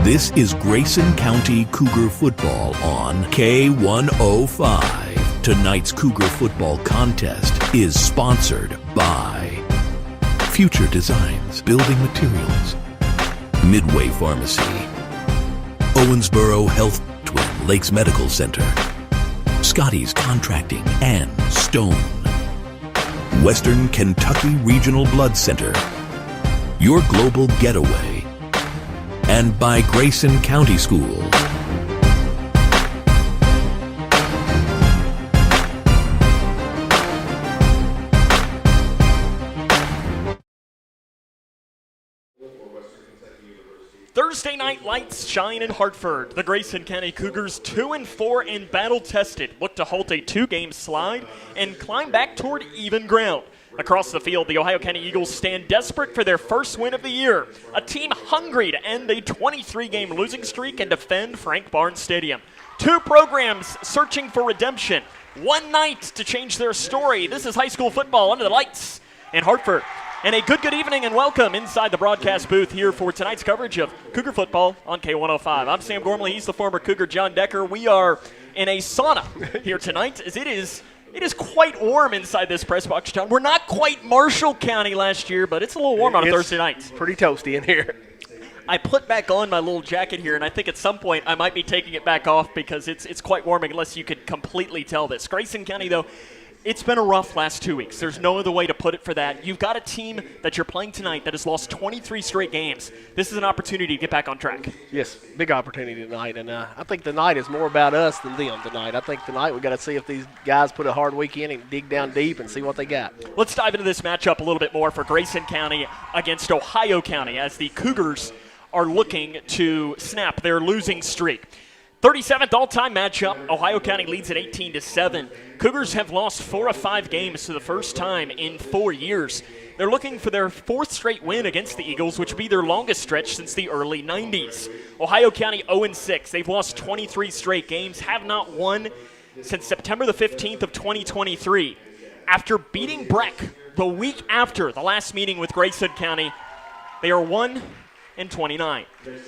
This is Grayson County Cougar football on K105. Tonight's Cougar football contest is sponsored by Future Designs Building Materials, Midway Pharmacy, Owensboro Health, Twin Lakes Medical Center, Scotty's Contracting, and Stone, Western Kentucky Regional Blood Center, Your Global Getaway, and by Grayson County Schools. Thursday night lights shine in Hartford. The Grayson County Cougars, 2-4 and battle-tested, look to halt a two-game slide and climb back toward even ground. Across the field, the Ohio County Eagles stand desperate for their first win of the year. A team hungry to end a 23-game losing streak and defend Frank Barnes Stadium. Two programs searching for redemption. One night to change their story. This is high school football under the lights in Hartford. And a good evening and welcome inside the broadcast booth here for tonight's coverage of Cougar football on K105. I'm Sam Gormley. He's the former Cougar, John Decker. We are in a sauna here tonight as it is quite warm inside this press box, John. We're not quite Marshall County last year, but it's a little warm on a Thursday night. Pretty toasty in here. I put back on my little jacket here, and I think at some point I might be taking it back off because it's quite warm unless you could completely tell this. Grayson County, though, it's been a rough last 2 weeks. There's no other way to put it for that. You've got a team that you're playing tonight that has lost 23 straight games. This is an opportunity to get back on track. Yes, big opportunity tonight, and I think the night is more about us than them tonight. I think tonight we've got to see if these guys put a hard week in and dig down deep and see what they got. Let's dive into this matchup a little bit more for Grayson County against Ohio County as the Cougars are looking to snap their losing streak. 37th all-time matchup. Ohio County leads at 18-7. Cougars have lost 4 of 5 games for the first time in 4 years. They're looking for their 4th straight win against the Eagles, which would be their longest stretch since the early 90s. Ohio County 0-6. They've lost 23 straight games, have not won since September the 15th of 2023. After beating Breck the week after the last meeting with Grayson County, they are 1-29.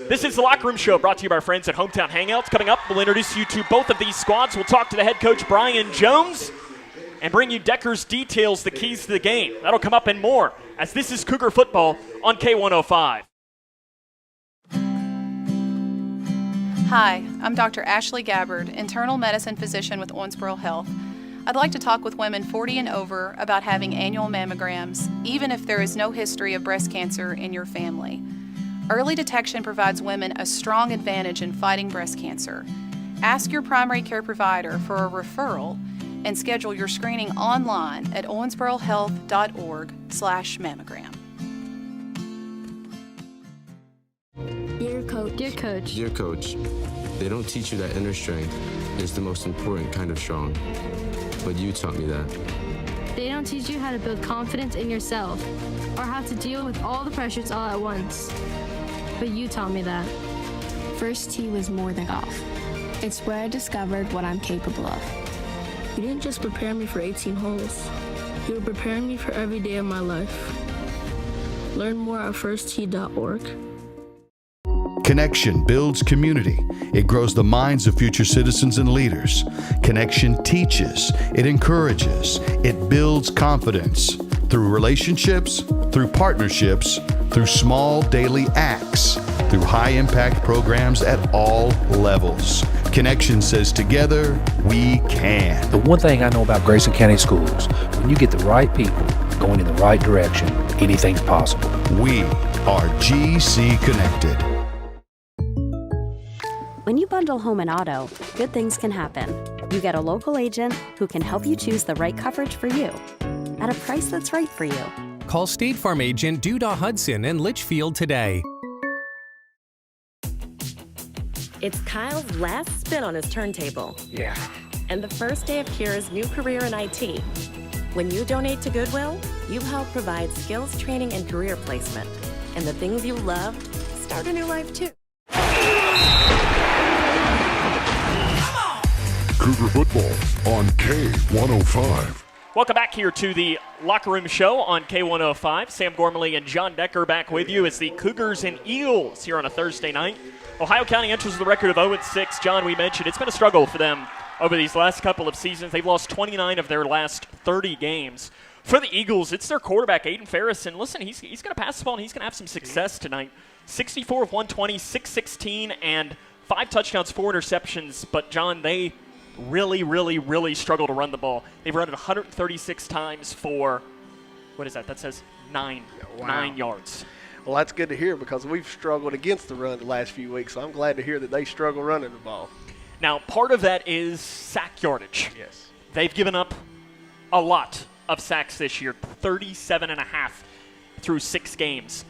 This is the Locker Room Show, brought to you by our friends at Hometown Hangouts. Coming up, we'll introduce you to both of these squads. We'll talk to the head coach, Brian Jones, and bring you Decker's details, the keys to the game. That'll come up and more, as this is Cougar football on K105. Hi, I'm Dr. Ashley Gabbard, internal medicine physician with Owensboro Health. I'd like to talk with women 40 and over about having annual mammograms, even if there is no history of breast cancer in your family. Early detection provides women a strong advantage in fighting breast cancer. Ask your primary care provider for a referral and schedule your screening online at owensborohealth.org/mammogram. Dear Coach. Dear Coach. Dear Coach, they don't teach you that inner strength is the most important kind of strong. But you taught me that. They don't teach you how to build confidence in yourself or how to deal with all the pressures all at once. But you taught me that. First tee was more than golf. It's where I discovered what I'm capable of. You didn't just prepare me for 18 holes. You were preparing me for every day of my life. Learn more at firsttee.org. Connection builds community. It grows the minds of future citizens and leaders. Connection teaches. It encourages. It builds confidence. Through relationships, through partnerships, through small daily acts, through high-impact programs at all levels. Connection says together, we can. The one thing I know about Grayson County Schools, when you get the right people going in the right direction, anything's possible. We are GC Connected. When you bundle home and auto, good things can happen. You get a local agent who can help you choose the right coverage for you at a price that's right for you. Call State Farm agent Duda Hudson in Litchfield today. It's Kyle's last spin on his turntable. Yeah. And the first day of Kira's new career in IT. When you donate to Goodwill, you help provide skills training and career placement. And the things you loved start a new life too. Cougar football on K105. Welcome back here to the Locker Room Show on K105. Sam Gormley and John Decker back with you as the Cougars and Eagles here on a Thursday night Ohio County enters the record of 0-6. John, we mentioned it's been a struggle for them over these last couple of seasons. They've lost 29 of their last 30 games. For the Eagles, it's their quarterback, Aiden Ferris. And listen, he's going to pass the ball, and he's going to have some success tonight. 64 of 120, 616, and 5 touchdowns, 4 interceptions. But, John, they really struggle to run the ball. They've run it 136 times for, what is that? That says 9 yards. Well, that's good to hear because we've struggled against the run the last few weeks, so I'm glad to hear that they struggle running the ball. Now, part of that is sack yardage. Yes. They've given up a lot of sacks this year, 37.5 through 6 games.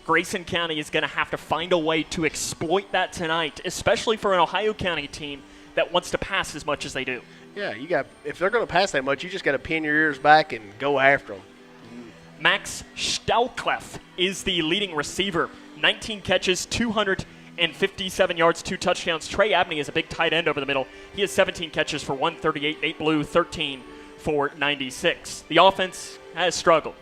Grayson County is going to have to find a way to exploit that tonight, especially for an Ohio County team that wants to pass as much as they do. Yeah, if they're going to pass that much, you just got to pin your ears back and go after them. Max Stauklef is the leading receiver. 19 catches, 257 yards, 2 touchdowns. Trey Abney is a big tight end over the middle. He has 17 catches for 138. Nate Blue, 13 for 96. The offense has struggled,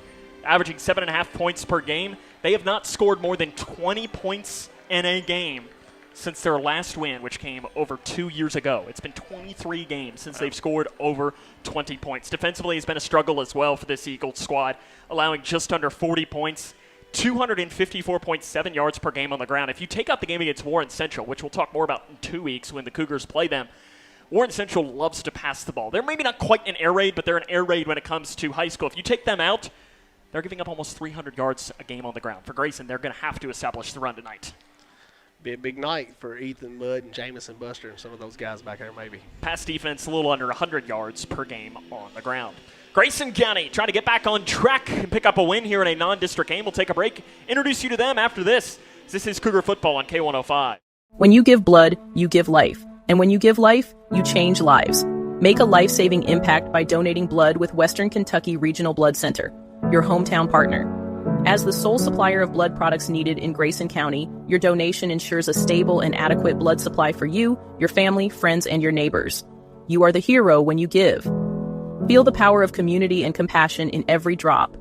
averaging 7.5 points per game. They have not scored more than 20 points in a game since their last win, which came over 2 years ago. It's been 23 games since they've scored over 20 points. Defensively has been a struggle as well for this Eagles squad, allowing just under 40 points, 254.7 yards per game on the ground. If you take out the game against Warren Central, which we'll talk more about in 2 weeks when the Cougars play them, Warren Central loves to pass the ball. They're maybe not quite an air raid, but they're an air raid when it comes to high school. If you take them out, they're giving up almost 300 yards a game on the ground. For Grayson, they're going to have to establish the run tonight. Be a big night for Ethan Mudd and Jamycen Buster and some of those guys back there maybe. Pass defense a little under 100 yards per game on the ground. Grayson County trying to get back on track and pick up a win here in a non-district game. We'll take a break, introduce you to them after this. This is Cougar Football on K105. When you give blood, you give life. And when you give life, you change lives. Make a life-saving impact by donating blood with Western Kentucky Regional Blood Center, your hometown partner. As the sole supplier of blood products needed in Grayson County, your donation ensures a stable and adequate blood supply for you, your family, friends, and your neighbors. You are the hero when you give. Feel the power of community and compassion in every drop.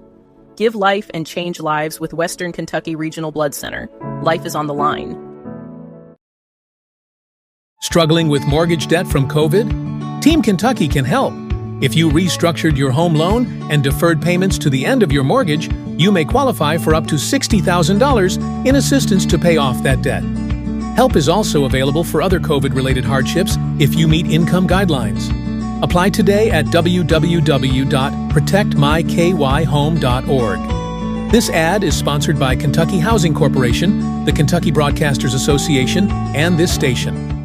Give life and change lives with Western Kentucky Regional Blood Center. Life is on the line. Struggling with mortgage debt from COVID? Team Kentucky can help. If you restructured your home loan and deferred payments to the end of your mortgage, you may qualify for up to $60,000 in assistance to pay off that debt. Help is also available for other COVID-related hardships if you meet income guidelines. Apply today at www.protectmykyhome.org. This ad is sponsored by Kentucky Housing Corporation, the Kentucky Broadcasters Association, and this station.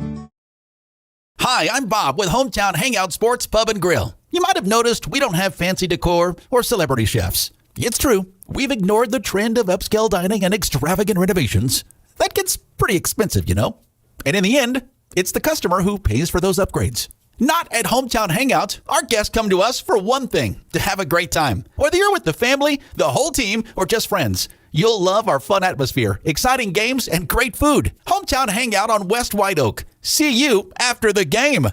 Hi, I'm Bob with Hometown Hangout Sports Pub and Grill. You might have noticed we don't have fancy decor or celebrity chefs. It's true, we've ignored the trend of upscale dining and extravagant renovations. That gets pretty expensive, you know. And in the end, it's the customer who pays for those upgrades. Not at Hometown Hangout. Our guests come to us for one thing, to have a great time. Whether you're with the family, the whole team, or just friends, you'll love our fun atmosphere, exciting games, and great food. Hometown Hangout on West White Oak. See you after the game.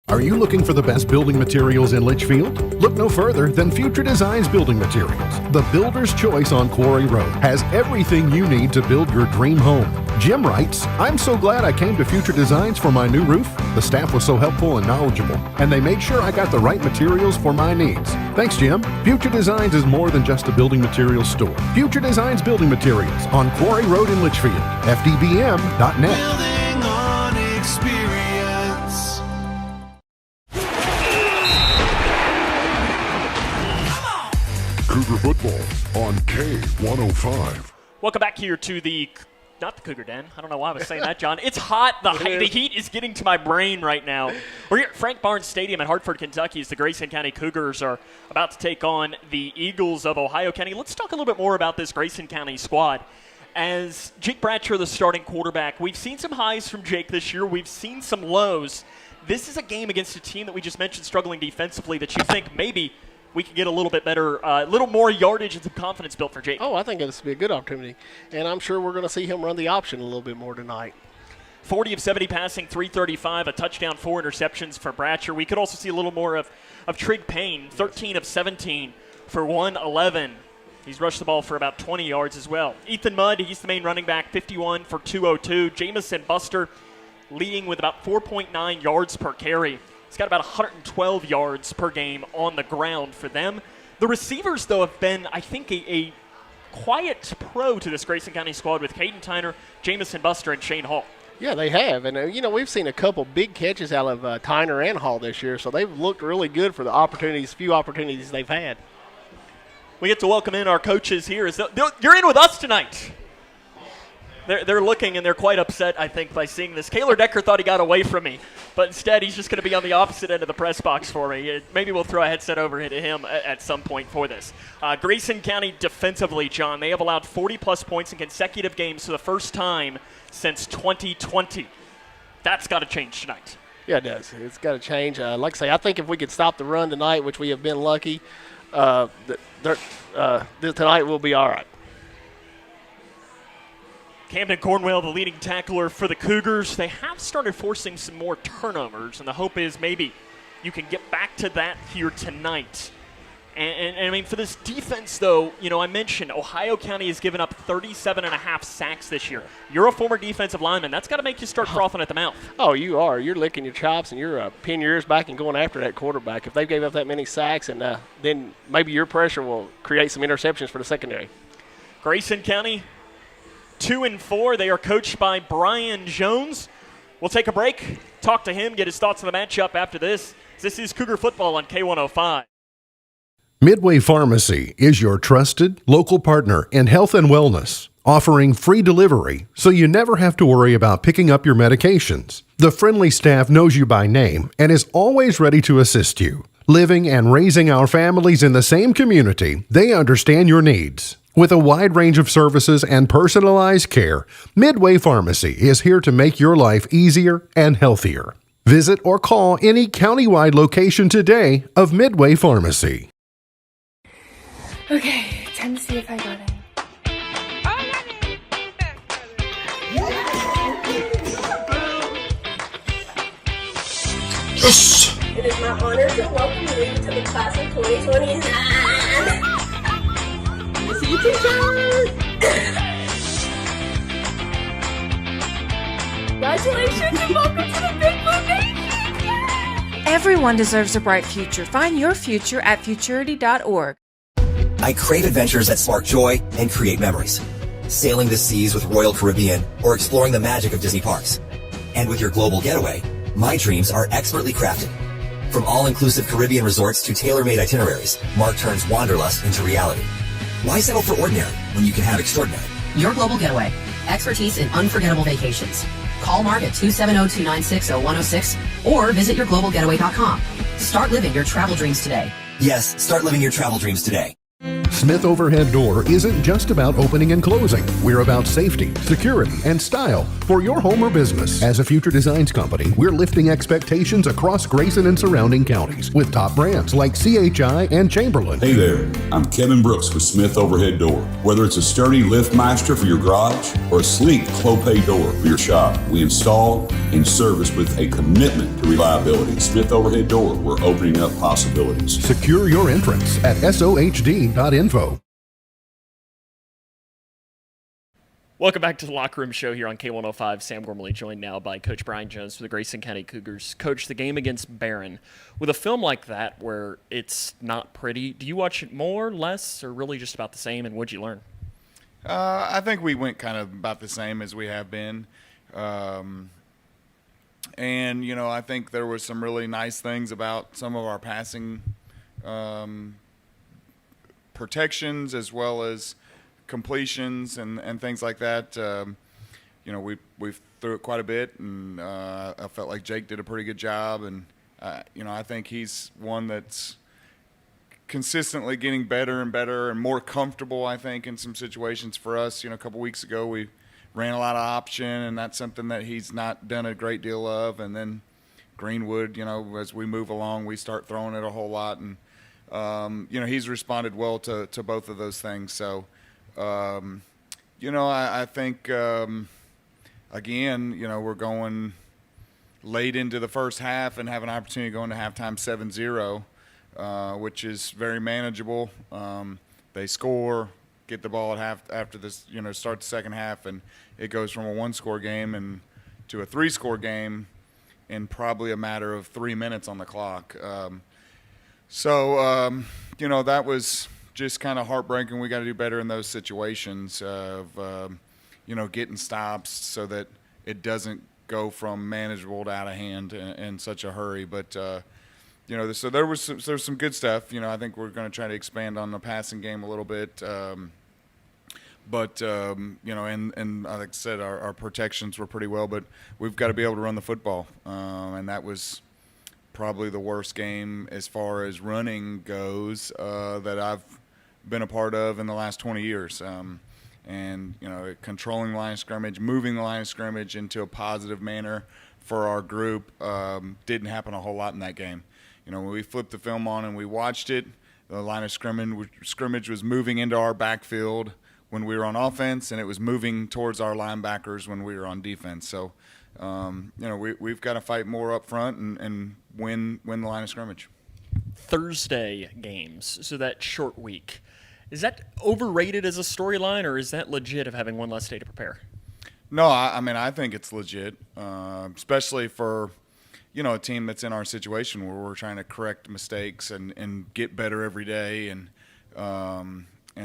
Are you looking for the best building materials in Litchfield? Look no further than Future Designs Building Materials. The builder's choice on Quarry Road has everything you need to build your dream home. Jim writes, I'm so glad I came to Future Designs for my new roof. The staff was so helpful and knowledgeable, and they made sure I got the right materials for my needs. Thanks, Jim. Future Designs is more than just a building materials store. Future Designs Building Materials on Quarry Road in Litchfield. FDBM.net. Building on experience. Cougar Football on K105. Welcome back here to not the Cougar Den. I don't know why I was saying that, John. It's hot. The heat is getting to my brain right now. We're here at Frank Barnes Stadium in Hartford, Kentucky, as the Grayson County Cougars are about to take on the Eagles of Ohio County. Let's talk a little bit more about this Grayson County squad. As Jake Bratcher, the starting quarterback, we've seen some highs from Jake this year. We've seen some lows. This is a game against a team that we just mentioned struggling defensively that you think maybe we could get a little bit better, a little more yardage and some confidence built for Jake. Oh, I think this will be a good opportunity. And I'm sure we're going to see him run the option a little bit more tonight. 40 of 70 passing, 335, a touchdown, 4 interceptions for Bratcher. We could also see a little more of Trig Payne, 13 of 17 for 111 He's rushed the ball for about 20 yards as well. Ethan Mudd, he's the main running back, 51 for 202. Jamycen Buster leading with about 4.9 yards per carry. He's got about 112 yards per game on the ground for them. The receivers, though, have been, I think, a quiet pro to this Grayson County squad with Caden Tyner, Jamycen Buster, and Shane Hall. Yeah, they have. And, we've seen a couple big catches out of Tyner and Hall this year, so they've looked really good for the few opportunities they've had. We get to welcome in our coaches here. You're in with us tonight. They're looking, and they're quite upset, I think, by seeing this. Kaylor Decker thought he got away from me, but instead he's just going to be on the opposite end of the press box for me. Maybe we'll throw a headset over to him at some point for this. Grayson County defensively, John, they have allowed 40-plus points in consecutive games for the first time since 2020. That's got to change tonight. Yeah, it does. It's got to change. Like I say, I think if we could stop the run tonight, which we have been lucky, tonight we'll be all right. Camden Cornwell, the leading tackler for the Cougars, they have started forcing some more turnovers, and the hope is maybe you can get back to that here tonight. And I mean, for this defense, though, I mentioned Ohio County has given up 37.5 sacks this year. You're a former defensive lineman. That's got to make you start frothing at the mouth. Oh, you are. You're licking your chops, and you're pinning your ears back and going after that quarterback. If they gave up that many sacks, and then maybe your pressure will create some interceptions for the secondary. Grayson County, 2-4. They are coached by Brian Jones. We'll take a break, talk to him, get his thoughts on the matchup after this. This is Cougar Football on K105. Midway Pharmacy is your trusted local partner in health and wellness, offering free delivery so you never have to worry about picking up your medications. The friendly staff knows you by name and is always ready to assist you. Living and raising our families in the same community, they understand your needs. With a wide range of services and personalized care, Midway Pharmacy is here to make your life easier and healthier. Visit or call any countywide location today of Midway Pharmacy. Okay, time to see if I got it. Yes! It is my honor to welcome you to the class of 2029. See you, teacher! Congratulations and welcome to the Big Blue Nation! Everyone deserves a bright future. Find your future at futurity.org. I crave adventures that spark joy and create memories. Sailing the seas with Royal Caribbean or exploring the magic of Disney parks. And with your global getaway, my dreams are expertly crafted. From all-inclusive Caribbean resorts to tailor-made itineraries, Mark turns wanderlust into reality. Why settle for ordinary when you can have extraordinary? Your Global Getaway. Expertise in unforgettable vacations. Call Mark at 270-296-0106 or visit yourglobalgetaway.com. Start living your travel dreams today. Yes, start living your travel dreams today. Smith Overhead Door isn't just about opening and closing. We're about safety, security, and style for your home or business. As a Future Designs company, we're lifting expectations across Grayson and surrounding counties with top brands like CHI and Chamberlain. Hey there, I'm Kevin Brooks with Smith Overhead Door. Whether it's a sturdy LiftMaster for your garage or a sleek Clopay door for your shop, we install and service with a commitment to reliability. Smith Overhead Door, we're opening up possibilities. Secure your entrance at SOHD.info. Welcome back to the Locker Room Show here on K105. Sam Gormley joined now by Coach Brian Jones for the Grayson County Cougars. Coach, the game against Barron. With a film like that where it's not pretty, do you watch it more, less, or really just about the same, and what'd you learn? I think we went kind of about the same as we have been. And, I think there was some really nice things about some of our passing protections as well as completions and things like that. We've threw it quite a bit, and I felt like Jake did a pretty good job. And, I think he's one that's consistently getting better and better and more comfortable, I think, in some situations for us. A couple weeks ago we ran a lot of option, and that's something that he's not done a great deal of. And then Greenwood, as we move along, we start throwing it a whole lot. And, he's responded well to both of those things. So, I think, again, we're going late into the first half and have an opportunity to go into halftime 7-0, which is very manageable. they score, get the ball at half after this, start the second half, and it goes from a 1-score game and to a 3-score game in probably a matter of 3 minutes on the clock. That was just kind of heartbreaking. We got to do better in those situations of, getting stops so that it doesn't go from manageable to out of hand in such a hurry. But, so there's some good stuff. I think we're going to try to expand on the passing game a little bit. And like I said, our protections were pretty well, but we've got to be able to run the football. And that was probably the worst game as far as running goes that I've been a part of in the last 20 years. Controlling the line of scrimmage, moving the line of scrimmage into a positive manner for our group didn't happen a whole lot in that game. When we flipped the film on and we watched it, the line of scrimmage was moving into our backfield when we were on offense, and it was moving towards our linebackers when we were on defense. So, we've got to fight more up front and win the line of scrimmage. Thursday games, so that short week. Is that overrated as a storyline, or is that legit of having one less day to prepare? No, I think it's legit, especially for, a team that's in our situation where we're trying to correct mistakes and get better every day. And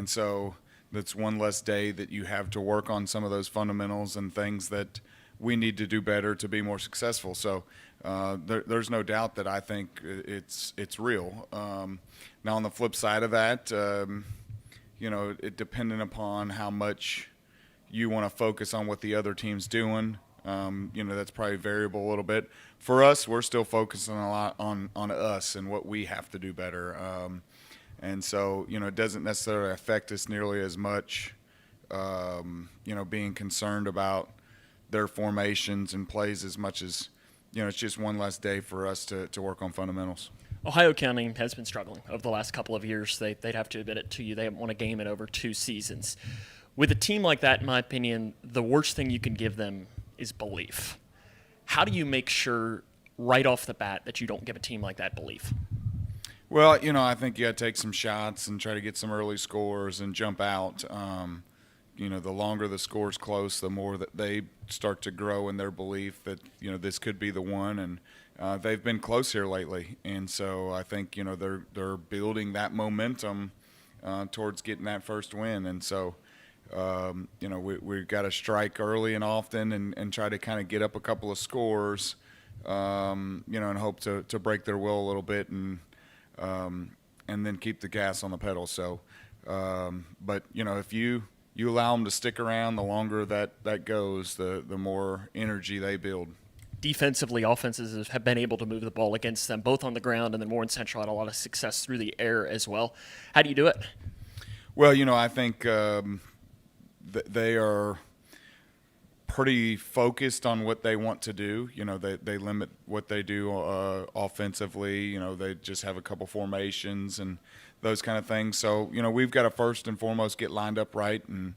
so that's one less day that you have to work on some of those fundamentals and things that we need to do better to be more successful. So there's no doubt that I think it's real. Now, on the flip side of that, it depending upon how much you want to focus on what the other team's doing, that's probably variable a little bit. For us, we're still focusing a lot on us and what we have to do better. And so, it doesn't necessarily affect us nearly as much, being concerned about their formations and plays as much as, it's just one less day for us to work on fundamentals. Ohio County has been struggling over the last couple of years. They'd have to admit it to you. They haven't won a game in over 2 seasons. With a team like that, in my opinion, the worst thing you can give them is belief. How do you make sure right off the bat that you don't give a team like that belief? Well, I think you got to take some shots and try to get some early scores and jump out. The longer the score's close, the more that they start to grow in their belief that, this could be the one. And they've been close here lately. And so I think, they're building that momentum towards getting that first win. And so, we've got to strike early and often and try to kind of get up a couple of scores, and hope to break their will a little bit and then keep the gas on the pedal. So, but, if you allow them to stick around, the longer that goes, the more energy they build. Defensively, offenses have been able to move the ball against them, both on the ground and then Warren Central had a lot of success through the air as well. How do you do it? Well, I think they are pretty focused on what they want to do. They limit what they do offensively. They just have a couple formations and those kind of things. So, we've got to first and foremost get lined up right and,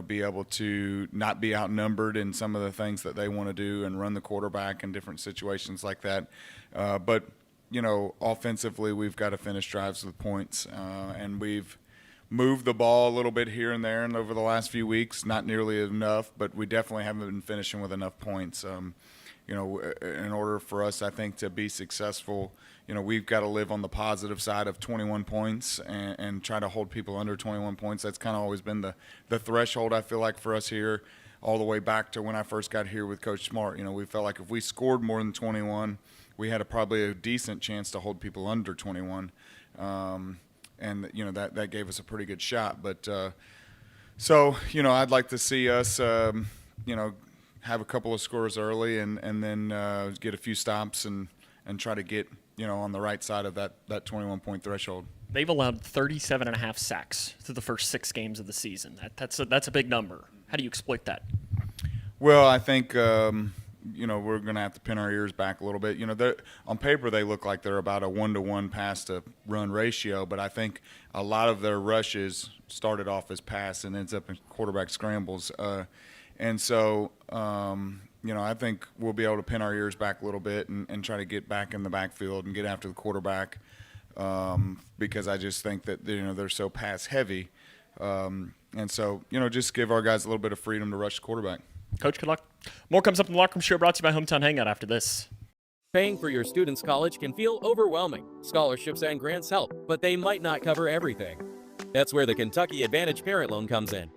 be able to not be outnumbered in some of the things that they want to do and run the quarterback in different situations like that. But offensively, we've got to finish drives with points. And we've moved the ball a little bit here and there and over the last few weeks, not nearly enough, but we definitely haven't been finishing with enough points. In order for us, I think, to be successful, we've got to live on the positive side of 21 points and try to hold people under 21 points. That's kind of always been the threshold, I feel like, for us here, all the way back to when I first got here with Coach Smart. We felt like if we scored more than 21, we had probably a decent chance to hold people under 21. And, that gave us a pretty good shot. But I'd like to see us, have a couple of scores early and then get a few stops and try to get, on the right side of that 21-point threshold. They've allowed 37.5 sacks through the first 6 games of the season. That's a big number. How do you exploit that? Well, I think, we're going to have to pin our ears back a little bit. On paper they look like they're about a 1-to-1 pass-to-run ratio, but I think a lot of their rushes started off as pass and ends up in quarterback scrambles. And so, I think we'll be able to pin our ears back a little bit and try to get back in the backfield and get after the quarterback because I just think that they're so pass heavy, and so just give our guys a little bit of freedom to rush the quarterback. Coach, good luck. More comes up in the Locker Room Show, brought to you by Hometown Hangout after this. Paying for your student's college can feel overwhelming. Scholarships and grants help, but they might not cover everything. That's where the Kentucky Advantage Parent Loan comes in.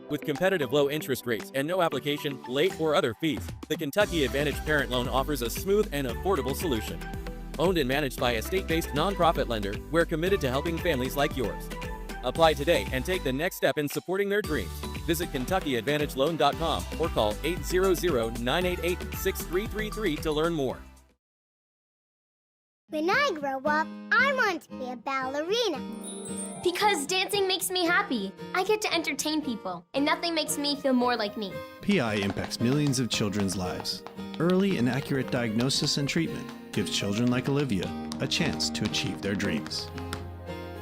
With competitive low interest rates and no application, late, or other fees, the Kentucky Advantage Parent Loan offers a smooth and affordable solution. Owned and managed by a state-based nonprofit lender, we're committed to helping families like yours. Apply today and take the next step in supporting their dreams. Visit KentuckyAdvantageLoan.com or call 800-988-6333 to learn more. When I grow up, I want to be a ballerina. Because dancing makes me happy. I get to entertain people, and nothing makes me feel more like me. PI impacts millions of children's lives. Early and accurate diagnosis and treatment gives children like Olivia a chance to achieve their dreams.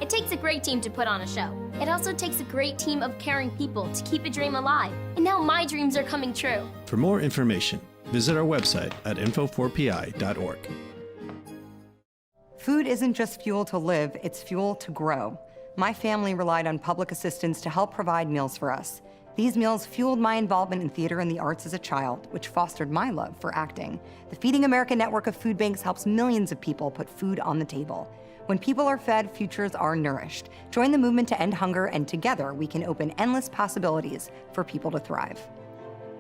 It takes a great team to put on a show. It also takes a great team of caring people to keep a dream alive. And now my dreams are coming true. For more information, visit our website at info4pi.org. Food isn't just fuel to live, it's fuel to grow. My family relied on public assistance to help provide meals for us. These meals fueled my involvement in theater and the arts as a child, which fostered my love for acting. The Feeding America network of food banks helps millions of people put food on the table. When people are fed, futures are nourished. Join the movement to end hunger, and together we can open endless possibilities for people to thrive.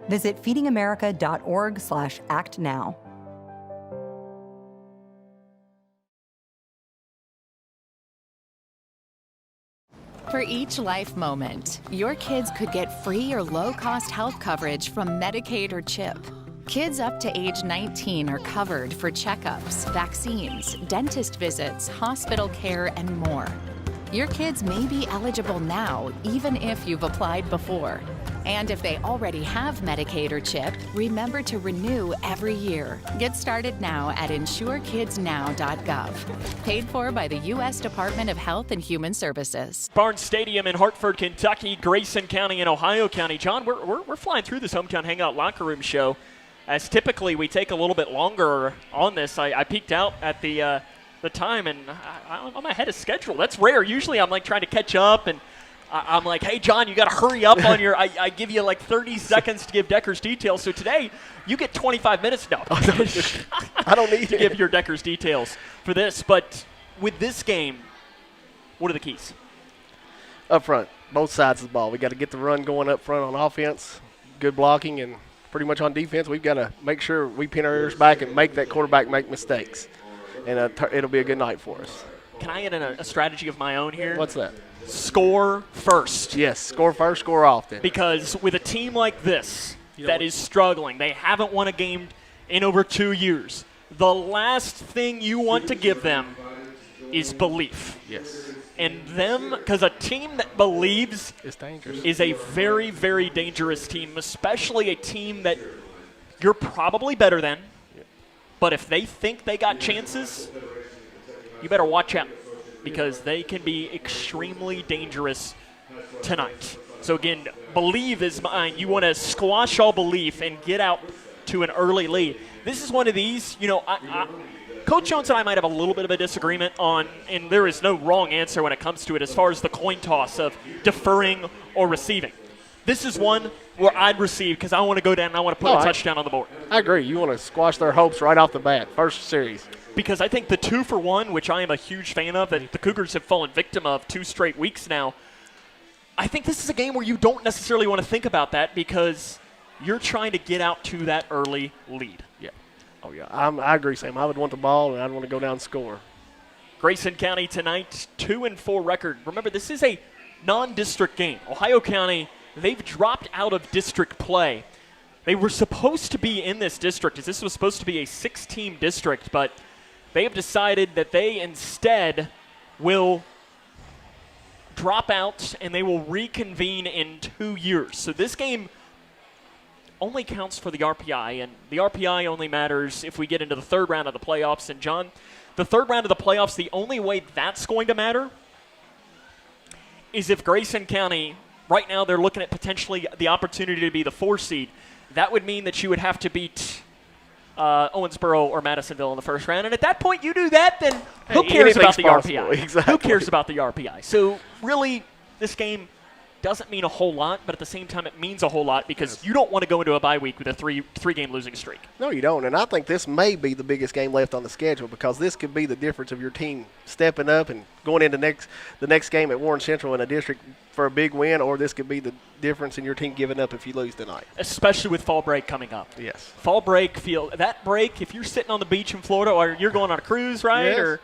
Visit feedingamerica.org/actnow. For each life moment, your kids could get free or low-cost health coverage from Medicaid or CHIP. Kids up to age 19 are covered for checkups, vaccines, dentist visits, hospital care, and more. Your kids may be eligible now, even if you've applied before. And if they already have Medicaid or CHIP, remember to renew every year. Get started now at insurekidsnow.gov. Paid for by the U.S. Department of Health and Human Services. Barnes Stadium in Hartford, Kentucky, Grayson County and Ohio County. John, we're flying through this Hometown Hangout Locker Room show. As typically we take a little bit longer on this. I peeked out at the time, and I'm ahead of schedule. That's rare. Usually I'm like trying to catch up, and I'm like, hey, John, you got to hurry up on your – I give you like 30 seconds to give Deckers details. So today you get 25 minutes now. I don't need to give your Deckers details for this. But with this game, what are the keys? Up front, both sides of the ball. We got to get the run going up front on offense, good blocking, and pretty much on defense, we've got to make sure we pin our ears back and make that quarterback make mistakes. And it'll be a good night for us. Can I add in a strategy of my own here? What's that? Score first. Yes, score first, score often. Because with a team like this that is struggling, they haven't won a game in over 2 years, the last thing you want to give them is belief. Yes. And them, because a team that believes it's dangerous. Is a very, very dangerous team, especially a team that you're probably better than. But if they think they got chances, you better watch out, because they can be extremely dangerous tonight. So again, believe is mine. You want to squash all belief and get out to an early lead. This is one of these, Coach Jones and I might have a little bit of a disagreement on, and there is no wrong answer when it comes to it as far as the coin toss of deferring or receiving. This is one where I'd receive because I want to go down and I want to put a touchdown on the board. I agree. You want to squash their hopes right off the bat, first series. Because I think the 2-for-1, which I am a huge fan of, that the Cougars have fallen victim of 2 straight weeks now, I think this is a game where you don't necessarily want to think about that because you're trying to get out to that early lead. Yeah. Oh, yeah. I agree, Sam. I would want the ball, and I'd want to go down and score. Grayson County tonight, 2-4 record. Remember, this is a non-district game. Ohio County, they've dropped out of district play. They were supposed to be in this district, as this was supposed to be a 6-team district, but they have decided that they instead will drop out and they will reconvene in 2 years. So this game only counts for the RPI, and the RPI only matters if we get into the third round of the playoffs. And, John, the third round of the playoffs, the only way that's going to matter is if Grayson County, right now they're looking at potentially the opportunity to be the 4 seed. That would mean that you would have to beat Owensboro or Madisonville in the first round. And at that point, you do that, then who cares about the RPI? Exactly. Who cares about the RPI? So really, this game doesn't mean a whole lot, but at the same time, it means a whole lot because you don't want to go into a bye week with a three-game losing streak. No, you don't. And I think this may be the biggest game left on the schedule because this could be the difference of your team stepping up and going into the next game at Warren Central in a district for a big win, or this could be the difference in your team giving up if you lose tonight. Especially with fall break coming up. Yes. Fall break, that break, if you're sitting on the beach in Florida or you're going on a cruise, right? Yes. Or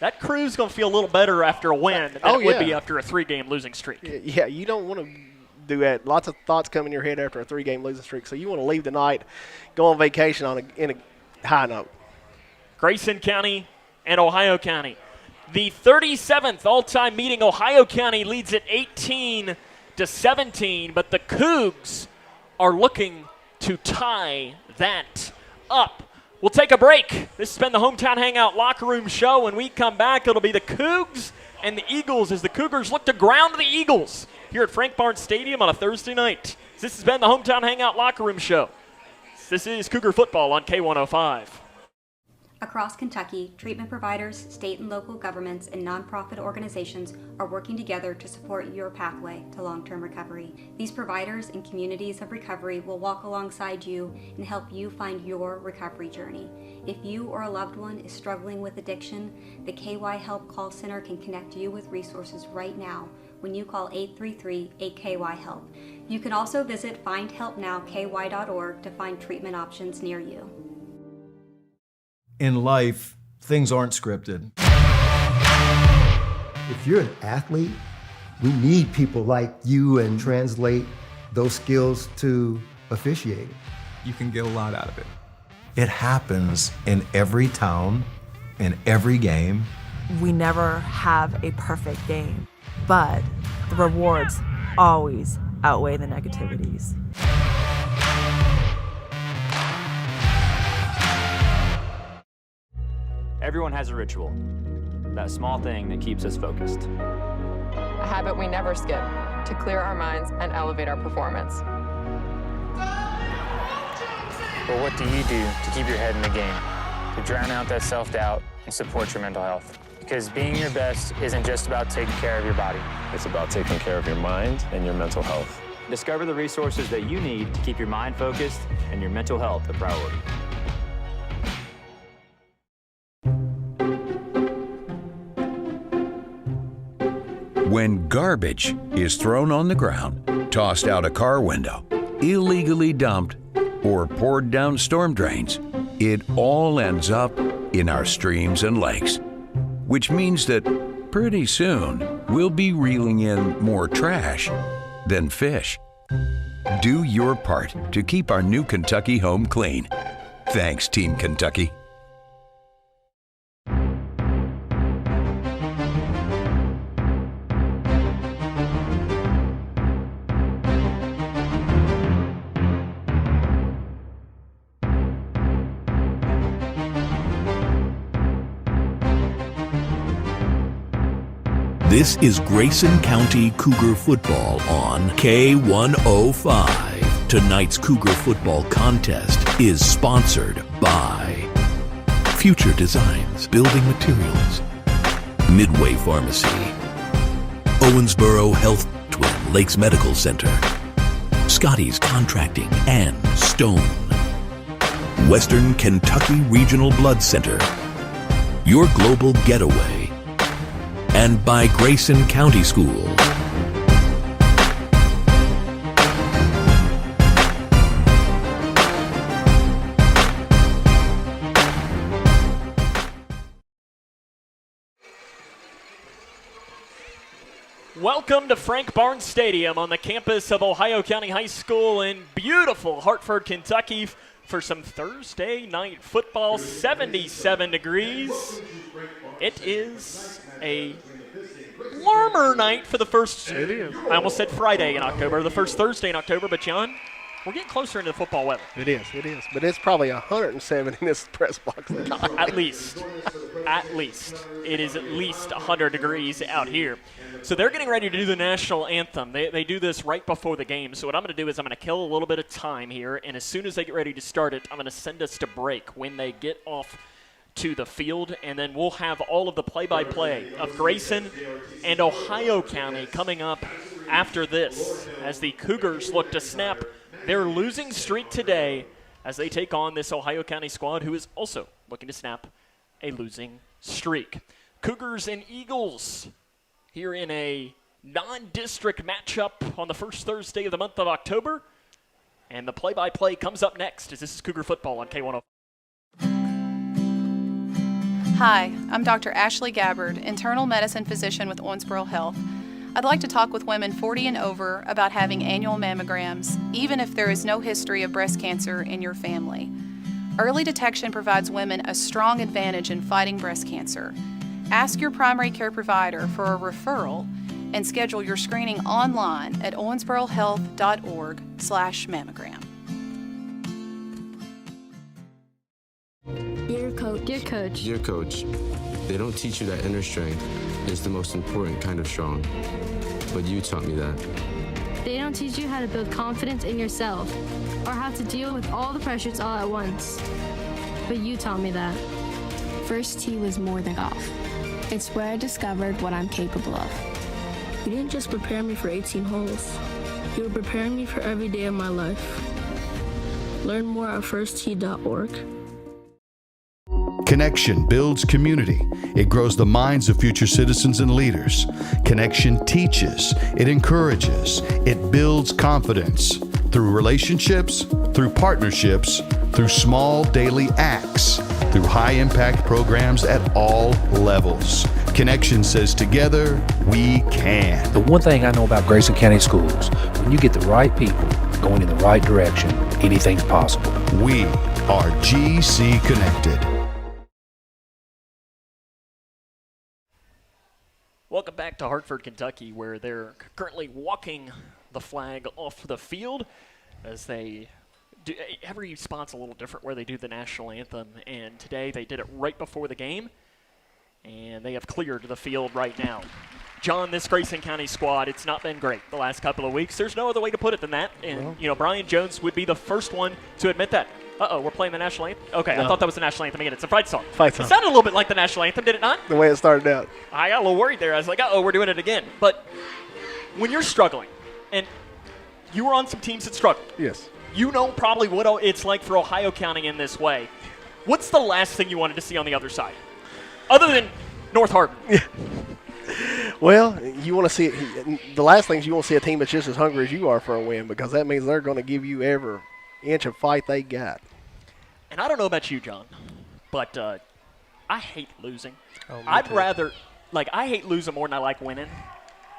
that cruise is going to feel a little better after a win than it would be after a 3-game losing streak. Yeah, you don't want to do that. Lots of thoughts come in your head after a 3-game losing streak, so you want to leave the night, go on vacation in a high note. Grayson County and Ohio County. The 37th all-time meeting, Ohio County leads at 18-17, but the Cougs are looking to tie that up. We'll take a break. This has been the Hometown Hangout Locker Room Show. When we come back, it'll be the Cougs and the Eagles as the Cougars look to ground the Eagles here at Frank Barnes Stadium on a Thursday night. This has been the Hometown Hangout Locker Room Show. This is Cougar Football on K105. Across Kentucky, treatment providers, state and local governments, and nonprofit organizations are working together to support your pathway to long-term recovery. These providers and communities of recovery will walk alongside you and help you find your recovery journey. If you or a loved one is struggling with addiction, the KY Help Call Center can connect you with resources right now when you call 833-8KY-HELP. You can also visit findhelpnowky.org to find treatment options near you. In life, things aren't scripted. If you're an athlete, we need people like you and translate those skills to officiating. You can get a lot out of it. It happens in every town, in every game. We never have a perfect game, but the rewards always outweigh the negativities. Everyone has a ritual, that small thing that keeps us focused. A habit we never skip to clear our minds and elevate our performance. But what do you do to keep your head in the game, to drown out that self-doubt and support your mental health? Because being your best isn't just about taking care of your body. It's about taking care of your mind and your mental health. Discover the resources that you need to keep your mind focused and your mental health a priority. When garbage is thrown on the ground, tossed out a car window, illegally dumped, or poured down storm drains, it all ends up in our streams and lakes. Which means that pretty soon we'll be reeling in more trash than fish. Do your part to keep our new Kentucky home clean. Thanks, Team Kentucky. This is Grayson County Cougar football on K105. Tonight's Cougar football contest is sponsored by Future Designs Building Materials, Midway Pharmacy, Owensboro Health, Twin Lakes Medical Center, Scotty's Contracting, and Stone, Western Kentucky Regional Blood Center, Your Global Getaway, and by Grayson County School. Welcome to Frank Barnes Stadium on the campus of Ohio County High School in beautiful Hartford, Kentucky for some Thursday night football, 77 degrees. It is a warmer night for the first, it is. I almost said Friday in October, the first Thursday in October, but John, We're getting closer into football weather. It is. But it's probably 107 in this press box. At least. It is at least 100 degrees out here. So they're getting ready to do the national anthem. They do this right before the game. So what I'm going to do is I'm going to kill a little bit of time here, and as soon as they get ready to start it, I'm going to send us to break when they get off to the field, and then we'll have all of the play-by-play of Grayson and Ohio County coming up after this as the Cougars look to snap their losing streak today as they take on this Ohio County squad who is also looking to snap a losing streak. Cougars and Eagles here in a non-district matchup on the first Thursday of the month of October. And the play-by-play comes up next as this is Cougar football on K105. Hi, I'm Dr. Ashley Gabbard, internal medicine physician with Owensboro Health. I'd like to talk with women 40 and over about having annual mammograms, even if there is no history of breast cancer in your family. Early detection provides women a strong advantage in fighting breast cancer. Ask your primary care provider for a referral and schedule your screening online at owensborohealth.org/mammogram. Dear Coach. Dear Coach, they don't teach you that inner strength is the most important kind of strong, but you taught me that. They don't teach you how to build confidence in yourself or how to deal with all the pressures all at once, but you taught me that. First tee was more than golf. It's where I discovered what I'm capable of. You didn't just prepare me for 18 holes. You were preparing me for every day of my life. Learn more at firsttee.org. Connection builds community. It grows the minds of future citizens and leaders. Connection teaches. It encourages. It builds confidence through relationships, through partnerships, through small daily acts, through high-impact programs at all levels. Connection says together, we can. The one thing I know about Grayson County Schools, when you get the right people going in the right direction, anything's possible. We are GC Connected. Welcome back to Hartford, Kentucky, where they're currently walking the flag off the field as they do. Every spot's a little different where they do the national anthem, and today they did it right before the game, and they have cleared the field right now. John, this Grayson County squad, it's not been great the last couple of weeks. There's no other way to put it than that, and, Brian Jones would be the first one to admit that. We're playing the national anthem? Okay, no. I thought that was the national anthem again. It's a fight song. Fight song. It sounded a little bit like the national anthem, did it not? The way it started out. I got a little worried there. I was like, we're doing it again. But when you're struggling, and you were on some teams that struggled. Yes. You know probably what it's like for Ohio County in this way. What's the last thing you wanted to see on the other side? Other than North Hartford. Yeah. Well, you want to see it. The last thing is you want to see a team that's just as hungry as you are for a win, because that means they're going to give you every inch of fight they got. And I don't know about you, John, but I hate losing. I hate losing more than I like winning.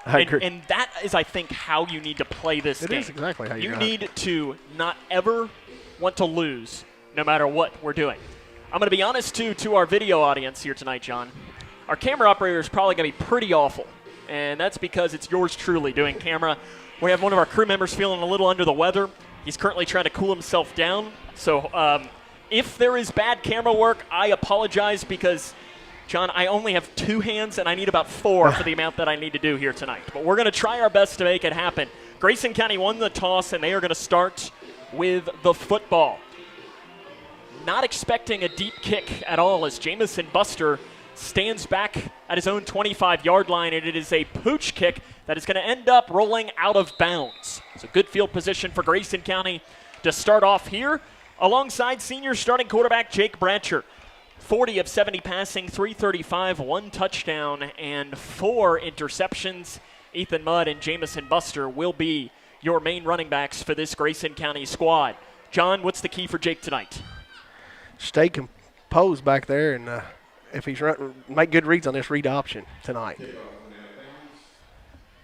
I agree. And that is, I think, how you need to play this game. It is exactly how you need to not ever want to lose, no matter what we're doing. I'm going to be honest, too, to our video audience here tonight, John. Our camera operator is probably going to be pretty awful, and that's because it's yours truly doing camera. We have one of our crew members feeling a little under the weather. He's currently trying to cool himself down. So if there is bad camera work, I apologize because, John, I only have 2 hands, and I need about 4 for the amount that I need to do here tonight. But we're going to try our best to make it happen. Grayson County won the toss, and they are going to start with the football. Not expecting a deep kick at all as Jamycen Buster stands back at his own 25-yard line, and it is a pooch kick that is going to end up rolling out of bounds. It's a good field position for Grayson County to start off here, alongside senior starting quarterback Jake Bratcher. 40 of 70 passing, 335, 1 touchdown, and 4 interceptions. Ethan Mudd and Jamycen Buster will be your main running backs for this Grayson County squad. John, what's the key for Jake tonight? Stay composed back there, and if he's make good reads on this read option tonight.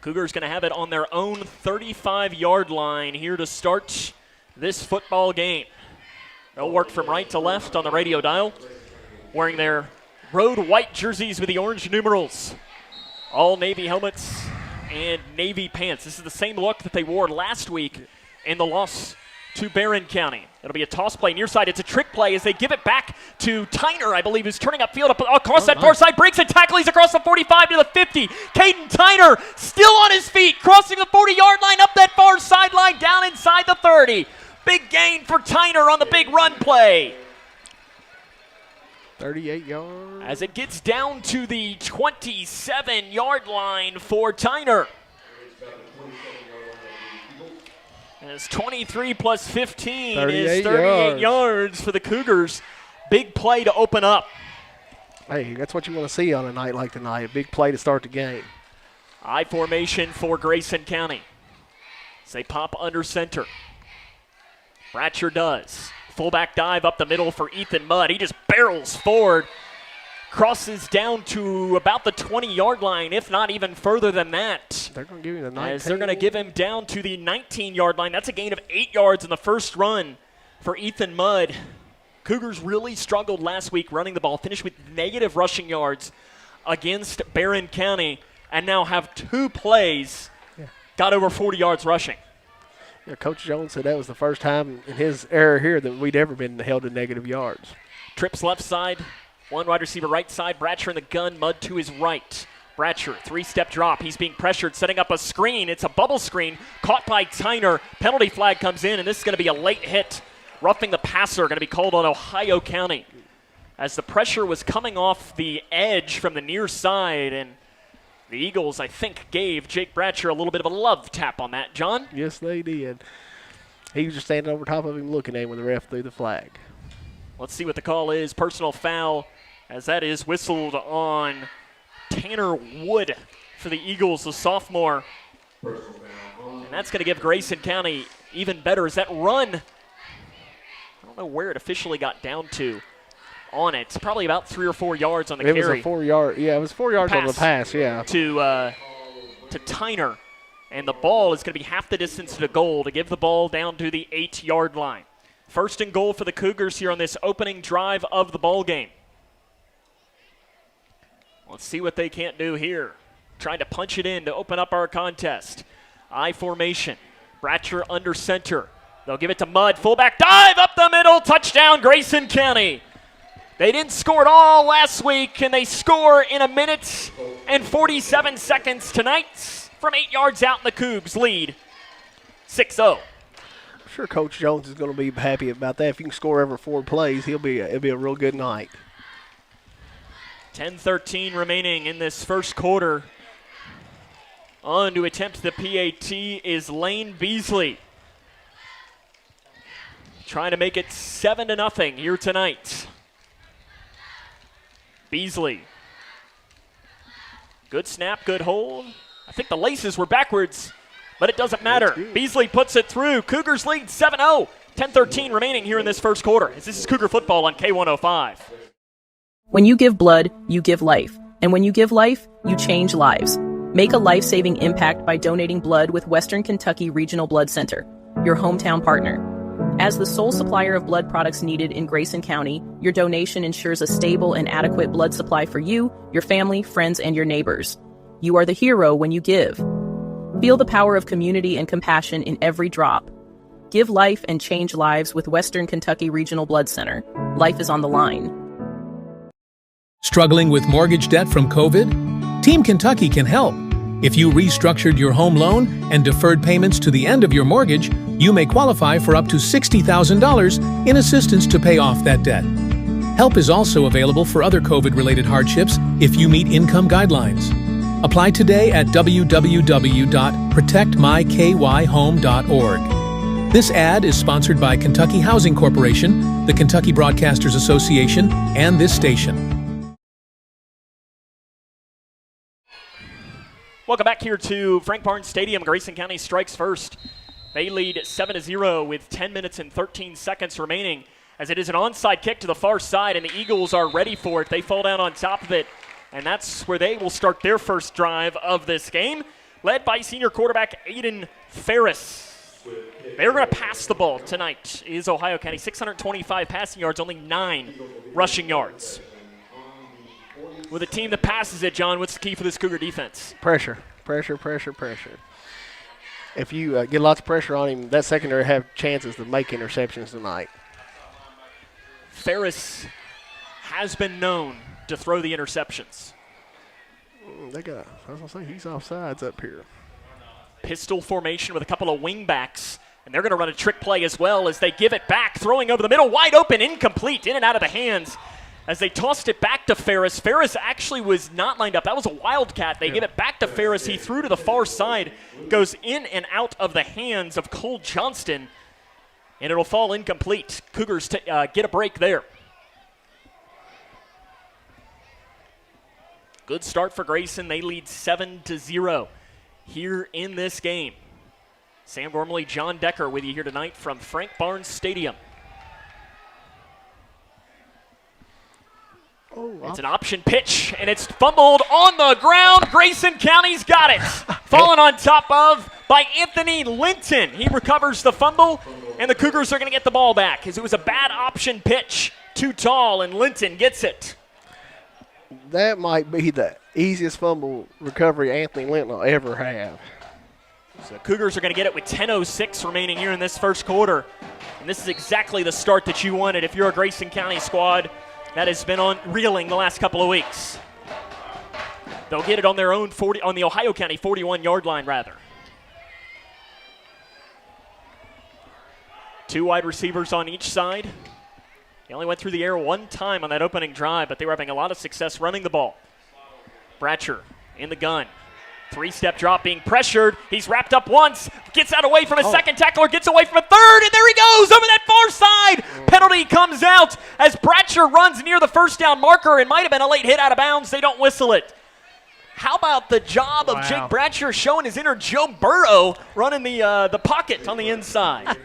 Cougars going to have it on their own 35-yard line here to start this football game. They'll work from right to left on the radio dial, wearing their road white jerseys with the orange numerals. All navy helmets and navy pants. This is the same look that they wore last week in the loss to Barron County. It'll be a toss play near side. It's a trick play as they give it back to Tyner, I believe, who's turning upfield across that far side. Breaks a tackle. He's across the 45 to the 50. Caden Tyner still on his feet, crossing the 40-yard line, up that far sideline, down inside the 30. Big gain for Tyner on the big run play. 38 yards. As it gets down to the 27-yard line for Tyner. As 23 plus 15 is 38 yards for the Cougars. Big play to open up. Hey, that's what you want to see on a night like tonight, a big play to start the game. I formation for Grayson County. As they pop under center. Bratcher does. Fullback dive up the middle for Ethan Mudd. He just barrels forward. Crosses down to about the 20-yard line, if not even further than that. They're going to give him the 19. As they're going to give him down to the 19-yard line. That's a gain of 8 yards in the first run for Ethan Mudd. Cougars really struggled last week running the ball, finished with negative rushing yards against Barron County, and now have 2 plays, got over 40 yards rushing. Yeah, Coach Jones said that was the first time in his era here that we'd ever been held to negative yards. Trips left side. One wide receiver right side, Bratcher in the gun, Mudd to his right. Bratcher, 3-step drop. He's being pressured, setting up a screen. It's a bubble screen, caught by Tyner. Penalty flag comes in, and this is going to be a late hit. Roughing the passer, going to be called on Ohio County. As the pressure was coming off the edge from the near side, and the Eagles, I think, gave Jake Bratcher a little bit of a love tap on that, John. Yes, they did. He was just standing over top of him looking at him when the ref threw the flag. Let's see what the call is. Personal foul, as that is whistled on Tanner Wood for the Eagles, the sophomore. And that's going to give Grayson County even better as that run, I don't know where it officially got down to on it. It's probably about 3 or 4 yards on the carry. It was a 4 yard, yeah, it was 4 yards on the pass, yeah. To Tyner. And the ball is going to be half the distance to goal to give the ball down to the 8-yard line. First and goal for the Cougars here on this opening drive of the ball game. Let's see what they can't do here. Trying to punch it in to open up our contest. I formation. Bratcher under center. They'll give it to Mudd. Fullback dive up the middle. Touchdown, Grayson County. They didn't score at all last week, and they score in 1 minute and 47 seconds tonight from 8 yards out, and the Cougs lead 6-0. I'm sure Coach Jones is going to be happy about that. If you can score every 4 plays, it'll be a real good night. 10-13 remaining in this first quarter. On to attempt the PAT is Lane Beasley. Trying to make it 7-0 here tonight. Beasley. Good snap, good hold. I think the laces were backwards, but it doesn't matter. Beasley puts it through. Cougars lead 7-0. 10-13 remaining here in this first quarter. This is Cougar football on K105. When you give blood, you give life. And when you give life, you change lives. Make a life-saving impact by donating blood with Western Kentucky Regional Blood Center, your hometown partner. As the sole supplier of blood products needed in Grayson County, your donation ensures a stable and adequate blood supply for you, your family, friends, and your neighbors. You are the hero when you give. Feel the power of community and compassion in every drop. Give life and change lives with Western Kentucky Regional Blood Center. Life is on the line. Struggling with mortgage debt from COVID? Team Kentucky can help. If you restructured your home loan and deferred payments to the end of your mortgage, you may qualify for up to $60,000 in assistance to pay off that debt. Help is also available for other COVID-related hardships if you meet income guidelines. Apply today at www.protectmykyhome.org. This ad is sponsored by Kentucky Housing Corporation, the Kentucky Broadcasters Association, and this station. Welcome back here to Frank Barnes Stadium. Grayson County strikes first. They lead 7-0 with 10 minutes and 13 seconds remaining as it is an onside kick to the far side, and the Eagles are ready for it. They fall down on top of it, and that's where they will start their first drive of this game, led by senior quarterback Aiden Ferris. They're going to pass the ball tonight, is Ohio County. 625 passing yards, only 9 rushing yards. With a team that passes it, John, what's the key for this Cougar defense? Pressure. if you get lots of pressure on him, that secondary have chances to make interceptions tonight. Ferris has been known to throw the interceptions. I was going to say, he's offsides up here. Pistol formation with a couple of wing backs, and they're going to run a trick play as well as they give it back, throwing over the middle, wide open, incomplete, in and out of the hands as they tossed it back to Ferris. Ferris actually was not lined up. That was a wildcat. They give it back to Ferris. He threw to the far side, goes in and out of the hands of Cole Johnston, and it'll fall incomplete. Cougars get a break there. Good start for Grayson. They lead 7-0 here in this game. Sam Gormley, John Decker with you here tonight from Frank Barnes Stadium. It's an option pitch, and it's fumbled on the ground. Grayson County's got it. Fallen on top of by Anthony Linton. He recovers the fumble, and the Cougars are going to get the ball back as it was a bad option pitch. Too tall, and Linton gets it. That might be the easiest fumble recovery Anthony Linton will ever have. So Cougars are going to get it with 10:06 remaining here in this first quarter. And this is exactly the start that you wanted if you're a Grayson County squad that has been on reeling the last couple of weeks. They'll get it on their own on the Ohio County 41-yard line, rather. Two wide receivers on each side. They only went through the air one time on that opening drive, but they were having a lot of success running the ball. Bratcher in the gun. Three-step drop, being pressured. He's wrapped up once, gets out away from a second tackler, gets away from a third, and there he goes over that far side. Penalty comes out as Bratcher runs near the first down marker. It might have been a late hit out of bounds. They don't whistle it. How about the job of Jake Bratcher showing his inner Joe Burrow running the pocket on the inside?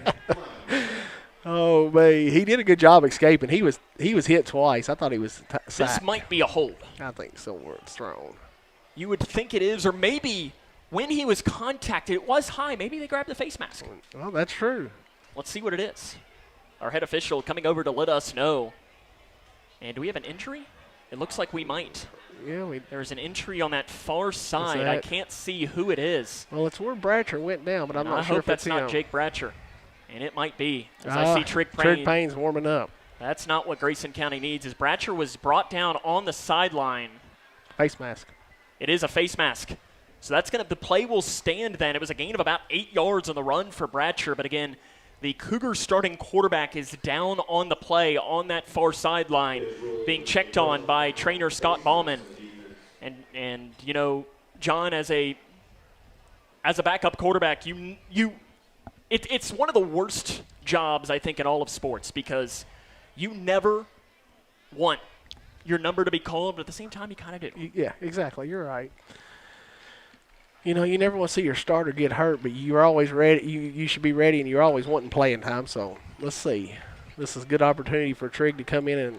Oh, man, he did a good job escaping. He was hit twice. I thought he was sacked. This might be a hold. I think somewhere it's thrown. You would think it is, or maybe when he was contacted, it was high. Maybe they grabbed the face mask. Well, that's true. Let's see what it is. Our head official coming over to let us know. And do we have an injury? It looks like we might. Yeah, there's an injury on that far side. I can't see who it is. Well, it's where Bratcher went down, but I'm not sure if that's it's him. not Jake Bratcher. And it might be. As I see Trig Payne's warming up. That's not what Grayson County needs. As Bratcher was brought down on the sideline. Face mask. It is a face mask. So the play will stand then. It was a gain of about 8 yards on the run for Bratcher. But again, the Cougars starting quarterback is down on the play on that far sideline, being checked on by trainer Scott Ballman. And you know, John, as a backup quarterback, it's one of the worst jobs, I think, in all of sports, because you never want your number to be called, but at the same time, you kind of do. Yeah, exactly. You're right. You know, you never want to see your starter get hurt, but you're always ready. You should be ready, and you're always wanting playing time. So let's see. This is a good opportunity for Trig to come in and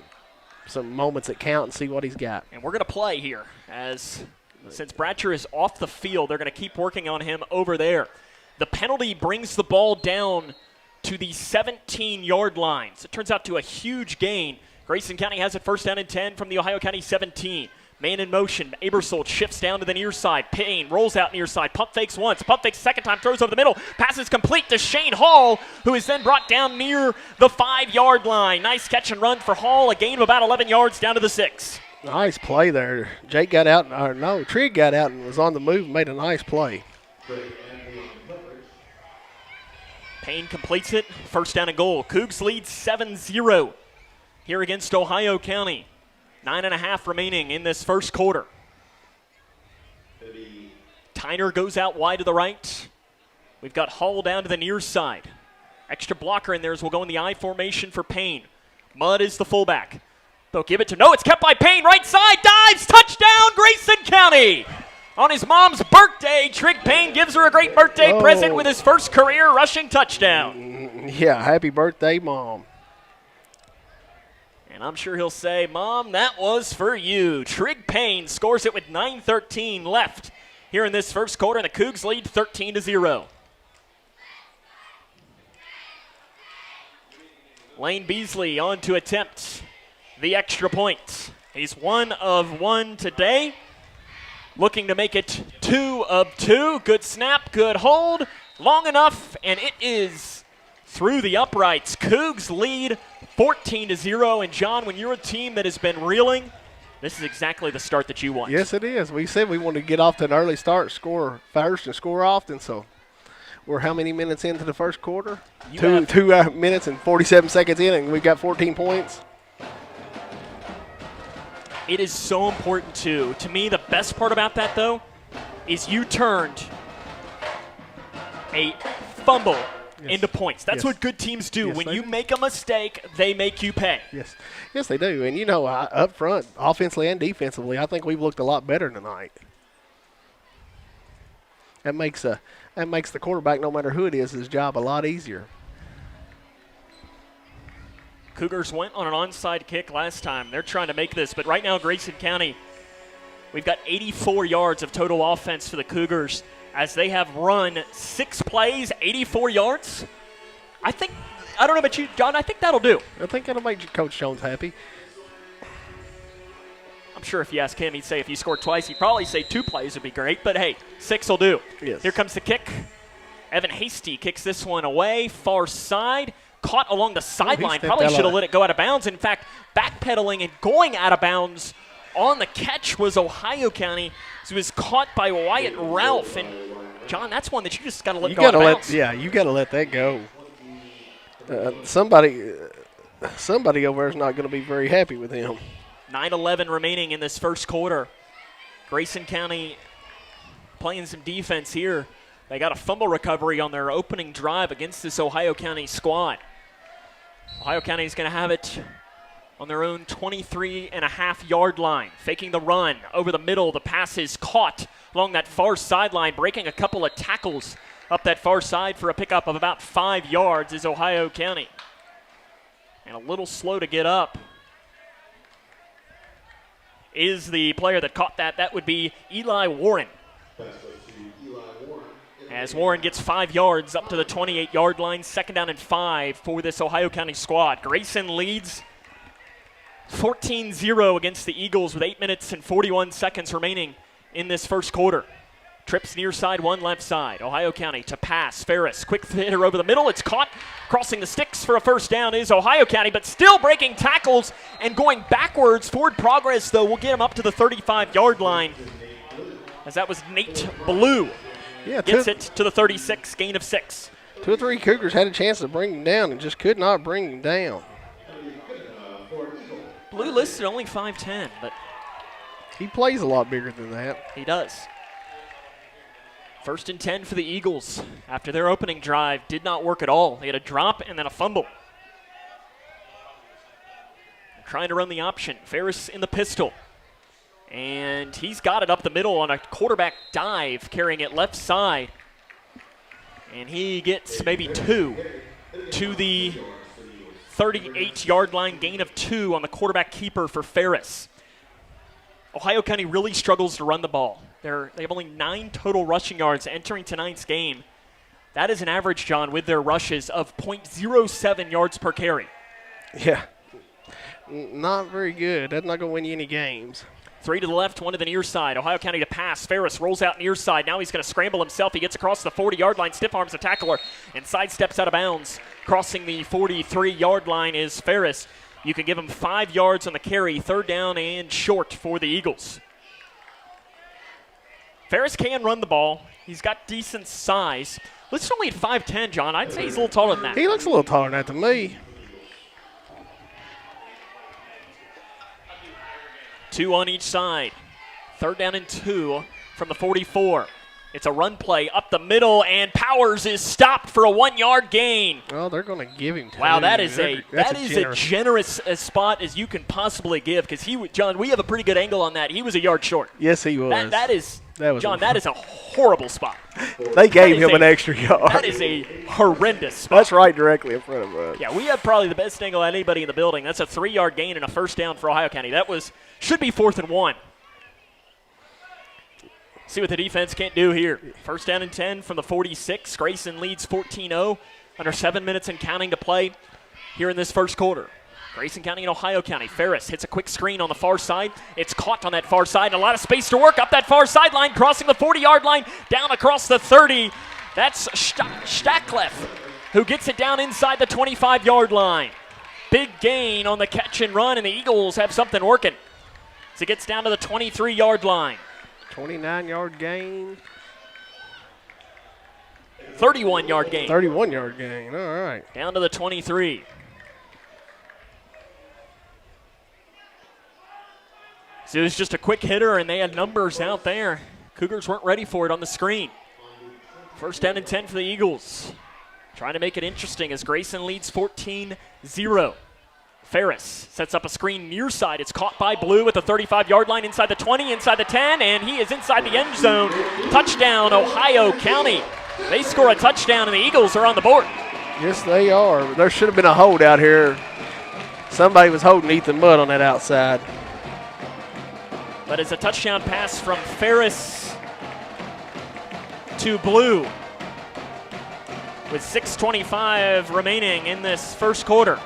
some moments that count and see what he's got. And we're going to play here, since Bratcher is off the field, they're going to keep working on him over there. The penalty brings the ball down to the 17-yard line. So it turns out to a huge gain. Grayson County has it first down and 10 from the Ohio County 17. Man in motion. Abersold shifts down to the near side. Payne rolls out near side. Pump fakes once. Pump fakes second time. Throws over the middle. Passes complete to Shane Hall, who is then brought down near the 5-yard line. Nice catch and run for Hall. A gain of about 11 yards down to the 6. Nice play there. Trig got out and was on the move and made a nice play. Payne completes it. First down and goal. Cougs lead 7-0 here against Ohio County. 9.5 remaining in this first quarter. Tyner goes out wide to the right. We've got Hall down to the near side. Extra blocker in there as we'll go in the I formation for Payne. Mudd is the fullback. They'll give it to, no, it's kept by Payne. Right side, dives, touchdown, Grayson County. On his mom's birthday, Trig Payne gives her a great birthday present with his first career rushing touchdown. Yeah, happy birthday, Mom. And I'm sure he'll say, Mom, that was for you. Trig Payne scores it with 9:13 left here in this first quarter, and the Cougs lead 13-0. Lane Beasley on to attempt the extra point. He's 1 of 1 today. Looking to make it 2 of 2. Good snap, good hold. long enough, and it is through the uprights. Cougs lead 14-0, and John, when you're a team that has been reeling, this is exactly the start that you want. Yes, it is. We said we wanted to get off to an early start, score first and score often, so we're how many minutes into the first quarter? Two minutes and 47 seconds in, and we've got 14 points. It is so important, too. To me, the best part about that, though, is you turned a fumble into points. That's what good teams do. When you make a mistake, they make you pay. Yes, they do. And, up front, offensively and defensively, I think we've looked a lot better tonight. That makes the quarterback, no matter who it is, his job a lot easier. Cougars went on an onside kick last time. They're trying to make this, but right now Grayson County, we've got 84 yards of total offense for the Cougars as they have run 6 plays, 84 yards. I don't know about you, John, I think that'll do. I think that'll make Coach Jones happy. I'm sure if you ask him, he'd say if you scored twice, he'd probably say 2 plays would be great, but hey, 6 will do. Yes. Here comes the kick. Evan Hasty kicks this one away, far side. Caught along the sideline. Probably should have let it go out of bounds. In fact, backpedaling and going out of bounds on the catch was Ohio County. So it was caught by Wyatt Ralph. And, John, that's one that you just got to let go out of bounds. Yeah, you got to let that go. Somebody over there is not going to be very happy with him. 9:11 remaining in this first quarter. Grayson County playing some defense here. They got a fumble recovery on their opening drive against this Ohio County squad. Ohio County is going to have it on their own 23.5-yard line. Faking the run over the middle. The pass is caught along that far sideline, breaking a couple of tackles up that far side for a pickup of about 5 yards is Ohio County. And a little slow to get up is the player that caught that. That would be Eli Warren. As Warren gets 5 yards up to the 28-yard line, 2nd down and 5 for this Ohio County squad. Grayson leads 14-0 against the Eagles with 8 minutes and 41 seconds remaining in this first quarter. Trips near side, 1 left side. Ohio County to pass. Ferris, quick hitter over the middle. It's caught. Crossing the sticks for a first down is Ohio County, but still breaking tackles and going backwards. Forward progress, though, will get him up to the 35-yard line, as that was Nate Blue. Yeah, gets it to the 36, gain of 6. 2 or 3 Cougars had a chance to bring him down and just could not bring him down. Blue listed only 5'10", but he plays a lot bigger than that. He does. 1st and 10 for the Eagles after their opening drive did not work at all. They had a drop and then a fumble. They're trying to run the option. Ferris in the pistol. And he's got it up the middle on a quarterback dive, carrying it left side. And he gets maybe 2 to the 38-yard line, gain of 2 on the quarterback keeper for Ferris. Ohio County really struggles to run the ball. They have only 9 total rushing yards entering tonight's game. That is an average, John, with their rushes of .07 yards per carry. Yeah, not very good. That's not going to win you any games. 3 to the left, 1 to the near side. Ohio County to pass. Ferris rolls out near side. Now he's going to scramble himself. He gets across the 40-yard line, stiff arms the tackler, and sidesteps out of bounds. Crossing the 43-yard line is Ferris. You can give him 5 yards on the carry, 3rd down and short for the Eagles. Ferris can run the ball. He's got decent size. Looks only at 5'10", John. I'd say he's a little taller than that. He looks a little taller than that to me. 2 on each side. 3rd down and 2 from the 44. It's a run play up the middle, and Powers is stopped for a 1-yard gain. Well, they're going to give him 2. Wow, that is a generous spot as you can possibly give, because John, we have a pretty good angle on that. He was a yard short. Yes, he was. That is a horrible spot. They gave him an extra yard. That is a horrendous spot. That's right directly in front of us. Yeah, we have probably the best angle of anybody in the building. That's a 3-yard gain and a 1st down for Ohio County. That should be 4th and 1. See what the defense can't do here. 1st down and 10 from the 46. Grayson leads 14-0. Under 7 minutes and counting to play here in this first quarter. Grayson County and Ohio County. Ferris hits a quick screen on the far side. It's caught on that far side. And a lot of space to work up that far sideline, crossing the 40-yard line, down across the 30. That's Stacklef, who gets it down inside the 25-yard line. Big gain on the catch and run, and the Eagles have something working. As it gets down to the 23-yard line. 29-yard gain. 31-yard gain. 31-yard gain, all right. Down to the 23. So it was just a quick hitter, and they had numbers out there. Cougars weren't ready for it on the screen. First down and 10 for the Eagles. Trying to make it interesting as Grayson leads 14-0. Ferris sets up a screen near side. It's caught by Blue at the 35-yard line, inside the 20, inside the 10, and he is inside the end zone. Touchdown, Ohio County. They score a touchdown, and the Eagles are on the board. Yes, they are. There should have been a hold out here. Somebody was holding Ethan Mudd on that outside. But it's a touchdown pass from Ferris to Blue with 6:25 remaining in this first quarter.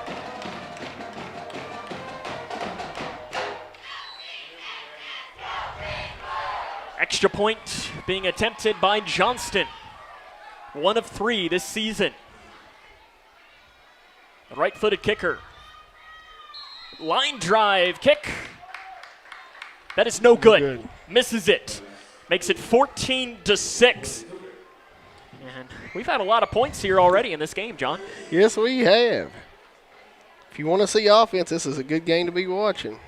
Extra point being attempted by Johnston. 1 of 3 this season. The right-footed kicker. Line drive kick. That is no good. Misses it. Makes it 14-6. And we've had a lot of points here already in this game, John. Yes, we have. If you want to see offense, this is a good game to be watching.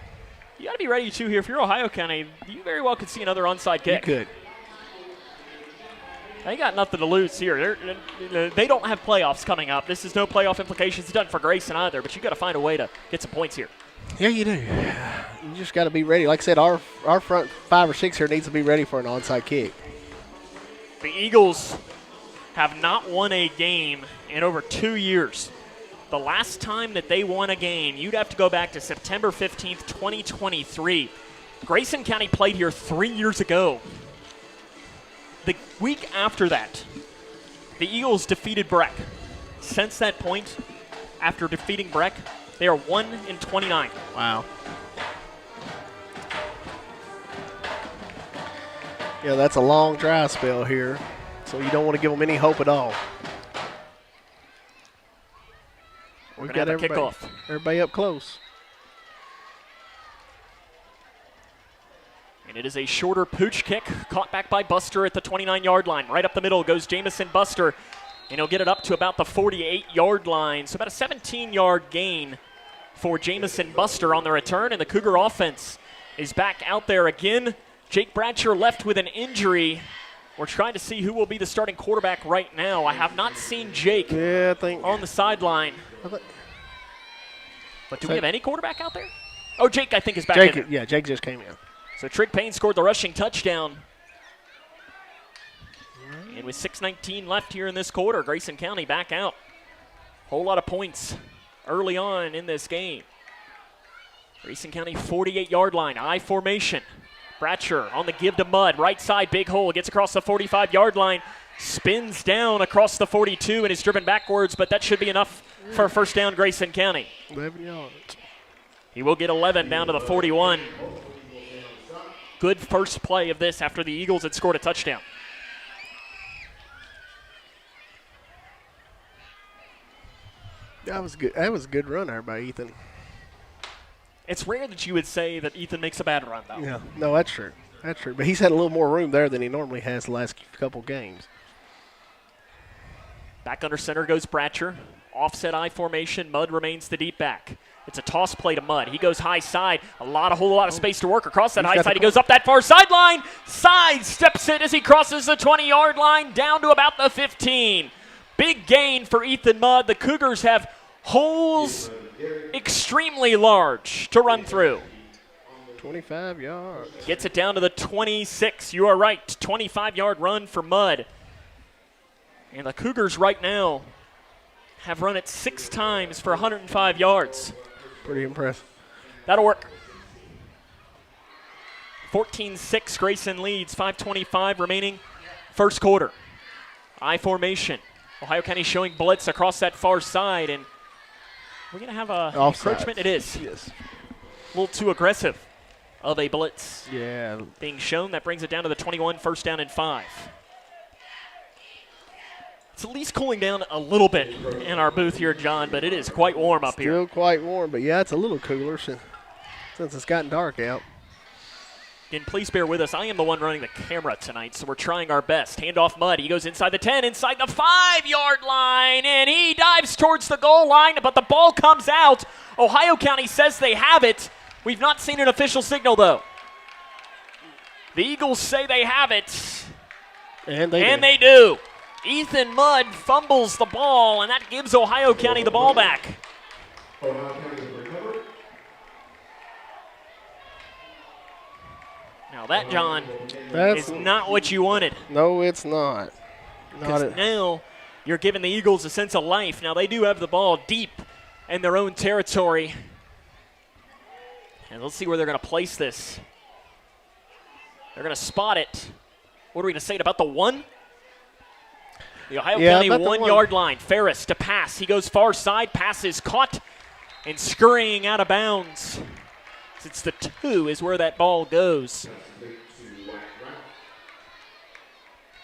You got to be ready, too, here. If you're Ohio County, you very well could see another onside kick. You could. They got nothing to lose here. They don't have playoffs coming up. This is no playoff implications. It doesn't for Grayson either, but you got to find a way to get some points here. Yeah, you do. You just got to be ready. Like I said, our front 5 or 6 here needs to be ready for an onside kick. The Eagles have not won a game in over 2 years. The last time that they won a game, you'd have to go back to September 15th, 2023. Grayson County played here 3 years ago. The week after that, the Eagles defeated Breck. Since that point, after defeating Breck, they are 1-29. Wow. Yeah, that's a long dry spell here, so you don't want to give them any hope at all. We've got everybody up close. And it is a shorter pooch kick, caught back by Buster at the 29-yard line. Right up the middle goes Jamycen Buster, and he'll get it up to about the 48-yard line. So about a 17-yard gain for Jamycen Buster on the return, and the Cougar offense is back out there again. Jake Bratcher left with an injury. We're trying to see who will be the starting quarterback right now. I have not seen Jake on the sideline. But do we have any quarterback out there? Oh, Jake, I think, is back in. Yeah, Jake just came in. So Trig Payne scored the rushing touchdown. And with 6:19 left here in this quarter, Grayson County back out. Whole lot of points early on in this game. Grayson County 48-yard line, I formation. Bratcher on the give to Mudd, right side, big hole, gets across the 45-yard line, spins down across the 42 and is driven backwards, but that should be enough for a first down, Grayson County. 11 yards. He will get 11 down to the 41. Good first play of this after the Eagles had scored a touchdown. That was good. That was a good run there by Ethan. It's rare that you would say that Ethan makes a bad run, though. Yeah, no, that's true. That's true. But he's had a little more room there than he normally has the last couple games. Back under center goes Bratcher. Offset I formation. Mudd remains the deep back. It's a toss play to Mudd. He goes high side. A whole lot of space to work across that high side. He goes up that far sideline. Side steps it as he crosses the 20-yard line down to about the 15. Big gain for Ethan Mudd. The Cougars have holes extremely large to run through. 25 yards. Gets it down to the 26. You are right. 25-yard run for Mudd. And the Cougars right now have run it 6 times for 105 yards. Pretty impressive. That'll work. 14-6, Grayson leads. 5:25 remaining first quarter. I formation. Ohio County showing blitz across that far side, and we're going to have a encroachment. It is. Yes. A little too aggressive of a blitz. Yeah. Being shown. That brings it down to the 21, first down and 5. It's at least cooling down a little bit in our booth here, John, but it is quite warm up here. Still quite warm, but yeah, it's a little cooler since it's gotten dark out. Again, please bear with us. I am the one running the camera tonight, so we're trying our best. Handoff Mudd. He goes inside the 10, inside the 5-yard line, and he dives towards the goal line, but the ball comes out. Ohio County says they have it. We've not seen an official signal, though. The Eagles say they have it. And they do. Ethan Mudd fumbles the ball, and that gives Ohio County the ball back. Now that, John, is not what you wanted. No, it's not. Because now you're giving the Eagles a sense of life. Now they do have the ball deep in their own territory. And let's see where they're going to place this. They're going to spot it. What are we going to say about the 1? The Ohio County 1-yard line. Ferris to pass. He goes far side. Pass is caught and scurrying out of bounds. It's the 2 is where that ball goes.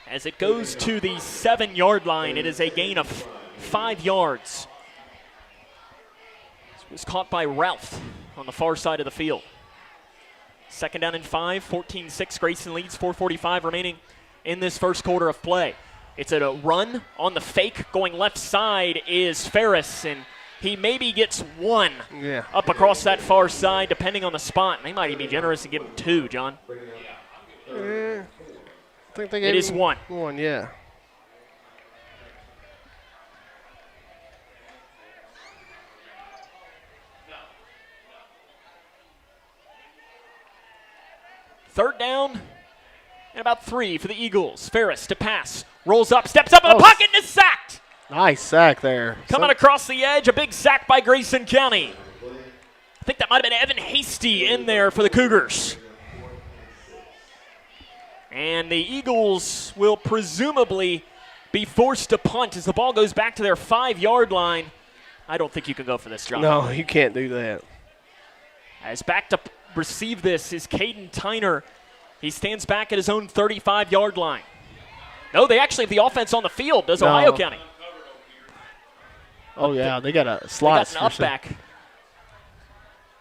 As it goes to the 7-yard line, it is a gain of 5 yards. This was caught by Ralph on the far side of the field. 2nd down and 5, 14-6. Grayson leads, 4:45 remaining in this first quarter of play. It's a run on the fake. Going left side is Ferris, and he maybe gets 1 up across that far side, depending on the spot. They might even be generous and give him 2, John. I think they gave it is 1. 1, yeah. Third down and about 3 for the Eagles. Ferris to pass. Rolls up, steps up in the pocket, and is sacked. Nice sack there. Coming across the edge, a big sack by Grayson County. I think that might have been Evan Hasty in there for the Cougars. And the Eagles will presumably be forced to punt as the ball goes back to their 5-yard line. I don't think you can go for this, John. No, you can't do that. As back to receive this is Caden Tyner. He stands back at his own 35-yard line. No, they actually have the offense on the field, does Ohio County. Oh, yeah, they got a slot. They got an up back.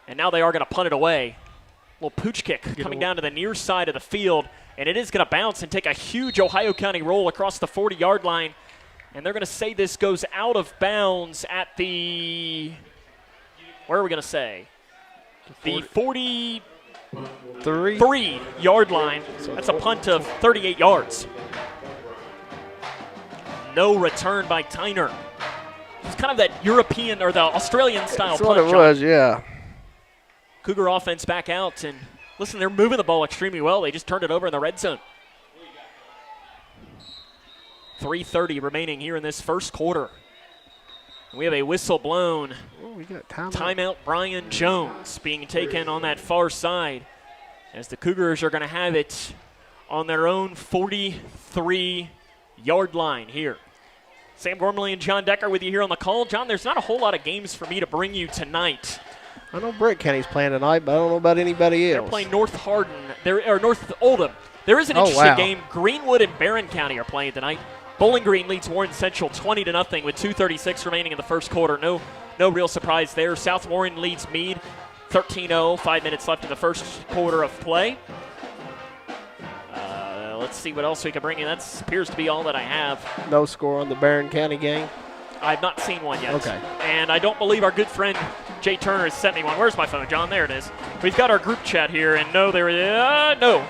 And now they are going to punt it away. Little pooch kick coming down to the near side of the field, and it is going to bounce and take a huge Ohio County roll across the 40-yard line. And they're going to say this goes out of bounds at the, where are we going to say? The 43-yard line. That's a punt of 38 yards. No return by Tyner. It's kind of that European or the Australian style punt. That's what it was, yeah. Cougar offense back out, and listen, they're moving the ball extremely well. They just turned it over in the red zone. 3:30 remaining here in this first quarter. We have a whistle blown. Oh, we got timeout. Brian Jones being taken on that far side as the Cougars are going to have it on their own 43-yard line here. Sam Gormley and John Decker with you here on the call. John, there's not a whole lot of games for me to bring you tonight. I know Brent County's playing tonight, but I don't know about anybody else. They're playing North Hardin, or North Oldham. There is an interesting game. Greenwood and Barron County are playing tonight. Bowling Green leads Warren Central 20-0 with 2:36 remaining in the first quarter. No real surprise there. South Warren leads Meade 13-0, 5 minutes left in the first quarter of play. Let's see what else we can bring in. That appears to be all that I have. No score on the Barron County game? I've not seen one yet. Okay. And I don't believe our good friend Jay Turner has sent me one. Where's my phone, John? There it is. We've got our group chat here, and no. The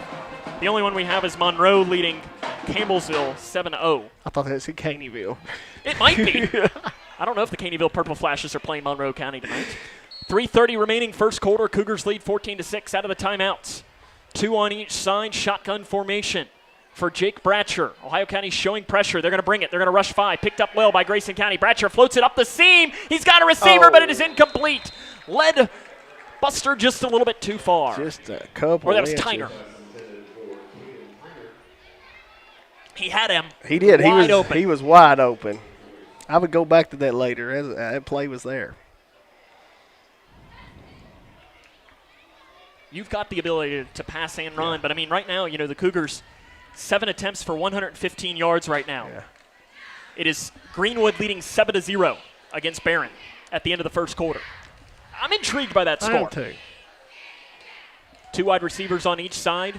only one we have is Monroe leading Campbellsville 7-0. I thought that was in Caneyville. It might be. I don't know if the Caneyville Purple Flashes are playing Monroe County tonight. 3:30 remaining first quarter. Cougars lead 14-6 out of the timeouts. 2 on each side. Shotgun formation for Jake Bratcher. Ohio County showing pressure. They're going to bring it. They're going to rush 5. Picked up well by Grayson County. Bratcher floats it up the seam. He's got a receiver, but it is incomplete. Led Buster just a little bit too far. Just a couple. Or that was Tyner. He had him. He did. Wide open. He was wide open. I would go back to that later. That play was there. You've got the ability to pass and run, but I mean, right now, the Cougars, 7 attempts for 115 yards right now. Yeah. It is Greenwood leading 7-0 against Barron at the end of the first quarter. I'm intrigued by that score. I am too. 2 wide receivers on each side.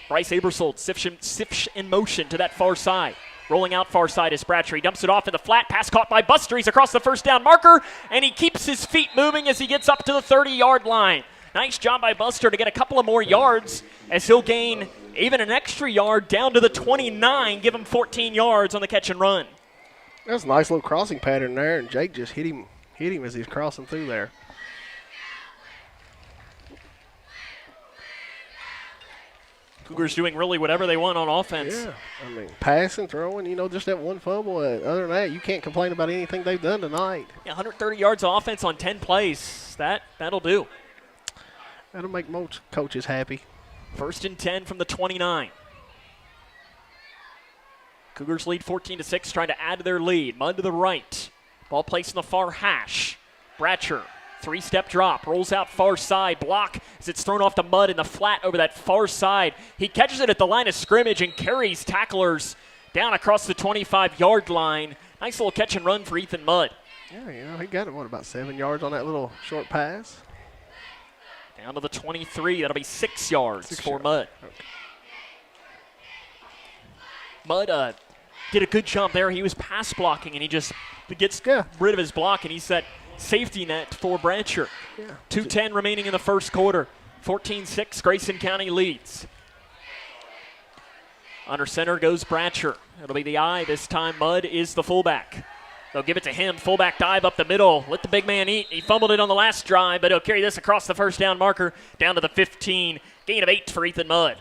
Bryce Abersold sifts in motion to that far side. Rolling out far side is Bratcher. He dumps it off in the flat. Pass caught by Buster. He's across the first down marker, and he keeps his feet moving as he gets up to the 30-yard line. Nice job by Buster to get a couple of more yards as he'll gain even an extra yard down to the 29, give him 14 yards on the catch and run. That was a nice little crossing pattern there, and Jake just hit him as he's crossing through there. Cougars doing really whatever they want on offense. Yeah, I mean, passing, throwing, just that one fumble. Other than that, you can't complain about anything they've done tonight. Yeah, 130 yards of offense on 10 plays. That'll do. That'll make most coaches happy. 1st and 10 from the 29. Cougars lead 14-6, trying to add to their lead. Mudd to the right. Ball placed in the far hash. Bratcher, 3-step drop, rolls out far side, block as it's thrown off to Mudd in the flat over that far side. He catches it at the line of scrimmage and carries tacklers down across the 25-yard line. Nice little catch and run for Ethan Mudd. Yeah, he got about 7 yards on that little short pass. Down to the 23, that'll be 6 yards for Mudd. Okay. Mudd did a good job there. He was pass blocking, and he just gets rid of his block, and he set safety net for Bratcher. Yeah. 2:10 remaining in the first quarter. 14-6, Grayson County leads. Under center goes Bratcher. It'll be the I this time. Mudd is the fullback. They'll give it to him. Fullback dive up the middle. Let the big man eat. He fumbled it on the last drive, but he'll carry this across the first down marker down to the 15. Gain of 8 for Ethan Mudd.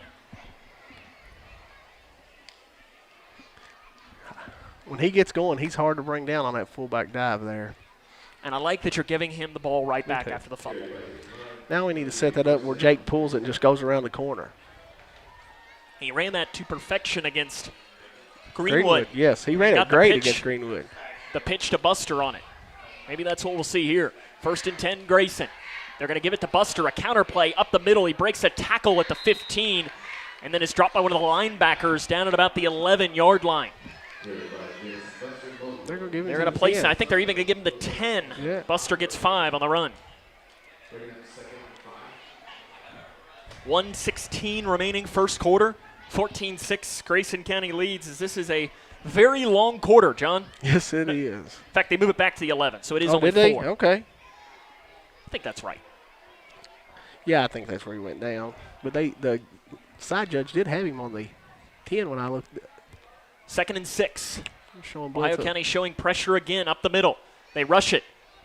When he gets going, he's hard to bring down on that fullback dive there. And I like that you're giving him the ball right back after the fumble. Now we need to set that up where Jake pulls it and just goes around the corner. He ran that to perfection against Greenwood. Yes, he ran it great against Greenwood. The pitch to Buster on it. Maybe that's what we'll see here. 1st and 10, Grayson. They're going to give it to Buster, a counter play up the middle. He breaks a tackle at the 15 and then is dropped by one of the linebackers down at about the 11-yard line. They're going to place it. I think they're even going to give him the 10. Yeah. Buster gets 5 on the run. 1:16 remaining first quarter. 14-6 Grayson County leads as this is a very long quarter, John. Yes, it is. In fact, they move it back to the 11, so it is only 4. Did they? Okay. I think that's right. Yeah, I think that's where he went down. But the side judge did have him on the 10 when I looked. 2nd and 6. Showing Ohio County showing pressure again up the middle. They rush it.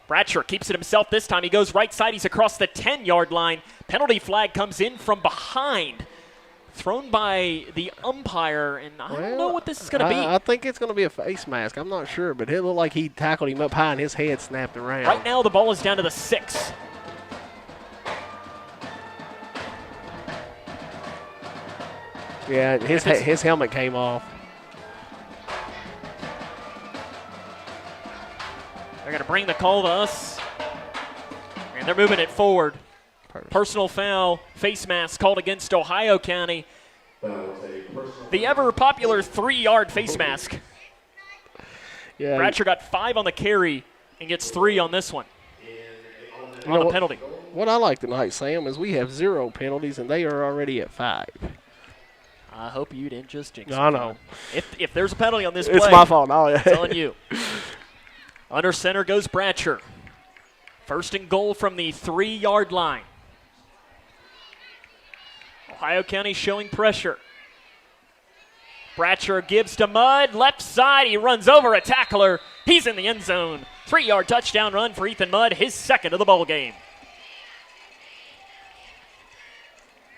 Bratcher keeps it himself this time. He goes right side. He's across the 10-yard line. Penalty flag comes in from behind. Thrown by the umpire, and I don't know what this is going to be. I think it's going to be a face mask. I'm not sure, but it looked like he tackled him up high and his head snapped around. Right now the ball is down to the 6. Yeah, his helmet came off. They're going to bring the call to us, and they're moving it forward. Personal foul, face mask called against Ohio County. The ever-popular 3-yard face mask. Yeah, Bratcher got 5 on the carry and gets 3 on this one. On the penalty. What I like tonight, Sam, is we have 0 penalties, and they are already at 5. I hope you didn't just jinx it. I know. If there's a penalty on this play, it's my fault. It's on you. Under center goes Bratcher. 1st and goal from the 3-yard line. Ohio County showing pressure. Bratcher gives to Mudd, left side. He runs over a tackler. He's in the end zone. 3-yard touchdown run for Ethan Mudd, his 2nd of the ball game.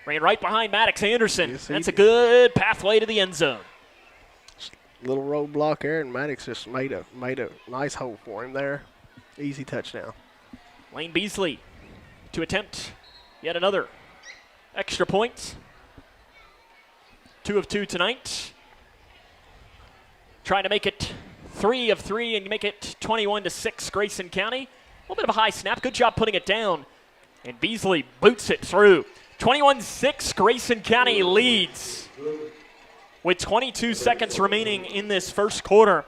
Ran right behind Maddox Anderson. Yes, that's a good pathway to the end zone. Little roadblock there, and Maddox just made a nice hole for him there. Easy touchdown. Lane Beasley to attempt yet another extra point. 2 of 2 tonight. Trying to make it 3 of 3 and make it 21-6 Grayson County. A little bit of a high snap. Good job putting it down. And Beasley boots it through. 21-6 Grayson County leads. with 22 seconds remaining in this first quarter.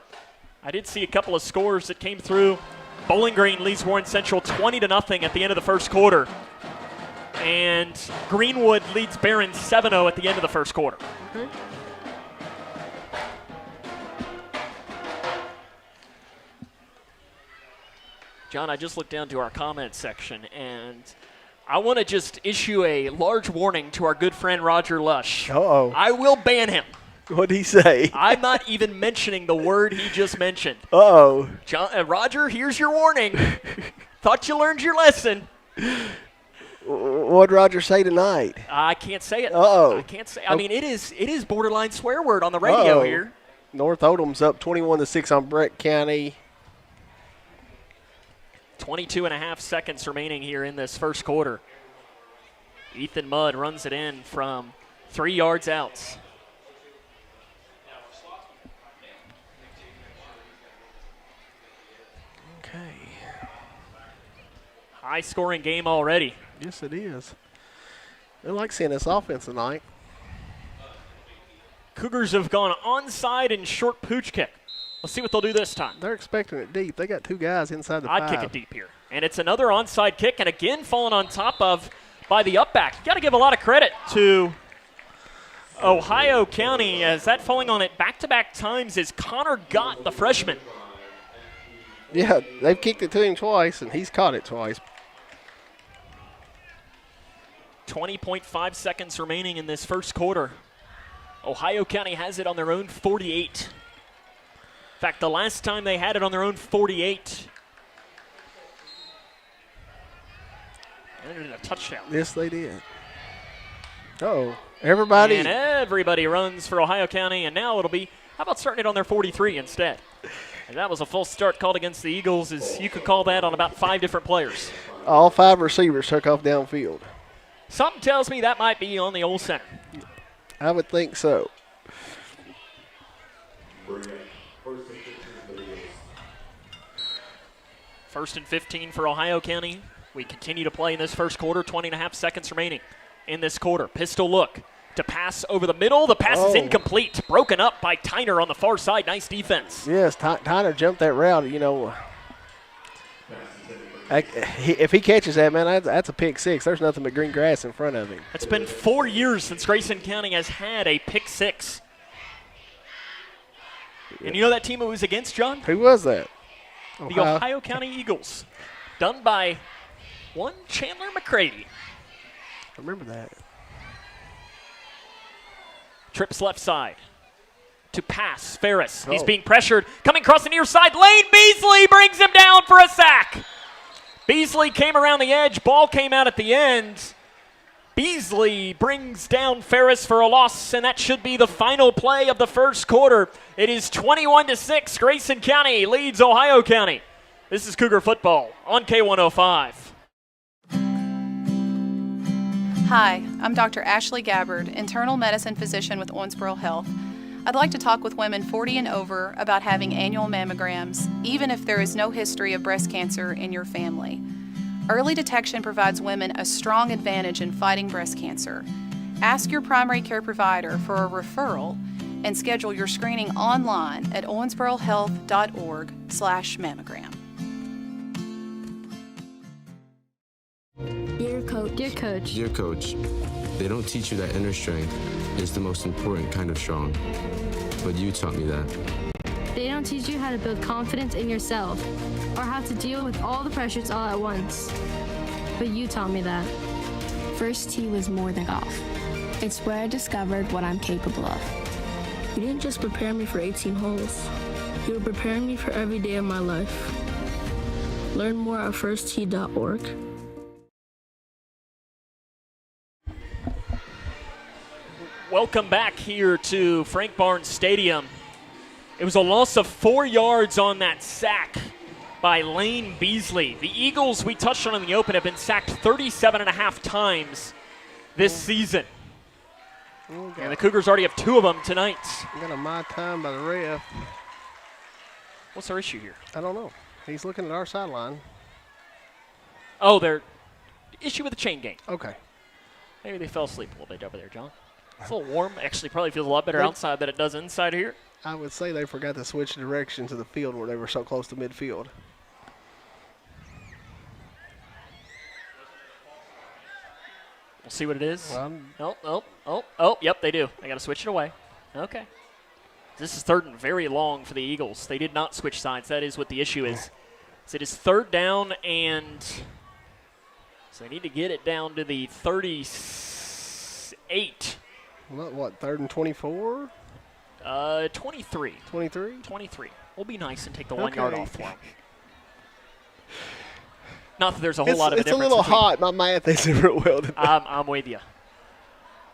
I did see a couple of scores that came through. Bowling Green leads Warren Central 20-0 at the end of the first quarter. And Greenwood leads Barron 7-0 at the end of the first quarter. Okay. John, I just looked down to our comments section, and I want to just issue a large warning to our good friend Roger Lush. Uh-oh. I will ban him. What'd he say? I'm not even mentioning the word he just mentioned. Uh-oh. John, Roger, here's your warning. Thought you learned your lesson. What'd Roger say tonight? I can't say it. Uh-oh. I can't say. I mean, it is borderline swear word on the radio here. North Odom's up 21-6 on Brett County. 22.5 seconds remaining here in this first quarter. Ethan Mudd runs it in from 3 yards out. Okay. High-scoring game already. Yes, it is. I like seeing this offense tonight. Cougars have gone onside and short pooch kick. Let's see what they'll do this time. They're expecting it deep. They got 2 guys inside the 5. I'd kick it deep here. And it's another onside kick, and again fallen on top of by the upback. You got to give a lot of credit to Ohio County, as that falling on it back-to-back times is Connor Gott, the freshman. Yeah, they've kicked it to him twice, and he's caught it twice. 20.5 seconds remaining in this first quarter. Ohio County has it on their own 48. In fact, the last time they had it on their own 48, they ended in a touchdown. Yes, they did. Uh-oh. Everybody. And everybody runs for Ohio County, and now it'll be, how about starting it on their 43 instead? And that was a false start called against the Eagles, as you could call that on about 5 different players. All 5 receivers took off downfield. Something tells me that might be on the old center. I would think so. First and 15 for Ohio County. We continue to play in this first quarter, 20.5 seconds remaining in this quarter. Pistol look to pass over the middle. The pass is incomplete. Broken up by Tyner on the far side. Nice defense. Yes, Tyner jumped that route. You know, if he catches that, man, that's a pick 6. There's nothing but green grass in front of him. It's been 4 years since Grayson County has had a pick 6. And you know that team it was against, John? Who was that? The Ohio County Eagles, done by one Chandler McCready. I remember that. Trips left side to pass. Ferris, he's being pressured. Coming across the near side, Lane Beasley brings him down for a sack. Beasley came around the edge, ball came out at the end. Beasley brings down Ferris for a loss, and that should be the final play of the first quarter. It is 21-6. Grayson County leads Ohio County. This is Cougar football on K105. Hi, I'm Dr. Ashley Gabbard, internal medicine physician with Owensboro Health. I'd like to talk with women 40 and over about having annual mammograms, even if there is no history of breast cancer in your family. Early detection provides women a strong advantage in fighting breast cancer. Ask your primary care provider for a referral and schedule your screening online at owensborohealth.org/mammogram. Dear Coach. Dear Coach. Dear Coach, they don't teach you that inner strength is the most important kind of strong, but you taught me that. They don't teach you how to build confidence in yourself or how to deal with all the pressures all at once, but you taught me that. First tee was more than golf. It's where I discovered what I'm capable of. You didn't just prepare me for 18 holes. You were preparing me for every day of my life. Learn more at firsttee.org. Welcome back here to Frank Barnes Stadium. It was a loss of 4 yards on that sack by Lane Beasley. The Eagles, we touched on in the open, have been sacked 37.5 times this season. And the Cougars already have 2 of them tonight. Got a my time by the ref. What's our issue here? I don't know. He's looking at our sideline. Oh, they're issue with the chain gang. Okay. Maybe they fell asleep a little bit over there, John. It's a little warm. Actually, probably feels a lot better outside than it does inside here. I would say they forgot to switch directions of the field where they were so close to midfield. We'll see what it is. Yep, they do. They got to switch it away. Okay. This is third and very long for the Eagles. They did not switch sides. That is what the issue is. So it is third down, and so they need to get it down to the 38. What, third and 24? 23. 23? 23. We'll be nice and take the 1 yard off for them. Not that there's a whole lot of a difference. It's a little hot. My math isn't real well today. I'm with you.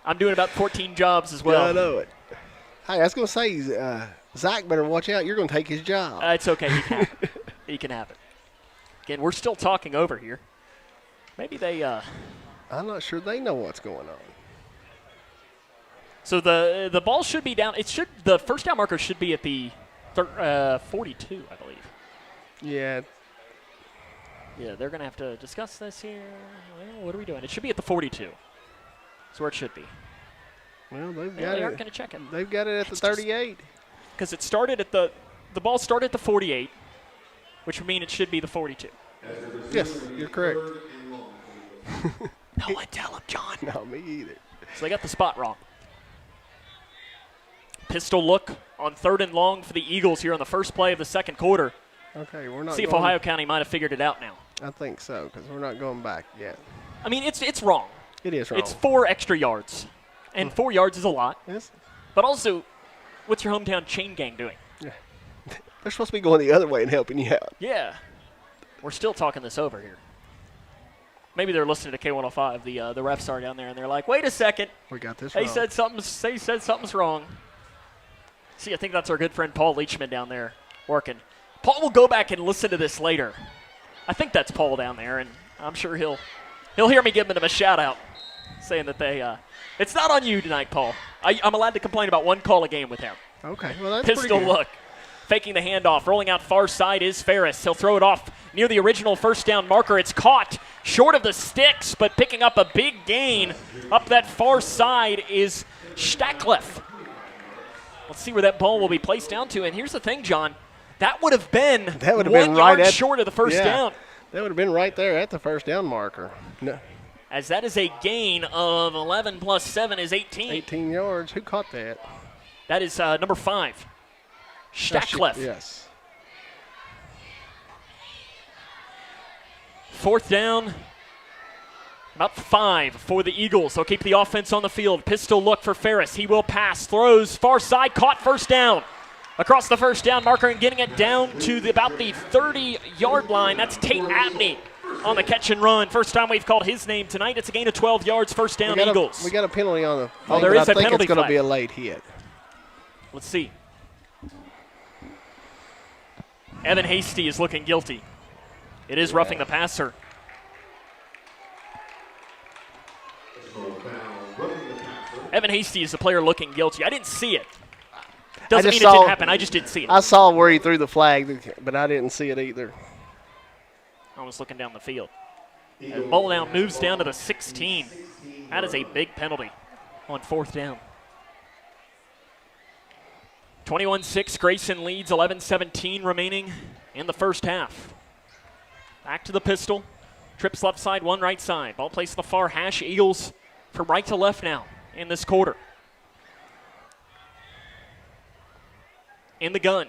I'm doing about 14 jobs as well. Yeah, I know it. Hey, I was going to say, Zach better watch out. You're going to take his job. It's okay. He can have it. He can have it. Again, we're still talking over here. Maybe they I'm not sure they know what's going on. So the ball should be down. The first down marker should be at the 42, I believe. Yeah. Yeah, they're going to have to discuss this here. Well, what are we doing? It should be at the 42. That's where it should be. Well, they aren't going to check it. They've got it at the 38. Because it started at the ball started at the 48, which would mean it should be the 42. Yes, you're correct. No one tell him, John. No, me either. So they got the spot wrong. Pistol look on third and long for the Eagles here on the first play of the second quarter. Okay, we're not. See if Ohio County might have figured it out now. I think so, because we're not going back yet. I mean, it's wrong. It is wrong. It's 4 extra yards, and 4 yards is a lot. Yes. But also, what's your hometown chain gang doing? Yeah. They're supposed to be going the other way and helping you out. Yeah. We're still talking this over here. Maybe they're listening to K105. The refs are down there, and they're like, wait a second. We got this wrong. They said something's wrong. See, I think that's our good friend Paul Leachman down there working. Paul will go back and listen to this later. I think that's Paul down there, and I'm sure he'll hear me giving him a shout-out, saying that it's not on you tonight, Paul. I'm allowed to complain about one call a game with him. Okay, well, that's Pistol pretty good. look. Faking the handoff. Rolling out far side is Ferris. He'll throw it off near the original first down marker. It's caught short of the sticks, but picking up a big gain up that far side is Stackliff. Let's see where that ball will be placed down to. And here's the thing, John. That would have been 1 yard short of the first down. That would have been right there at the first down marker. No. As that is a gain of 11 plus 7 is 18. 18 yards. Who caught that? That is number 5. Stackliff. Yes. Fourth down, about 5 for the Eagles. They'll keep the offense on the field. Pistol look for Ferris. He will pass, throws, far side, caught first down. Across the first down marker and getting it down to about the 30-yard line. That's Tate Abney on the catch and run. First time we've called his name tonight. It's a gain of 12 yards, first down Eagles. We got a penalty on the thing, there is a penalty I think it's going to flag. be a late hit. Let's see. Evan Hasty is looking guilty. It is roughing the passer. Evan Hasty is the player looking guilty. I didn't see it. Doesn't mean it didn't happen. I just didn't see it. I saw where he threw the flag, but I didn't see it either. I was looking down the field. And ball now moves down to the 16. That is a big penalty on fourth down. 21-6, Grayson leads, 11-17 remaining in the first half. Back to the pistol. Trips left side, one right side. Ball placed to the far hash. Eagles from right to left now in this quarter. In the gun.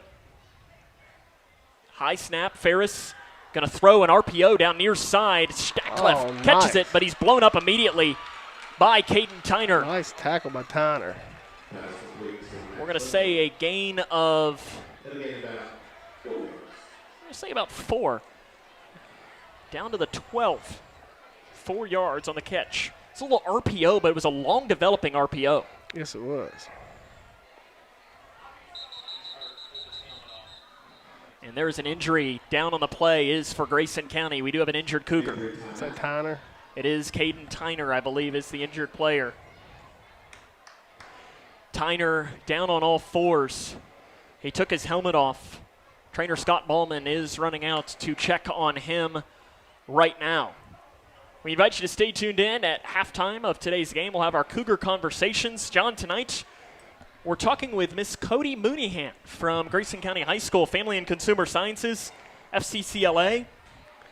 High snap, Ferris going to throw an RPO down near side. Stackliff catches it, but he's blown up immediately by Caden Tyner. Nice tackle by Tyner. We're going to say a gain of, about 4. Down to the 12. 4 yards on the catch. It's a little RPO, but it was a long developing RPO. Yes, it was. And there's an injury down on the play is for Grayson County. We do have an injured Cougar. Is that Tyner? It is Caden Tyner, I believe, is the injured player. Tyner down on all fours. He took his helmet off. Trainer Scott Ballman is running out to check on him right now. We invite you to stay tuned in. At halftime of today's game, we'll have our Cougar Conversations. John, tonight we're talking with Miss Cody Mooneyhan from Grayson County High School, Family and Consumer Sciences, FCCLA. A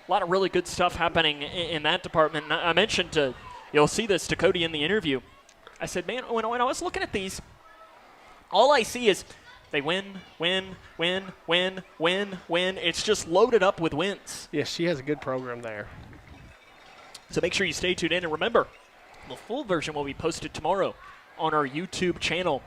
lot of really good stuff happening in that department. I mentioned, you'll see this to Cody in the interview. I said, man, when I was looking at these, all I see is they win. It's just loaded up with wins. Yes, she has a good program there. So make sure you stay tuned in. And remember, the full version will be posted tomorrow on our YouTube channel.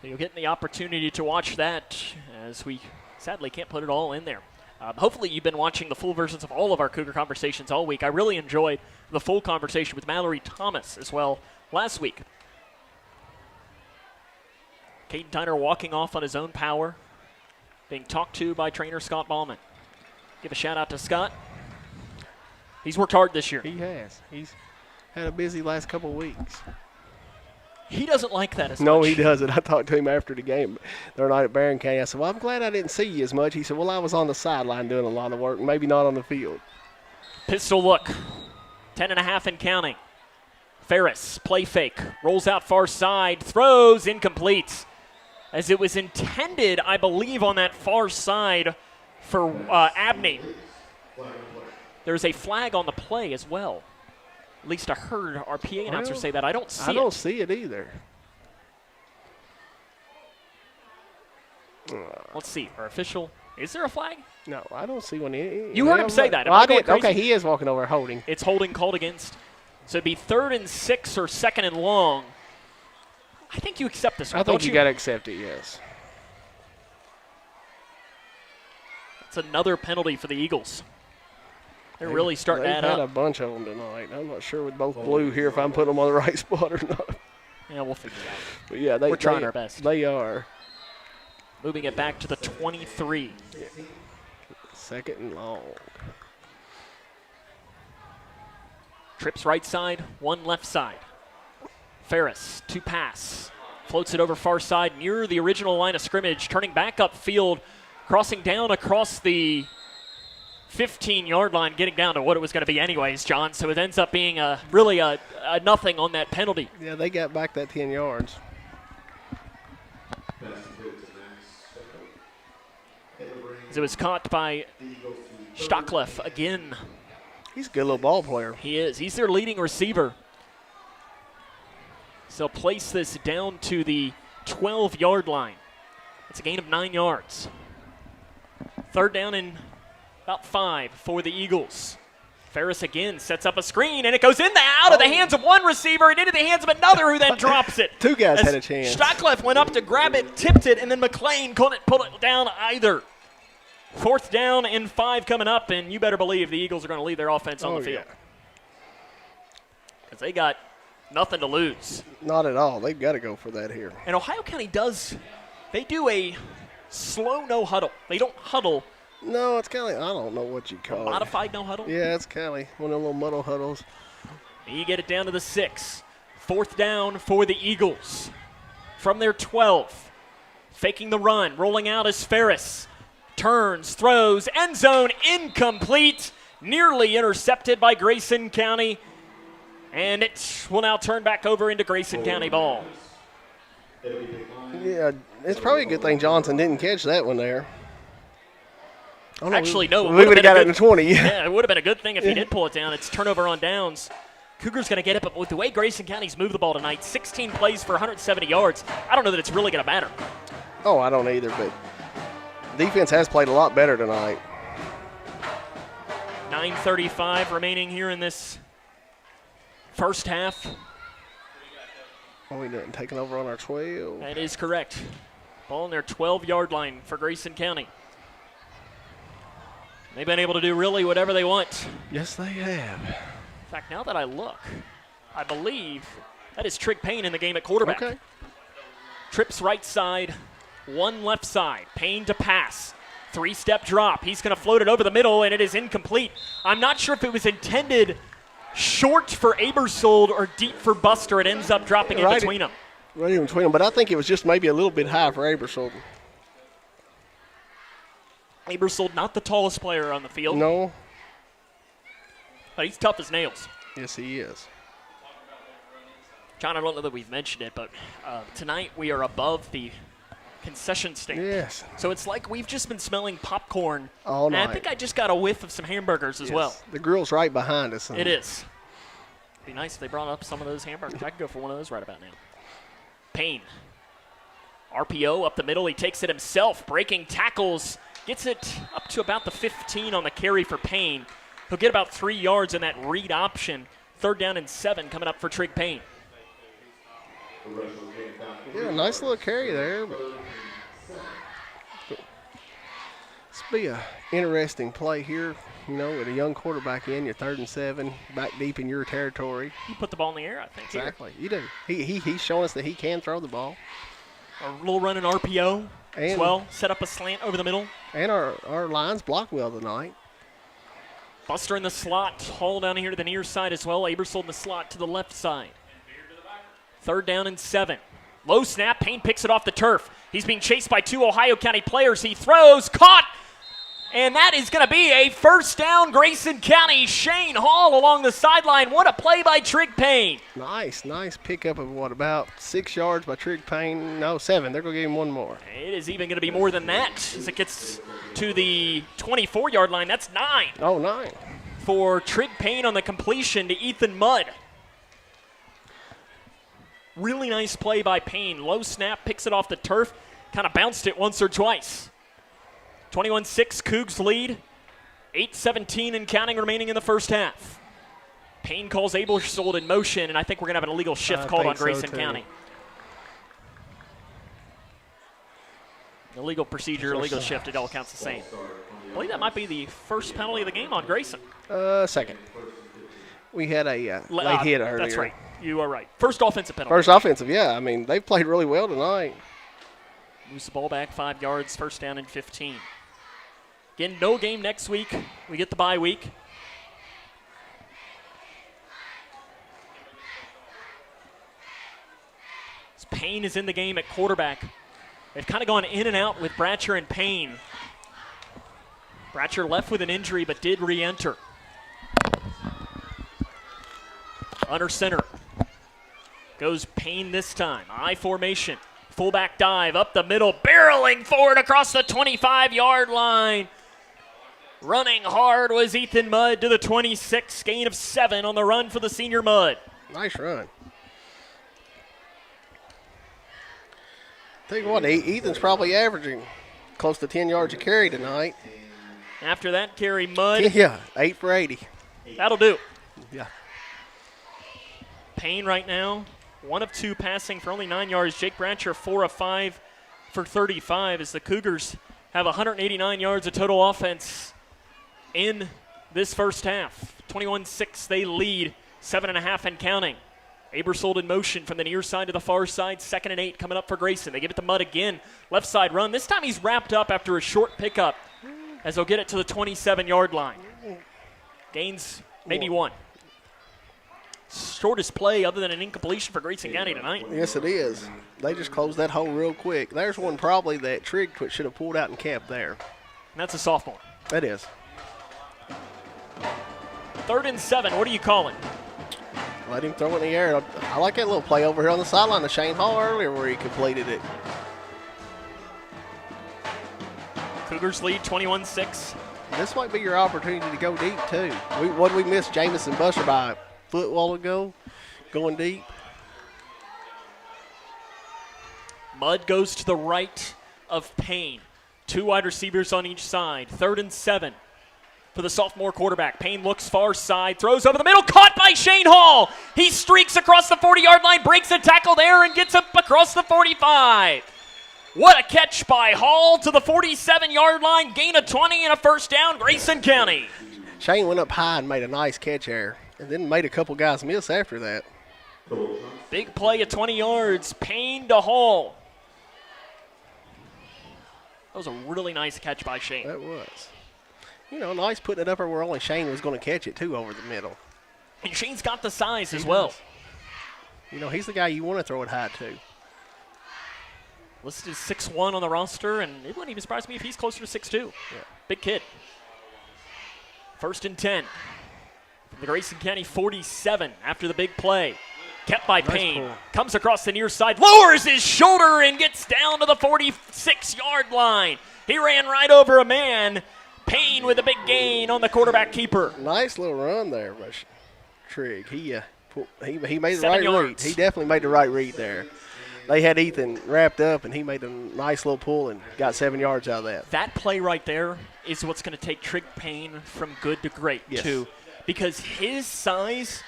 So you'll get the opportunity to watch that, as we sadly can't put it all in there. Hopefully you've been watching the full versions of all of our Cougar Conversations all week. I really enjoyed the full conversation with Mallory Thomas as well last week. Caden Tyner walking off on his own power, being talked to by trainer Scott Ballman. Give a shout out to Scott. He's worked hard this year. He has. He's had a busy last couple of weeks. He doesn't like that as much. No, he doesn't. I talked to him after the game the other night at Barron County. I said, well, I'm glad I didn't see you as much. He said, well, I was on the sideline doing a lot of work, maybe not on the field. Pistol look. 10.5 and counting. Ferris, play fake. Rolls out far side. Throws, incomplete. As it was intended, I believe, on that far side for Abney. There's a flag on the play as well. At least I heard our PA announcer say that. I don't see it. I don't see it either. Let's see. Our official. Is there a flag? No, I don't see one. You heard him say that. Well, I did. Okay, he is walking over holding. It's holding called against. So it'd be 3rd and 6 or 2nd and long. I think you accept this one, I think don't you got to accept it, yes. It's another penalty for the Eagles. They're really starting to add up. They've had a bunch of them tonight. I'm not sure with both blue here if I'm putting them on the right spot or not. Yeah, we'll figure it out. But yeah, we're trying our best. They are. Moving it back to the 23. 2nd and long. Trips right side, 1 left side. Ferris, 2 pass. Floats it over far side near the original line of scrimmage. Turning back upfield, crossing down across the 15-yard line, getting down to what it was going to be anyways, John. So it ends up being really a nothing on that penalty. Yeah, they got back that 10 yards. As it was caught by Stockleff again. He's a good little ball player. He is. He's their leading receiver. So place this down to the 12-yard line. It's a gain of 9 yards. 3rd down and about 5 for the Eagles. Ferris again sets up a screen, and it goes out of the hands of one receiver and into the hands of another, who then drops it. 2 guys had a chance. Stockleff went up to grab it, tipped it, and then McLean couldn't pull it down either. 4th down and 5 coming up, and you better believe the Eagles are going to leave their offense on the field. Because they got nothing to lose. Not at all. They've got to go for that here. And Ohio County they do a slow no huddle. They don't huddle. No, it's kind of, I don't know what you call it. Modified no huddle? Yeah, it's kind of like one of the little muddle huddles. You get it down to the 6. 4th down for the Eagles. From their 12. Faking the run. Rolling out is Ferris. Turns, throws, end zone, incomplete. Nearly intercepted by Grayson County. And it will now turn back over into Grayson County ball. Yeah, it's probably a good thing Johnson didn't catch that one there. Actually, no. We would have got it in the 20. Yeah, it would have been a good thing if he did pull it down. It's turnover on downs. Cougars going to get it, but with the way Grayson County's moved the ball tonight, 16 plays for 170 yards, I don't know that it's really going to matter. Oh, I don't either, but defense has played a lot better tonight. 9:35 remaining here in this first half. Oh, we didn't take it over on our 12. That is correct. Ball on their 12-yard line for Grayson County. They've been able to do really whatever they want. Yes, they have. In fact, now that I look, I believe that is Trig Payne in the game at quarterback. Okay. Trips right side, 1 left side. Payne to pass. 3-step drop. He's going to float it over the middle, and it is incomplete. I'm not sure if it was intended short for Abersold or deep for Buster. It ends up dropping in between them. Right in between them, but I think it was just maybe a little bit high for Abersold. Abersold, not the tallest player on the field. No. But he's tough as nails. Yes, he is. John, I don't know that we've mentioned it, but tonight we are above the concession stand. Yes. So it's like we've just been smelling popcorn. All night. And I think I just got a whiff of some hamburgers as well. The grill's right behind us. It is. Be nice if they brought up some of those hamburgers. I could go for one of those right about now. Payne. RPO up the middle. He takes it himself. Breaking tackles. Gets it up to about the 15 on the carry for Payne. He'll get about 3 yards in that read option. 3rd down and 7 coming up for Trig Payne. Yeah, nice little carry there. But this will be an interesting play here. You know, with a young quarterback in, you're 3rd and 7, back deep in your territory. You put the ball in the air, I think. Exactly, you do. He's showing us that he can throw the ball. A little run in RPO as well. Set up a slant over the middle. And our lines block well tonight. Buster in the slot. Hall down here to the near side as well. Abersold in the slot to the left side. 3rd down and 7. Low snap. Payne picks it off the turf. He's being chased by 2 Ohio County players. He throws. Caught. And that is going to be a 1st down, Grayson County. Shane Hall along the sideline. What a play by Trig Payne. Nice pickup of what, about 6 yards by Trig Payne? No, 7. They're going to give him one more. It is even going to be more than that as it gets to the 24-yard line. That's 9. Oh, 9. For Trig Payne on the completion to Ethan Mudd. Really nice play by Payne. Low snap, picks it off the turf, kind of bounced it once or twice. 21-6, Cougs lead. 8:17 and counting remaining in the first half. Payne calls Abersold in motion, and I think we're going to have an illegal shift called on Grayson County. Illegal procedure, illegal shift, it all counts the same. I believe that might be the first penalty of the game on Grayson. Second. We had a late hit earlier. That's right. You are right. First offensive penalty. First offensive, yeah. I mean, they've played really well tonight. Moves the ball back 5 yards, 1st down and 15. Again, no game next week. We get the bye week. Payne is in the game at quarterback. They've kind of gone in and out with Bratcher and Payne. Bratcher left with an injury but did re-enter. Under center. Goes Payne this time. I formation. Fullback dive up the middle. Barreling forward across the 25-yard line. Running hard was Ethan Mudd to the 26. Gain of 7 on the run for the senior Mudd. Nice run. Tell you what, Ethan's probably averaging close to 10 yards a carry tonight. After that carry, Mudd. Yeah, 8 for 80. That'll do. Yeah. Payne right now, 1 of 2 passing for only 9 yards. Jake Bratcher, 4 of 5 for 35 as the Cougars have 189 yards of total offense in this first half. 21-6, they lead, 7.5 and counting. Abersold in motion from the near side to the far side. 2nd and 8 coming up for Grayson. They give it to Mudd again. Left side run. This time he's wrapped up after a short pickup as they'll get it to the 27-yard line. Gains maybe 1. Shortest play other than an incompletion for Grayson County tonight. Yes, it is. They just closed that hole real quick. There's one probably that Trig should have pulled out and kept there. And that's a sophomore. That is. 3rd and 7. What are you calling? Let him throw it in the air. I like that little play over here on the sideline of Shane Hall earlier where he completed it. Cougars lead 21-6. This might be your opportunity to go deep, too. What did we miss? Jamycen Buster by a foot while ago, going deep. Mudd goes to the right of Payne. 2 wide receivers on each side. 3rd and 7 for the sophomore quarterback. Payne looks far side, throws over the middle, caught by Shane Hall. He streaks across the 40-yard line, breaks a tackle there, and gets up across the 45. What a catch by Hall to the 47-yard line. Gain of 20 and a 1st down, Grayson County. Shane went up high and made a nice catch there, and then made a couple guys miss after that. Big play at 20 yards. Payne to Hall. That was a really nice catch by Shane. That was. You know, nice putting it up where only Shane was going to catch it, too, over the middle. And Shane's got the size as well. You know, he's the guy you want to throw it high to. Listed 6'1" on the roster, and it wouldn't even surprise me if he's closer to 6'2". Yeah. Big kid. 1st and 10. The Grayson County 47 after the big play. Kept by Payne. Comes across the near side, lowers his shoulder and gets down to the 46-yard line. He ran right over a man. Payne with a big gain on the quarterback keeper. Nice little run there by Trigg. He made the 7 right yards. read. He definitely made the right read there. They had Ethan wrapped up, and he made a nice little pull and got 7 yards out of that. That play right there is what's going to take Trigg Payne from good to great, too. Because his size,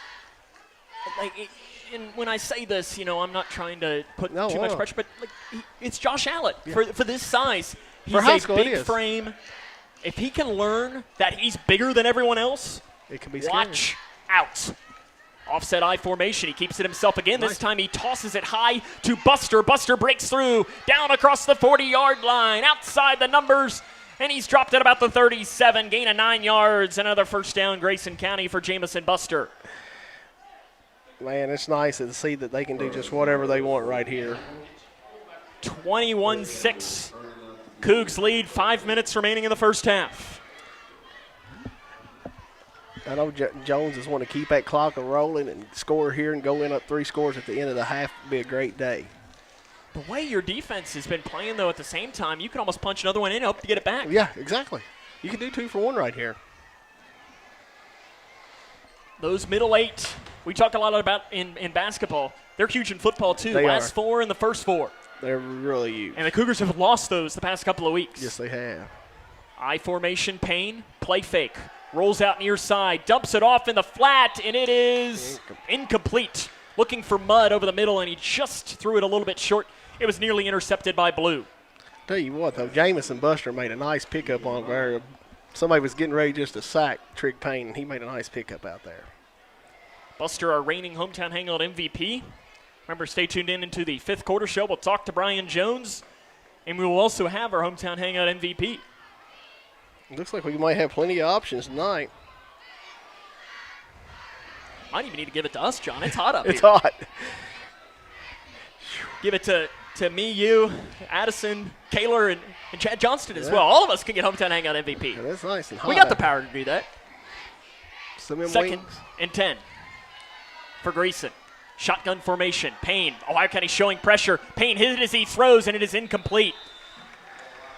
and when I say this, I'm not trying to put too much pressure, but it's Josh Allett. For this size, he's a big frame. If he can learn that he's bigger than everyone else, it can be watch out. Offset I formation. He keeps it himself again. This time he tosses it high to Buster. Buster breaks through, down across the 40-yard line, outside the numbers, and he's dropped at about the 37. Gain of 9 yards. Another first down, Grayson County for Jamycen Buster. Man, it's nice to see that they can do just whatever they want right here. 21-6. Cougs lead, 5 minutes remaining in the first half. I know Jones just want to keep that clock rolling and score here and go in up 3 scores at the end of the half. Would be a great day. The way your defense has been playing, though, at the same time, you can almost punch another one in and hope to get it back. Yeah, exactly. You can do 2 for 1 right here. Those middle 8, we talk a lot about in basketball. They're huge in football, too. They Last are. 4 and the first 4. They're really huge. And the Cougars have lost those the past couple of weeks. Yes, they have. I formation, Payne, play fake. Rolls out near side, dumps it off in the flat, and it is incomplete. Looking for mud over the middle, and he just threw it a little bit short. It was nearly intercepted by Blue. Tell you what, though, Jamycen Buster made a nice pickup on where somebody was getting ready just to sack Trigg Payne, and he made a nice pickup out there. Buster, our reigning hometown hangout MVP. Remember, stay tuned in into the 5th quarter show. We'll talk to Brian Jones, and we will also have our hometown hangout MVP. Looks like we might have plenty of options tonight. Might even need to give it to us, John. It's hot up here. It's hot. Give it to me, you, Addison, Kaler, and Chad Johnston as well. All of us can get hometown hangout MVP. Yeah, that's nice and hot. We got the power to do that. Second and 10 for Grayson. Shotgun formation. Payne. Ohio County showing pressure. Payne hit it as he throws, and it is incomplete.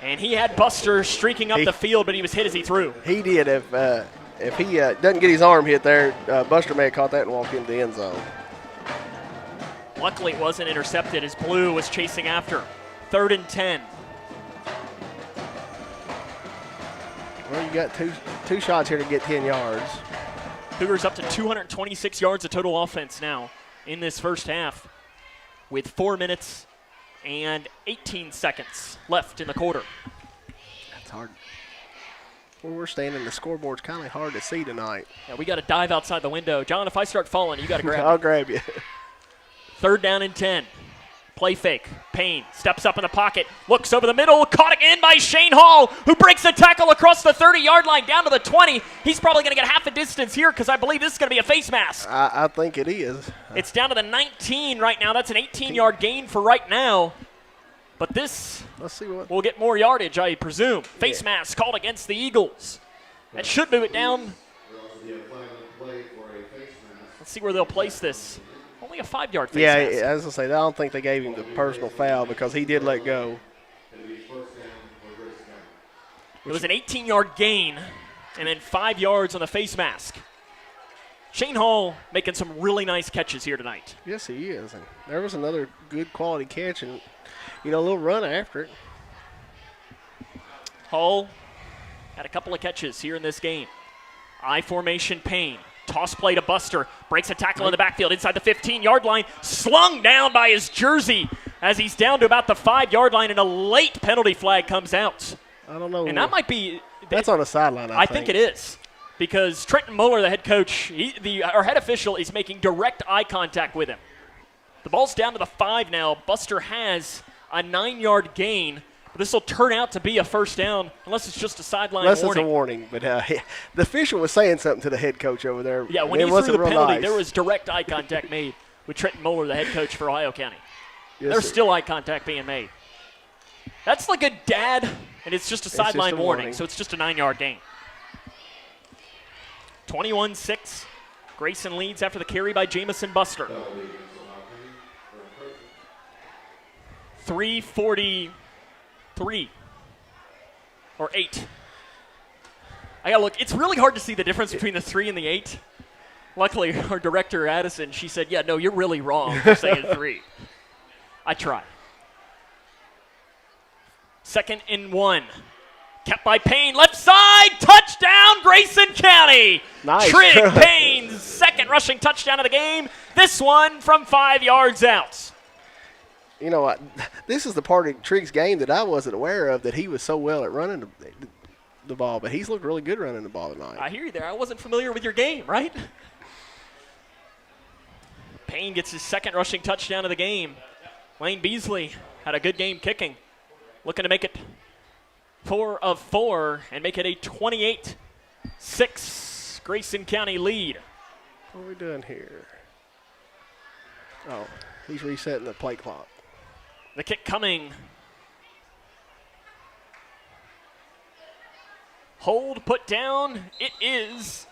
And he had Buster streaking up the field, but he was hit as he threw. He did. If he doesn't get his arm hit there, Buster may have caught that and walked into the end zone. Luckily, it wasn't intercepted as Blue was chasing after. 3rd and 10. Well, you got two shots here to get 10 yards. Cougars up to 226 yards of total offense now in this first half with 4 minutes and 18 seconds left in the quarter. That's hard. Where we're standing, the scoreboard's kind of hard to see tonight. Yeah, we got to dive outside the window. John, if I start falling, you got to grab me. I'll grab you. 3rd down and 10. Play fake. Payne steps up in the pocket, looks over the middle, caught again by Shane Hall, who breaks the tackle across the 30-yard line down to the 20. He's probably going to get half a distance here because I believe this is going to be a face mask. I think it is. It's down to the 19 right now. That's an 18-yard gain for right now. But this will get more yardage, I presume. Face mask called against the Eagles. That should move it down. Let's see where they'll place this. Only a 5-yard face mask. Yeah, as I say, I don't think they gave him the personal foul because he did let go. It was an 18-yard gain and then 5 yards on the face mask. Shane Hall making some really nice catches here tonight. Yes, he is. And there was another good quality catch and, a little run after it. Hall had a couple of catches here in this game. I formation, Payne. Toss play to Buster. Breaks a tackle in the backfield inside the 15-yard line. Slung down by his jersey as he's down to about the 5-yard line, and a late penalty flag comes out. I don't know. And that might be – that's on the sideline, I think it is. Because Trenton Muller, the head coach, our head official, is making direct eye contact with him. The ball's down to the 5 now. Buster has a 9-yard gain. But this will turn out to be a first down unless it's just a sideline warning. Unless it's a warning. But the official was saying something to the head coach over there. Yeah, when he threw the penalty, there was direct eye contact made with Trenton Muller, the head coach for Ohio County. Yes, There's still eye contact being made. That's like a dad, and it's just a sideline warning, so it's just a 9-yard gain. 21-6, Grayson leads after the carry by Jamycen Buster. 3:43 or 8. I gotta look. It's really hard to see the difference between the 3 and the 8. Luckily, our director, Addison, she said, yeah, no, you're really wrong for saying 3. I try. 2nd and 1. Kept by Payne, left side, touchdown, Grayson County. Nice. Trigg Payne's 2nd rushing touchdown of the game. This one from 5 yards out. You know what? This is the part of Trigg's game that I wasn't aware of, that he was so well at running the ball, but he's looked really good running the ball tonight. I hear you there. I wasn't familiar with your game, right? Payne gets his 2nd rushing touchdown of the game. Lane Beasley had a good game kicking. Looking to make it 4 of 4 and make it a 28-6 Grayson County lead. What are we doing here? Oh, he's resetting the play clock. The kick coming. Hold, put down. It is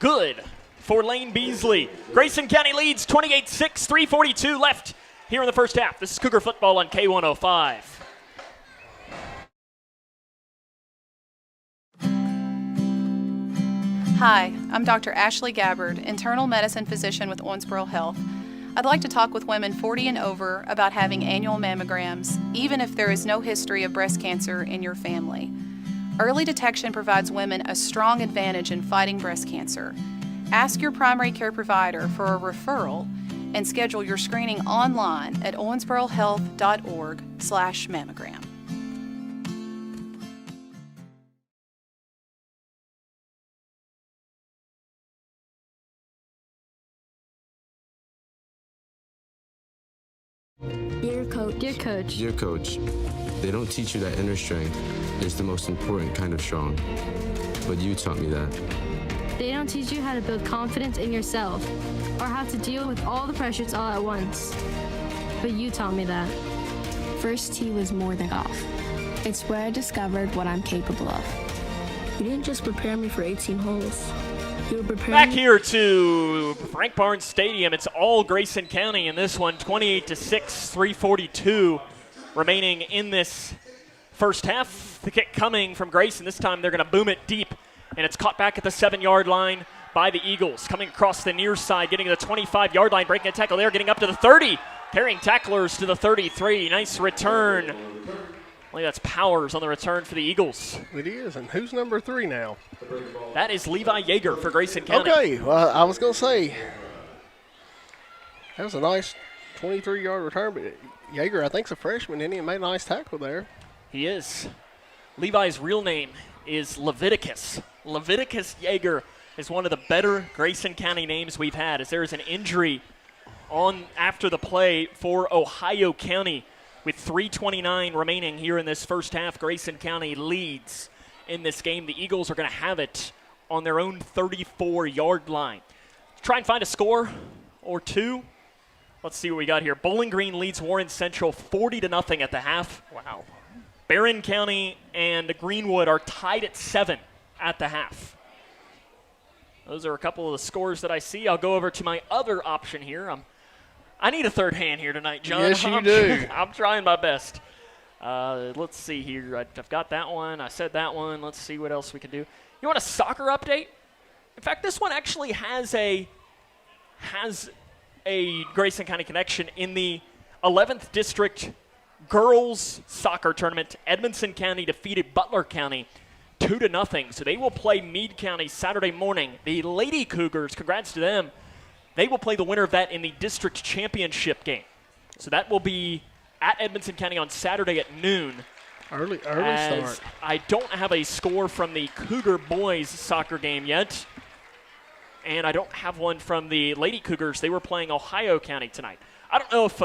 good for Lane Beasley. Grayson County leads 28-6, 3:42 left here in the first half. This is Cougar football on K105. Hi, I'm Dr. Ashley Gabbard, internal medicine physician with Owensboro Health. I'd like to talk with women 40 and over about having annual mammograms, even if there is no history of breast cancer in your family. Early detection provides women a strong advantage in fighting breast cancer. Ask your primary care provider for a referral and schedule your screening online at owensborohealth.org/mammogram. Dear Coach. Dear Coach. Dear Coach, they don't teach you that inner strength is the most important kind of strong, but you taught me that. They don't teach you how to build confidence in yourself or how to deal with all the pressures all at once, but you taught me that. First tee was more than golf. It's where I discovered what I'm capable of. You didn't just prepare me for 18 holes. You were preparing Back here to Frank Barnes Stadium. It's all Grayson County in this one, 28-6, 3:42 remaining in this first half. The kick coming from Grayson. This time they're going to boom it deep, and it's caught back at the 7-yard line by the Eagles. Coming across the near side, getting to the 25-yard line, breaking a tackle there, getting up to the 30, carrying tacklers to the 33. Nice return. I believe that's Powers on the return for the Eagles. It is, and who's number 3 now? That is Levi Yeager for Grayson County. Okay, well, I was going to say, that was a nice 23-yard return, but Yeager, I think, is a freshman, and he made a nice tackle there. He is. Levi's real name is Leviticus. Leviticus Yeager is one of the better Grayson County names we've had, as there is an injury on after the play for Ohio County. With 3:29 remaining here in this first half, Grayson County leads in this game. The Eagles are going to have it on their own 34-yard line. Try and find a score or two. Let's see what we got here. Bowling Green leads Warren Central 40-0 at the half. Wow. Barron County and Greenwood are tied at 7 at the half. Those are a couple of the scores that I see. I'll go over to my other option here. I need a third hand here tonight, John. Yes, you do. I'm trying my best. Let's see here. I've got that one. I said that one. Let's see what else we can do. You want a soccer update? In fact, this one actually has a Grayson County connection. In the 11th District Girls Soccer Tournament, Edmonson County defeated Butler County 2-0. So they will play Meade County Saturday morning. The Lady Cougars, congrats to them, they will play the winner of that in the district championship game. So that will be at Edmonson County on Saturday at noon. Early start. I don't have a score from the Cougar boys soccer game yet. And I don't have one from the Lady Cougars. They were playing Ohio County tonight. I don't know if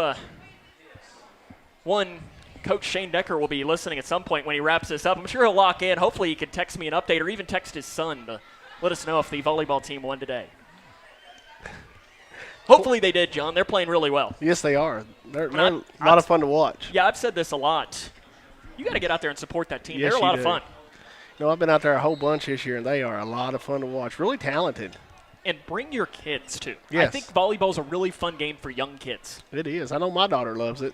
Coach Shane Decker will be listening at some point when he wraps this up. I'm sure he'll lock in. Hopefully he can text me an update or even text his son to let us know if the volleyball team won today. Hopefully they did, John. They're playing really well. Yes, they are. They're a lot of fun to watch. Yeah, I've said this a lot. You got to get out there and support that team. Yes, They're a lot of fun. No, I've been out there a whole bunch this year, and they are a lot of fun to watch. Really talented. and bring your kids to. Yes. I think volleyball's a really fun game for young kids. It is. I know my daughter loves it.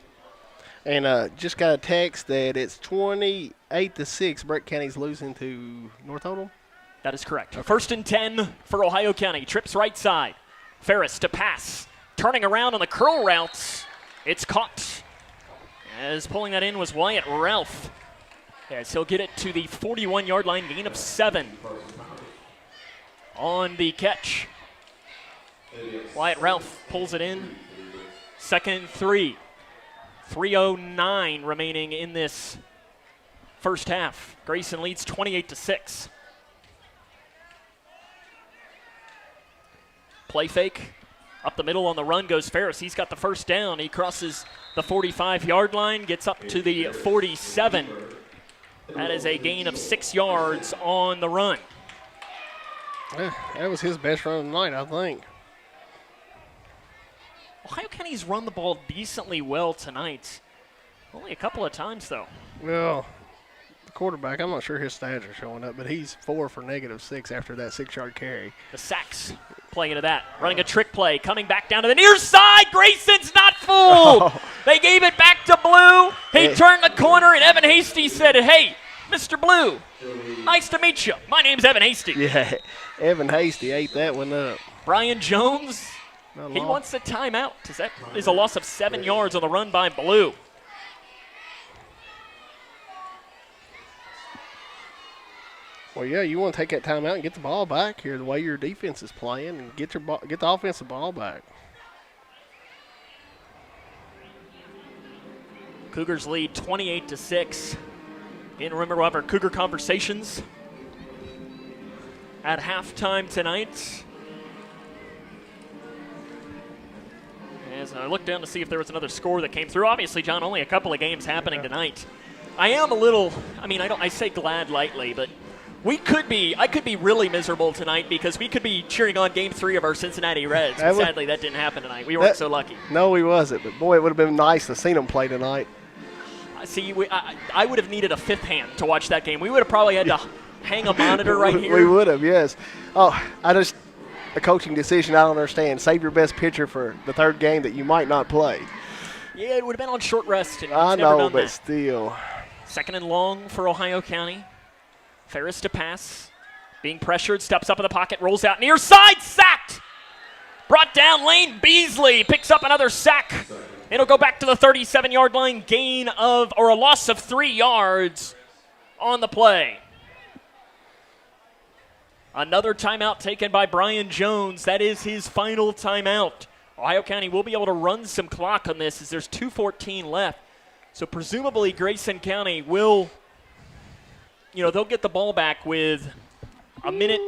And just got a text that it's 28-6. Brett County's losing to North Odom. That is correct. First and 10 for Ohio County. Trips right side. Ferris to pass. Turning around on the curl routes. It's caught. As pulling that in was Wyatt Ralph. As he'll get it to the 41-yard line, gain of 7. On the catch. Wyatt Ralph pulls it in. Second and 3. 3:09 remaining in this first half. Grayson leads 28-6. Play fake. Up the middle on the run goes Ferris. He's got the first down. He crosses the 45-yard line, gets up to the 47. That is a gain of 6 yards on the run. Yeah, that was his best run of the night, I think. Ohio County's run the ball decently well tonight. Only a couple of times, though. Well, the quarterback, I'm not sure his stats are showing up, but he's 4 for -6 after that 6-yard carry. The sacks playing into that. Running a trick play, coming back down to the near side. Grayson's not fooled. Oh. They gave it back to Blue. He turned the corner, and Evan Hasty said, "Hey, Mr. Blue, nice to meet you. My name's Evan Hasty." Yeah, Evan Hasty ate that one up. Brian Jones, he wants a timeout. That is a loss of 7 yards on the run by Blue. Well, yeah, you want to take that timeout and get the ball back here the way your defense is playing and get the offensive ball back. Cougars lead 28-6. Again, remember, we'll have our Cougar conversations at halftime tonight. As I look down to see if there was another score that came through. Obviously, John, only a couple of games happening tonight. I am a little, I say glad lightly, but I could be really miserable tonight because we could be cheering on Game 3 of our Cincinnati Reds. Sadly, that didn't happen tonight. We weren't so lucky. No, we wasn't. But, boy, it would have been nice to see them play tonight. See, I would have needed a fifth hand to watch that game. We would have probably had to hang a monitor right here. We would have, yes. Oh, a coaching decision I don't understand. Save your best pitcher for the third game that you might not play. Yeah, it would have been on short rest. And I never know, done but that. still. Second and long for Ohio County. Ferris to pass. Being pressured, steps up in the pocket, rolls out near side, sacked. Brought down Lane Beasley, picks up another sack. It'll go back to the 37-yard line, a loss of 3 yards on the play. Another timeout taken by Brian Jones. That is his final timeout. Ohio County will be able to run some clock on this as there's 2:14 left. So presumably Grayson County will, they'll get the ball back with a minute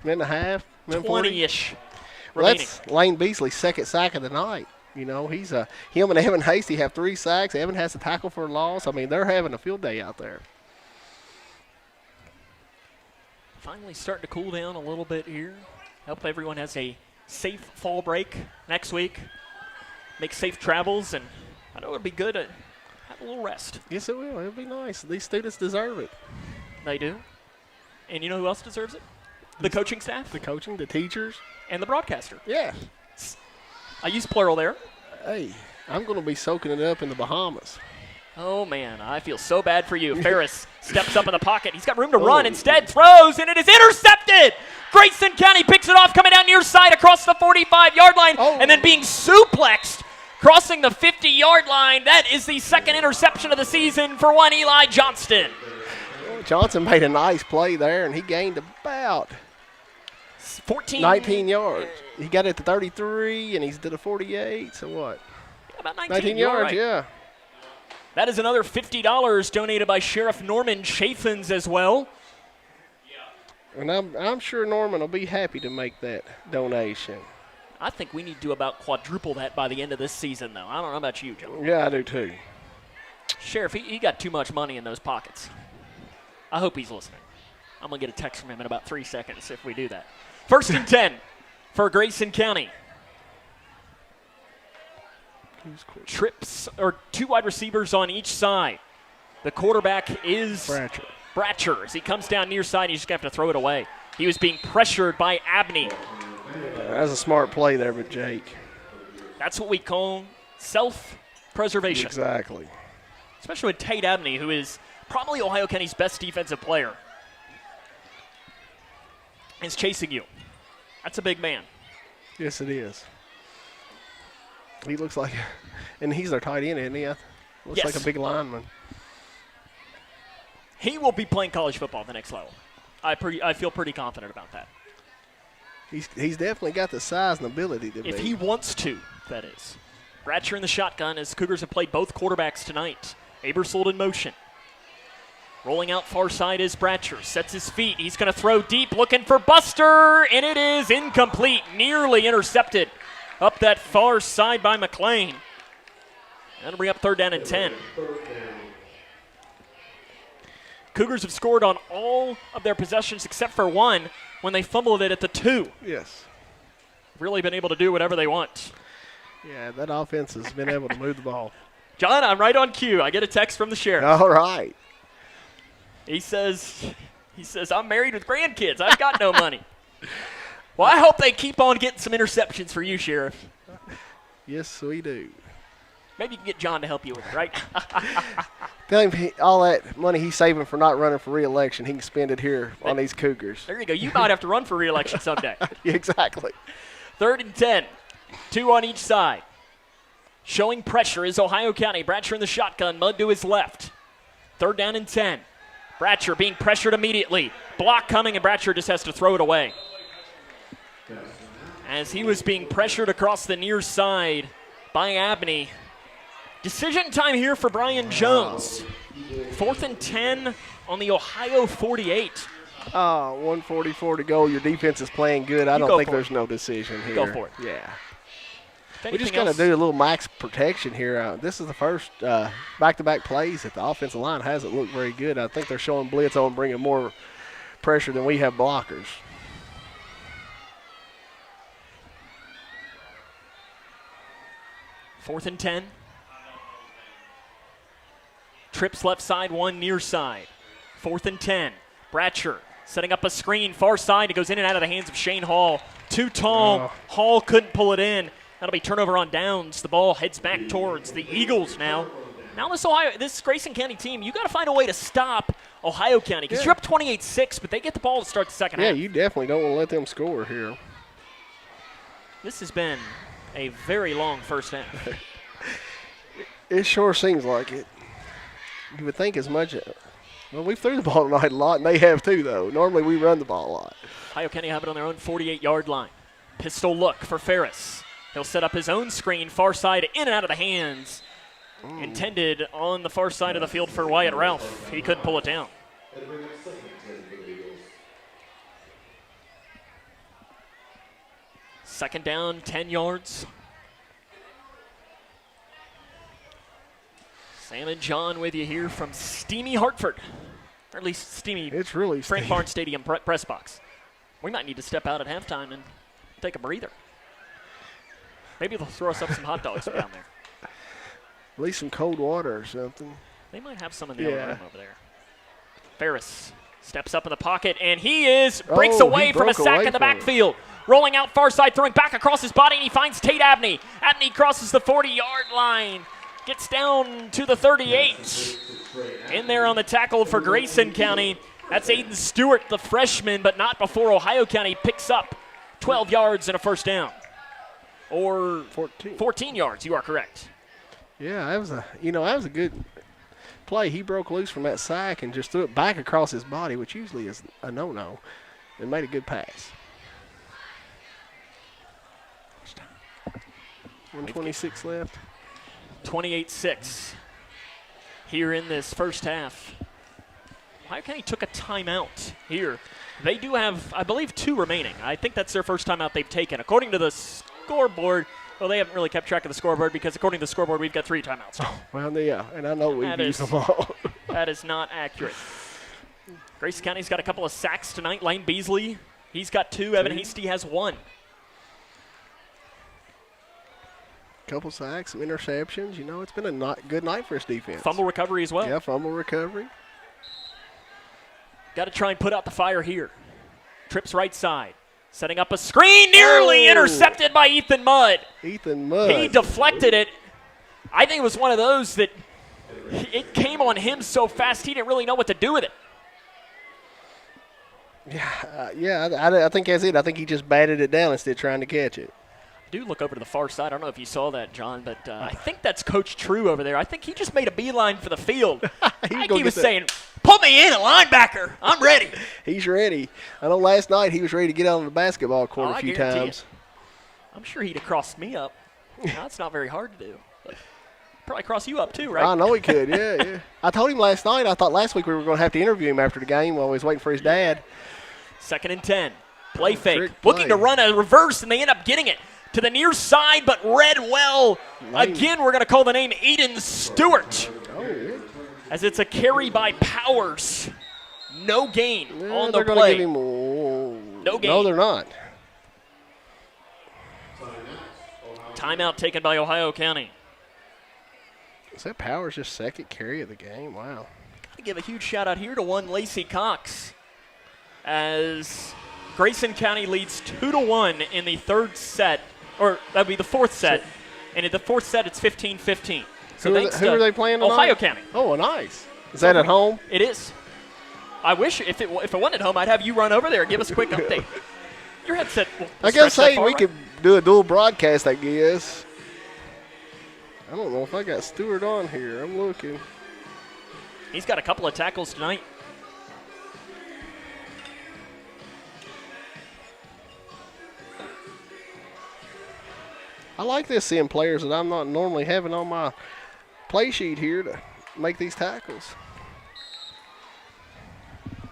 and a half, 20-ish well, remaining. that's Lane Beasley's second sack of the night. He's him and Evan Hasty have 3 sacks. Evan has to tackle for a loss. They're having a field day out there. Finally starting to cool down a little bit here. Hope everyone has a safe fall break next week. Make safe travels, and I know it'd be good to have a little rest. Yes, it will. It'll be nice. These students deserve it. They do. And you know who else deserves it? The coaching staff. The coaching, the teachers. And the broadcaster. Yeah. I use plural there. Hey, I'm going to be soaking it up in the Bahamas. Oh, man, I feel so bad for you. Ferris steps up in the pocket. He's got room to run. Instead, throws, and it is intercepted. Grayson County picks it off, coming down near side across the 45-yard line, and then being suplexed, crossing the 50-yard line. That is the second interception of the season for one Eli Johnston. Johnson made a nice play there, and he gained about 19 yards. He got it to 33, and he's to the 48, so what? Yeah, about 19 yards, right. yeah. That is another $50 donated by Sheriff Norman Chaffins as well. And I'm sure Norman will be happy to make that donation. I think we need to about quadruple that by the end of this season, though. I don't know about you, John. Yeah, I do too. Sheriff, he got too much money in those pockets. I hope he's listening. I'm going to get a text from him in about 3 seconds if we do that. First and 10 for Grayson County. Trips, or 2 wide receivers on each side. The quarterback is Bratcher. As he comes down near side, he's just going to have to throw it away. He was being pressured by Abney. That was a smart play there with Jake. That's what we call self-preservation. Exactly. Especially with Tate Abney, who is probably Ohio County's best defensive player, is chasing you. That's a big man. Yes, it is. He looks like, and he's their tight end, isn't he? Looks like a big lineman. He will be playing college football at the next level. I feel pretty confident about that. He's definitely got the size and ability to be. If he wants to, that is. Bratcher in the shotgun as Cougars have played both quarterbacks tonight. Abersold in motion. Rolling out far side is Bratcher. Sets his feet. He's going to throw deep, looking for Buster, and it is incomplete. Nearly intercepted up that far side by McLean. That'll bring up 3rd down and 10. Cougars have scored on all of their possessions except for one when they fumbled it at the 2. Yes. Really been able to do whatever they want. Yeah, that offense has been able to move the ball. John, I'm right on cue. I get a text from the sheriff. All right. He says, I'm married with grandkids. I've got no money. Well, I hope they keep on getting some interceptions for you, Sheriff. Yes, we do. Maybe you can get John to help you with it, right? Tell him all that money he's saving for not running for re-election, he can spend it here on these Cougars. There you go. You might have to run for re-election someday. Exactly. 3rd and 10. 2 on each side. Showing pressure is Ohio County. Bratcher in the shotgun. Mudd to his left. 3rd down and 10. Bratcher being pressured immediately. Block coming, and Bratcher just has to throw it away. As he was being pressured across the near side by Abney. Decision time here for Brian Jones. 4th and 10 on the Ohio 48. 1:44 to go. Your defense is playing good. I don't think there's no decision here. Go for it. Yeah. We just got to do a little max protection here. This is the first back-to-back plays that the offensive line hasn't looked very good. I think they're showing blitz on, bringing more pressure than we have blockers. Fourth and 10. Trips left side, 1 near side. 4th and 10. Bratcher setting up a screen, far side. It goes in and out of the hands of Shane Hall. Too tall. Hall couldn't pull it in. That'll be turnover on downs. The ball heads back towards the Eagles now. Now this Grayson County team, you got to find a way to stop Ohio County because you're up 28-6, but they get the ball to start the second half. Yeah, you definitely don't want to let them score here. This has been a very long first half. It sure seems like it. You would think as much. Well, we threw the ball tonight a lot, and they have too, though. Normally we run the ball a lot. Ohio County have it on their own 48-yard line. Pistol look for Ferris. He'll set up his own screen, far side, in and out of the hands. Intended on the far side of the field for Wyatt Ralph. He couldn't pull it down. Second down, 10 yards. Sam and John with you here from steamy Hartford. Or at least steamy. It's really Frank steamy. Barnes Stadium press box. We might need to step out at halftime and take a breather. Maybe they'll throw us up some hot dogs down there. At least some cold water or something. They might have some in the other room over there. Ferris steps up in the pocket, and he breaks away from a sack in the backfield. Rolling out far side, throwing back across his body, and he finds Tate Abney. Abney crosses the 40-yard line. Gets down to the 38. In there on the tackle for Grayson County. That's Aiden Stewart, the freshman, but not before Ohio County picks up 12 yards and a first down. Or 14 yards, you are correct. Yeah, that was a good play. He broke loose from that sack and just threw it back across his body, which usually is a no-no, and made a good pass. 1:26 left. 28-6 here in this first half. Ohio County took a timeout here. They do have, I believe, 2 remaining. I think that's their first timeout they've taken. According to the scoreboard, well, they haven't really kept track of the scoreboard because according to the scoreboard, we've got 3 timeouts. Oh, well, yeah, and I know we've used them all. That is not accurate. Grayson County's got a couple of sacks tonight. Lane Beasley, he's got 2. Evan Hasty has 1. Couple sacks, some interceptions. It's been a good night for his defense. Fumble recovery as well. Yeah, fumble recovery. Got to try and put out the fire here. Trips right side. Setting up a screen, nearly intercepted by Ethan Mudd. Ethan Mudd. He deflected it. I think it was one of those that it came on him so fast he didn't really know what to do with it. I think that's it. I think he just batted it down instead of trying to catch it. I do look over to the far side. I don't know if you saw that, John, but I think that's Coach True over there. I think he just made a beeline for the field. he was saying, put me in a linebacker. I'm ready. He's ready. I know last night he was ready to get on the basketball court a few times. I'm sure he'd have crossed me up. Now, that's not very hard to do. But probably cross you up too, right? I know he could, yeah. I told him last night, I thought last week we were going to have to interview him after the game while he was waiting for his dad. 2nd and 10. Play fake. Looking to run a reverse, and they end up getting it to the near side, but read well. Again, we're going to call the name Aiden Stewart. As it's a carry by Powers. No gain on the play. Give him, no gain. No, they're not. Timeout taken by Ohio County. Is that Powers' just second carry of the game? Wow. Gotta give a huge shout out here to one Lacey Cox, as Grayson County leads 2-1 in the third set, or that would be the fourth set. And in the fourth set, it's 15-15. So who are they playing tonight? Ohio County. Oh, nice. Is that at home? It is. I wish if it wasn't at home, I'd have you run over there and give us a quick update. Your headset will I guess we could do a dual broadcast, I guess. I don't know if I got Stewart on here. I'm looking. He's got a couple of tackles tonight. I like this, seeing players that I'm not normally having on my play sheet here to make these tackles.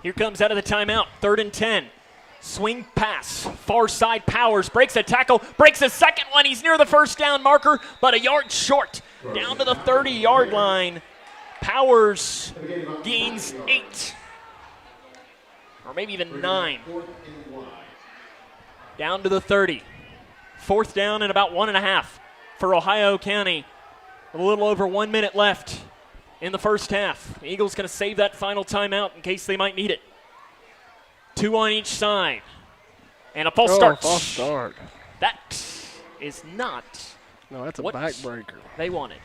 Here comes out of the timeout, 3rd and 10. Swing pass, far side Powers, breaks a tackle, breaks a second one. He's near the first down marker, but a yard short, down to the 30-yard line. Powers gains 8, or maybe even 9. Down to the 30. 4th down and about 1.5 for Ohio County. A little over 1 minute left in the first half. The Eagles going to save that final timeout in case they might need it. 2 on each side. And a false start. False start. That is not that's a what backbreaker. They wanted.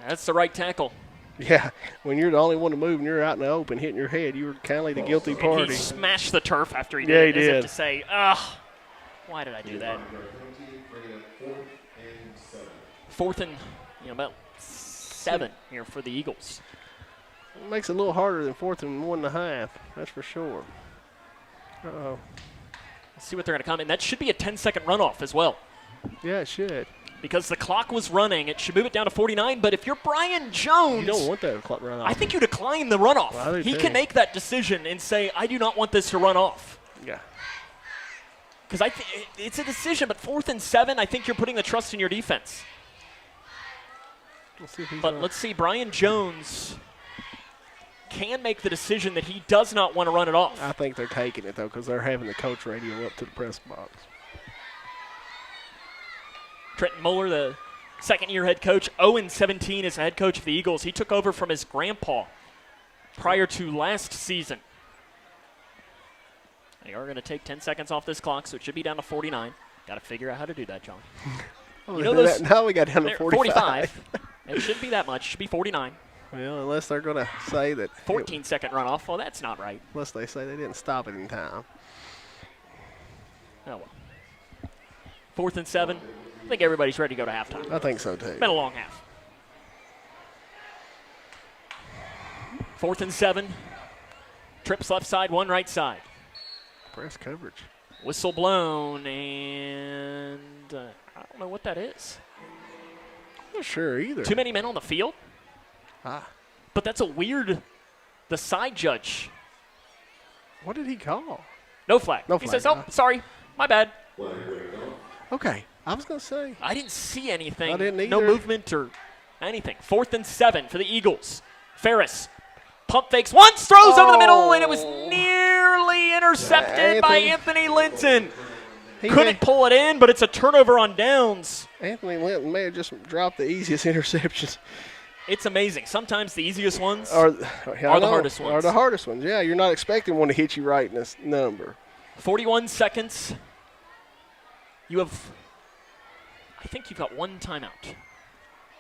That's the right tackle. Yeah, when you're the only one to move and you're out in the open hitting your head, you were kind of like the guilty party. And he smashed the turf after he did it. He did. As if to say, ugh, why did I do that? 4th and about 7 here for the Eagles. It makes it a little harder than 4th and 1.5. That's for sure. Uh-oh. Let's see what they're going to come in. That should be a 10-second runoff as well. Yeah, it should. Because the clock was running. It should move it down to 49. But if you're Brian Jones, you don't want that clock runoff. I think you decline the runoff. Well, he can make that decision and say, I do not want this to run off. Yeah. Because it's a decision, but 4th and 7, I think you're putting the trust in your defense. Let's see. Brian Jones can make the decision that he does not want to run it off. I think they're taking it, though, because they're having the coach radio up to the press box. Trenton Muller, the second-year head coach, 0-17 as the head coach of the Eagles. He took over from his grandpa prior to last season. They are going to take 10 seconds off this clock, so it should be down to 49. Got to figure out how to do that, John. Now we got down to 45. It shouldn't be that much. It should be 49. Well, unless they're going to say that. 14-second runoff. Well, that's not right. Unless they say they didn't stop it in time. Oh, well. 4th and 7. I think everybody's ready to go to halftime. I think so, too. It's been a long half. 4th and 7. Trips left side, 1 right side. Press coverage. Whistle blown, and I don't know what that is. I'm not sure either. Too many men on the field? But that's a weird, the side judge. What did he call? No flag. No he flag. says, oh, sorry, my bad. Okay, I was going to say. I didn't see anything. I didn't either. No movement or anything. 4th and 7 for the Eagles. Ferris pump fakes once, throws over the middle, and it was nearly intercepted by Anthony Linton. Couldn't pull it in, but it's a turnover on downs. Anthony Linton may have just dropped the easiest interceptions It's amazing. Sometimes the easiest ones are the hardest ones. Are the hardest ones, yeah. You're not expecting one to hit you right in this number. 41 seconds. I think you've got one timeout.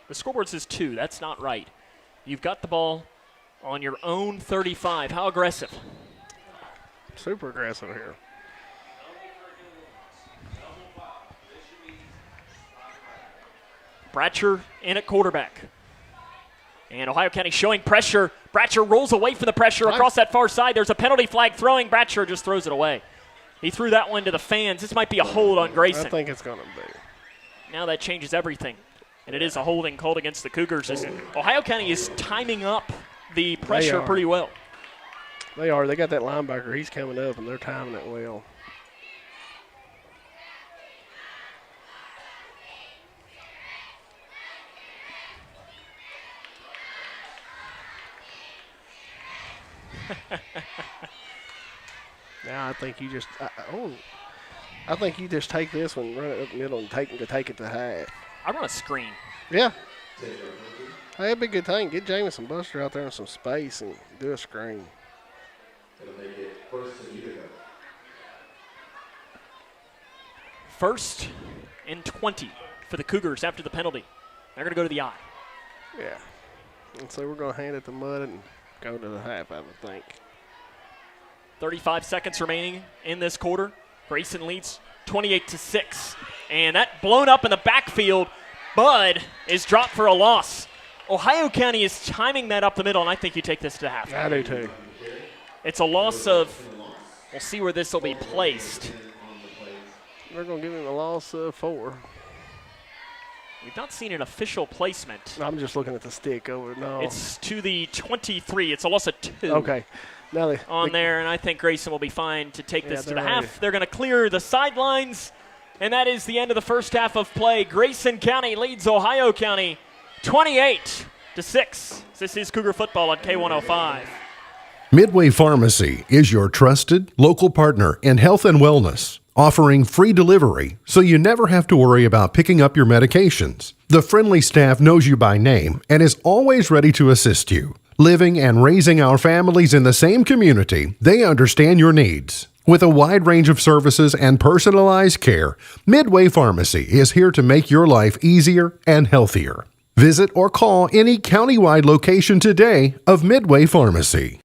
The scoreboard says 2. That's not right. You've got the ball on your own 35. How aggressive? Super aggressive here. Bratcher in at quarterback. And Ohio County showing pressure. Bratcher rolls away from the pressure across that far side. There's a penalty flag throwing. Bratcher just throws it away. He threw that one to the fans. This might be a hold on Grayson. I think it's going to be. Now that changes everything. And it is a holding called against the Cougars. Ohio County is timing up the pressure pretty well. They are. They got that linebacker. He's coming up, and they're timing it well. Now I think you just I think you just take this one, run it up the middle, and take it to half. I run a screen. Yeah. Hey, that'd be a good thing. Get Jamycen Buster out there in some space and do a screen. First and 20 for the Cougars after the penalty. They're going to go to the eye. Yeah. And so we're going to hand it to Mudd and go to the half, I would think. 35 seconds remaining in this quarter. Grayson leads 28-6. And that blown up in the backfield. Bud is dropped for a loss. Ohio County is timing that up the middle, and I think you take this to the half. I do too. It's a loss of, we'll see where this will be placed. They're going to give him a loss of 4. We've not seen an official placement. I'm just looking at the stick over. No. It's to the 23. It's a loss of 2. Okay. Now there, and I think Grayson will be fine to take this to the half. They're going to clear the sidelines, and that is the end of the first half of play. Grayson County leads Ohio County 28-6. This is Cougar football on K105. Midway Pharmacy is your trusted local partner in health and wellness, offering free delivery so you never have to worry about picking up your medications. The friendly staff knows you by name and is always ready to assist you. Living and raising our families in the same community, they understand your needs. With a wide range of services and personalized care, Midway Pharmacy is here to make your life easier and healthier. Visit or call any countywide location today of Midway Pharmacy.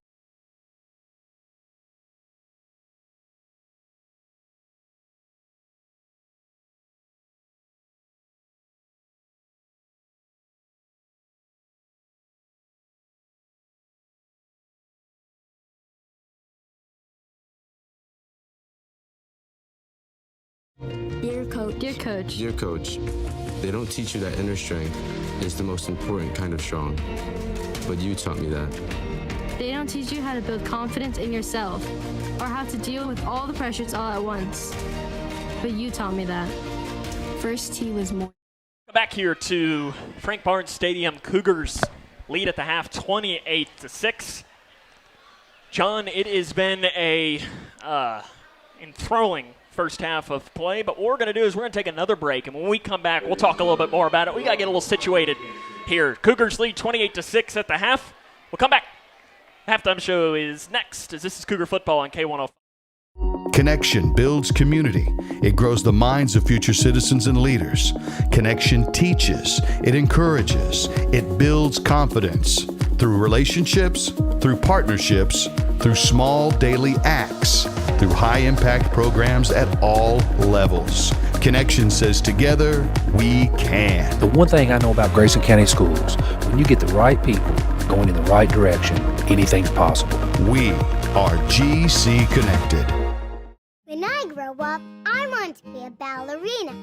Dear Coach. Dear Coach. Dear Coach, they don't teach you that inner strength is the most important kind of strong, but you taught me that. They don't teach you how to build confidence in yourself or how to deal with all the pressures all at once, but you taught me that. First tee was more. Back here to Frank Barnes Stadium. Cougars lead at the half 28-6. John, it has been a enthralling first half of play, but what we're going to do is we're going to take another break, and when we come back, we'll talk a little bit more about it. We got to get a little situated here. Cougars lead 28-6 at the half. We'll come back. Halftime show is next, as this is Cougar football on K105. Connection builds community. It grows the minds of future citizens and leaders. Connection teaches. It encourages. It builds confidence through relationships, through partnerships, through small daily acts, through high-impact programs at all levels. Connection says together, we can. The one thing I know about Grayson County Schools, when you get the right people going in the right direction, anything's possible. We are GC Connected. When I grow up, I want to be a ballerina.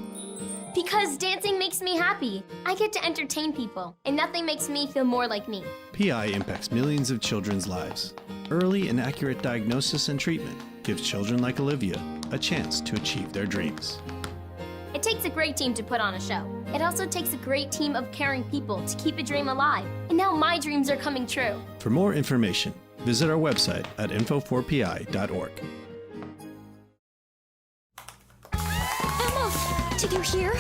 Because dancing makes me happy. I get to entertain people, and nothing makes me feel more like me. PI impacts millions of children's lives. Early and accurate diagnosis and treatment gives children like Olivia a chance to achieve their dreams. It takes a great team to put on a show. It also takes a great team of caring people to keep a dream alive. And now my dreams are coming true. For more information, visit our website at info4pi.org. Emma, did you hear?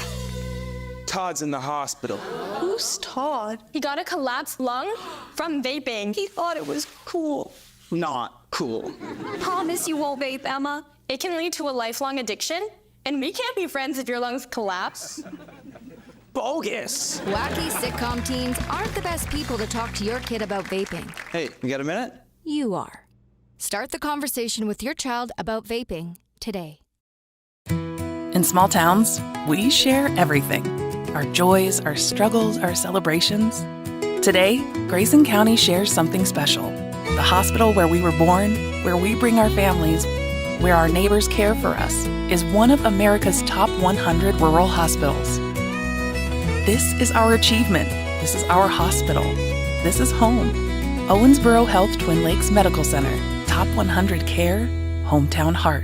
Todd's in the hospital. Who's Todd? He got a collapsed lung from vaping. He thought it was cool. Not cool. Promise you won't vape, Emma. It can lead to a lifelong addiction, and we can't be friends if your lungs collapse. Bogus. Wacky sitcom teens aren't the best people to talk to your kid about vaping. Hey, you got a minute? You are. Start the conversation with your child about vaping today. In small towns, we share everything. Our joys, our struggles, our celebrations. Today, Grayson County shares something special. The hospital where we were born, where we bring our families, where our neighbors care for us, is one of America's top 100 rural hospitals. This is our achievement. This is our hospital. This is home. Owensboro Health Twin Lakes Medical Center. Top 100 care, hometown heart.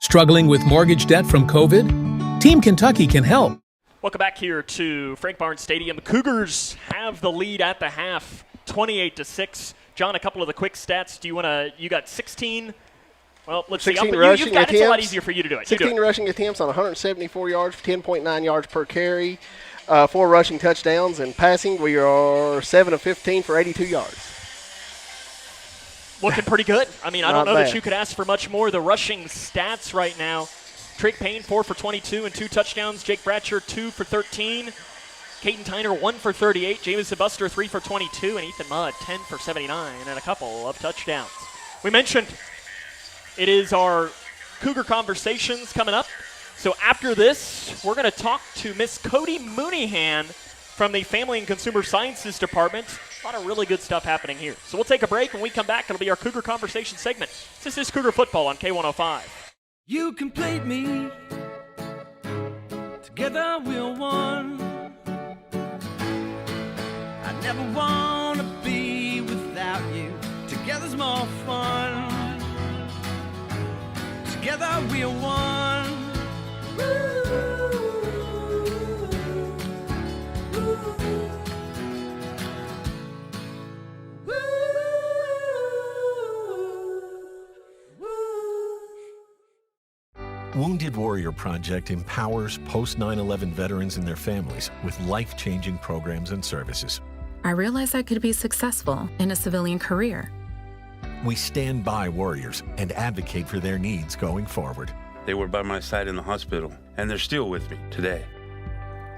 Struggling with mortgage debt from COVID? Team Kentucky can help. Welcome back here to Frank Barnes Stadium. The Cougars have the lead at the half, 28-6. John, a couple of the quick stats. You got 16. Well, let's see. Rushing attempts. It's a lot easier for you to do it. 16 rushing attempts on 174 yards, 10.9 yards per carry, 4 rushing touchdowns, and passing, we are 7 of 15 for 82 yards. Looking pretty good. I mean, I don't know bad. that you could ask for much more. The rushing stats right now. Drake Payne, 4 for 22 and 2 touchdowns. Jake Bratcher, 2 for 13. Caden Tyner, 1 for 38. Jamycen Buster, 3 for 22. And Ethan Mudd, 10 for 79 and a couple of touchdowns. We mentioned it is our Cougar Conversations coming up. So after this, we're going to talk to Miss Cody Mooneyhan from the Family and Consumer Sciences Department. A lot of really good stuff happening here. So we'll take a break. When we come back, it'll be our Cougar Conversation segment. This is Cougar Football on K105. You complete me. Together we're one. I never want to be without you. Together's more fun. Together we're one. Wounded Warrior Project empowers post 9/11 veterans and their families with life-changing programs and services. I realized I could be successful in a civilian career. We stand by warriors and advocate for their needs going forward. They were by my side in the hospital, and they're still with me today.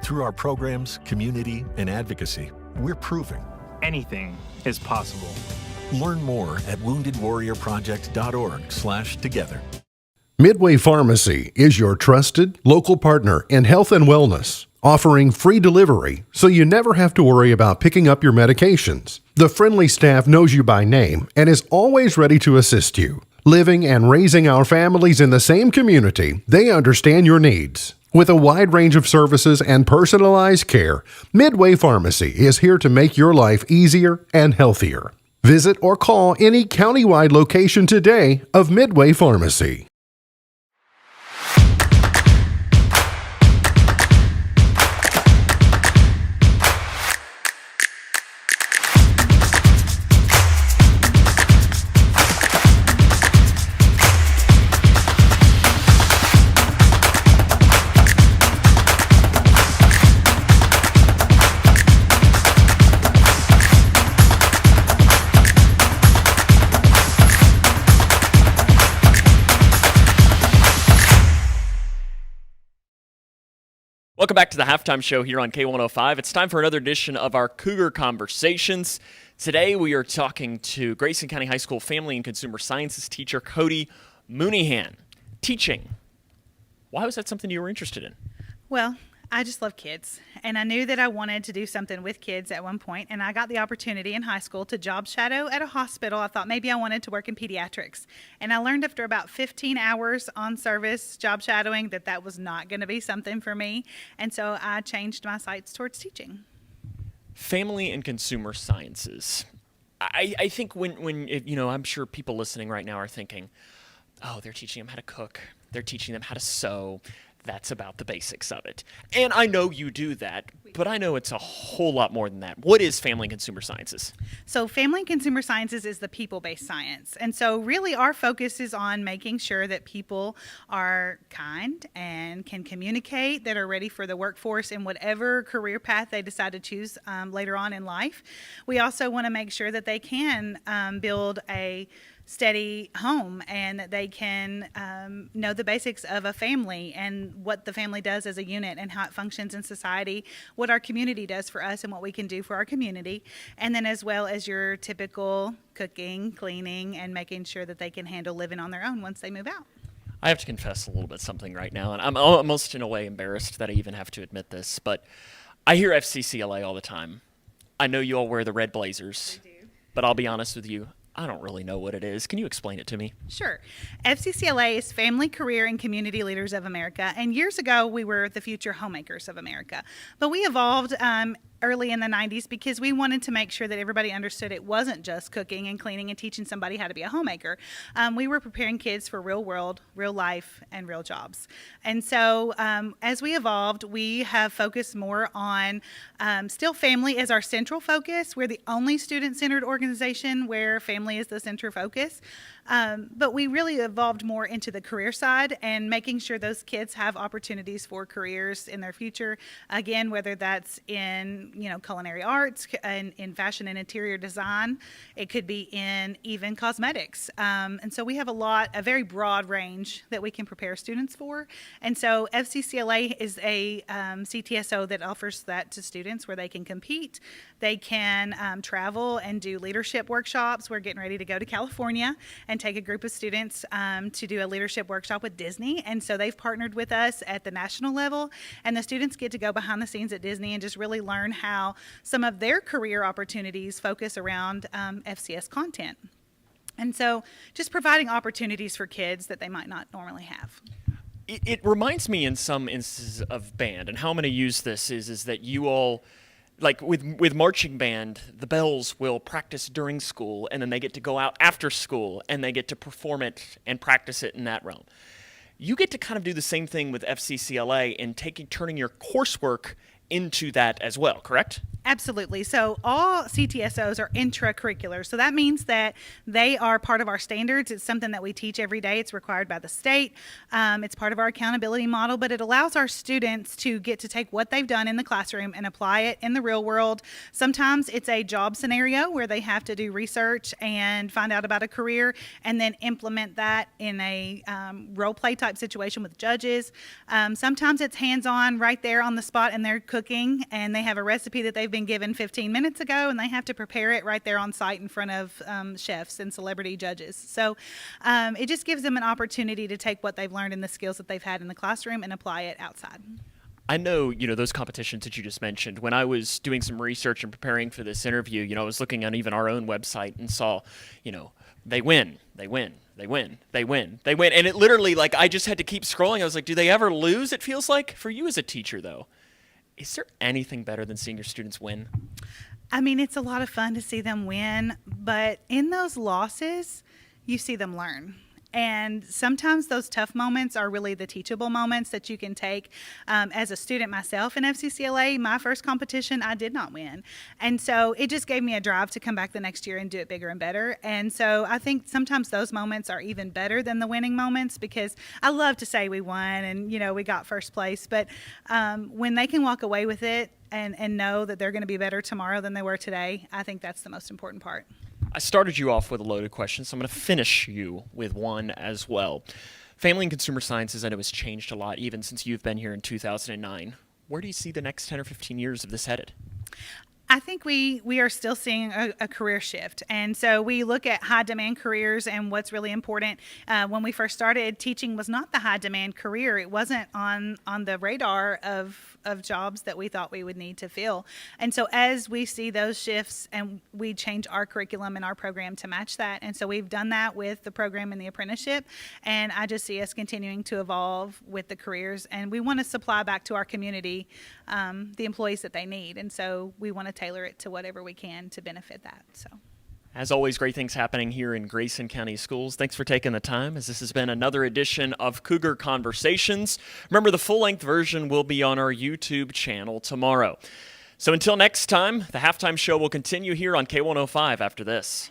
Through our programs, community, and advocacy, we're proving anything is possible. Learn more at woundedwarriorproject.org/together. Midway Pharmacy is your trusted local partner in health and wellness, offering free delivery so you never have to worry about picking up your medications. The friendly staff knows you by name and is always ready to assist you. Living and raising our families in the same community, they understand your needs. With a wide range of services and personalized care, Midway Pharmacy is here to make your life easier and healthier. Visit or call any countywide location today of Midway Pharmacy. Welcome back to the halftime show here on K105. It's time for another edition of our Cougar Conversations. Today we are talking to Grayson County High School Family and Consumer Sciences teacher Cody Mooneyhan. Teaching. Why was that something you were interested in? Well, I just love kids, and I knew that I wanted to do something with kids at one point, and I got the opportunity in high school to job shadow at a hospital. I thought maybe I wanted to work in pediatrics, and I learned after about 15 hours on service job shadowing that was not going to be something for me, and so I changed my sights towards teaching. Family and Consumer Sciences. I think when I'm sure people listening right now are thinking, oh, they're teaching them how to cook. They're teaching them how to sew. That's about the basics of it. And I know you do that, but I know it's a whole lot more than that. What is Family and Consumer Sciences? So Family and Consumer Sciences is the people-based science. And so really our focus is on making sure that people are kind and can communicate, that are ready for the workforce in whatever career path they decide to choose later on in life. We also want to make sure that they can build a steady home and that they can know the basics of a family and what the family does as a unit and how it functions in society, what our community does for us and what we can do for our community, and then as well as your typical cooking, cleaning, and making sure that they can handle living on their own once they move out. I have to confess a little bit something right now, and I'm almost in a way embarrassed that I even have to admit this, but I hear FCCLA all the time. I know you all wear the red blazers, but I'll be honest with you, I don't really know what it is. Can you explain it to me? Sure. FCCLA is Family, Career, and Community Leaders of America. And years ago, we were the Future Homemakers of America. But we evolved early in the 90s because we wanted to make sure that everybody understood it wasn't just cooking and cleaning and teaching somebody how to be a homemaker. We were preparing kids for real world, real life, and real jobs. And so as we evolved, we have focused more on still family as our central focus. We're the only student-centered organization where family is the central focus. But we really evolved more into the career side and making sure those kids have opportunities for careers in their future. Again, whether that's in culinary arts, in fashion and interior design, it could be in even cosmetics. And so we have a very broad range that we can prepare students for. And so FCCLA is a CTSO that offers that to students where they can compete. They can travel and do leadership workshops. We're getting ready to go to California and take a group of students to do a leadership workshop with Disney. And so they've partnered with us at the national level. And the students get to go behind the scenes at Disney and just really learn how some of their career opportunities focus around FCS content. And so just providing opportunities for kids that they might not normally have. It reminds me in some instances of band, and how I'm going to use this is that you all, like with marching band, the bells will practice during school, and then they get to go out after school, and they get to perform it and practice it in that realm. You get to kind of do the same thing with FCCLA in turning your coursework into that as well, correct? Absolutely. So all CTSOs are intracurricular. So that means that they are part of our standards. It's something that we teach every day. It's required by the state. It's part of our accountability model, but it allows our students to get to take what they've done in the classroom and apply it in the real world. Sometimes it's a job scenario where they have to do research and find out about a career and then implement that in a role play type situation with judges. Sometimes it's hands-on right there on the spot and they're cooking and they have a recipe that they've been given 15 minutes ago and they have to prepare it right there on site in front of chefs and celebrity judges. So it just gives them an opportunity to take what they've learned and the skills that they've had in the classroom and apply it outside. I know, those competitions that you just mentioned. When I was doing some research and preparing for this interview, I was looking on even our own website and saw, they win. And it literally, I just had to keep scrolling. I was like, do they ever lose, it feels like? For you as a teacher, though, is there anything better than seeing your students win? I mean, it's a lot of fun to see them win, but in those losses, you see them learn. And sometimes those tough moments are really the teachable moments that you can take. As a student myself in FCCLA, my first competition, I did not win. And so it just gave me a drive to come back the next year and do it bigger and better. And so I think sometimes those moments are even better than the winning moments because I love to say we won and, we got first place. But when they can walk away with it and know that they're going to be better tomorrow than they were today, I think that's the most important part. I started you off with a loaded question, so I'm going to finish you with one as well. Family and Consumer Sciences, I know, has changed a lot even since you've been here in 2009. Where do you see the next 10 or 15 years of this headed? I think we are still seeing a career shift. And so we look at high demand careers and what's really important. When we first started, teaching was not the high demand career. It wasn't on the radar of jobs that we thought we would need to fill. And so as we see those shifts and we change our curriculum and our program to match that. And so we've done that with the program and the apprenticeship. And I just see us continuing to evolve with the careers. And we want to supply back to our community the employees that they need. And so we want to tailor it to whatever we can to benefit that. So, As always, great things happening here in Grayson County Schools. Thanks for taking the time, as this has been another edition of Cougar Conversations. Remember, the full-length version will be on our YouTube channel tomorrow. So until next time, the halftime show will continue here on K105 after this.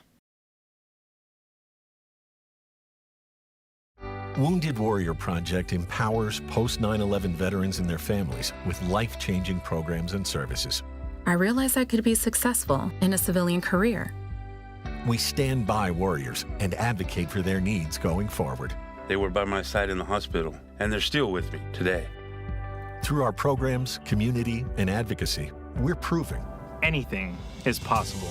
Wounded Warrior Project empowers post-9/11 veterans and their families with life-changing programs and services. I realized I could be successful in a civilian career. We stand by warriors and advocate for their needs going forward. They were by my side in the hospital, and they're still with me today. Through our programs, community, and advocacy, we're proving Anything is possible.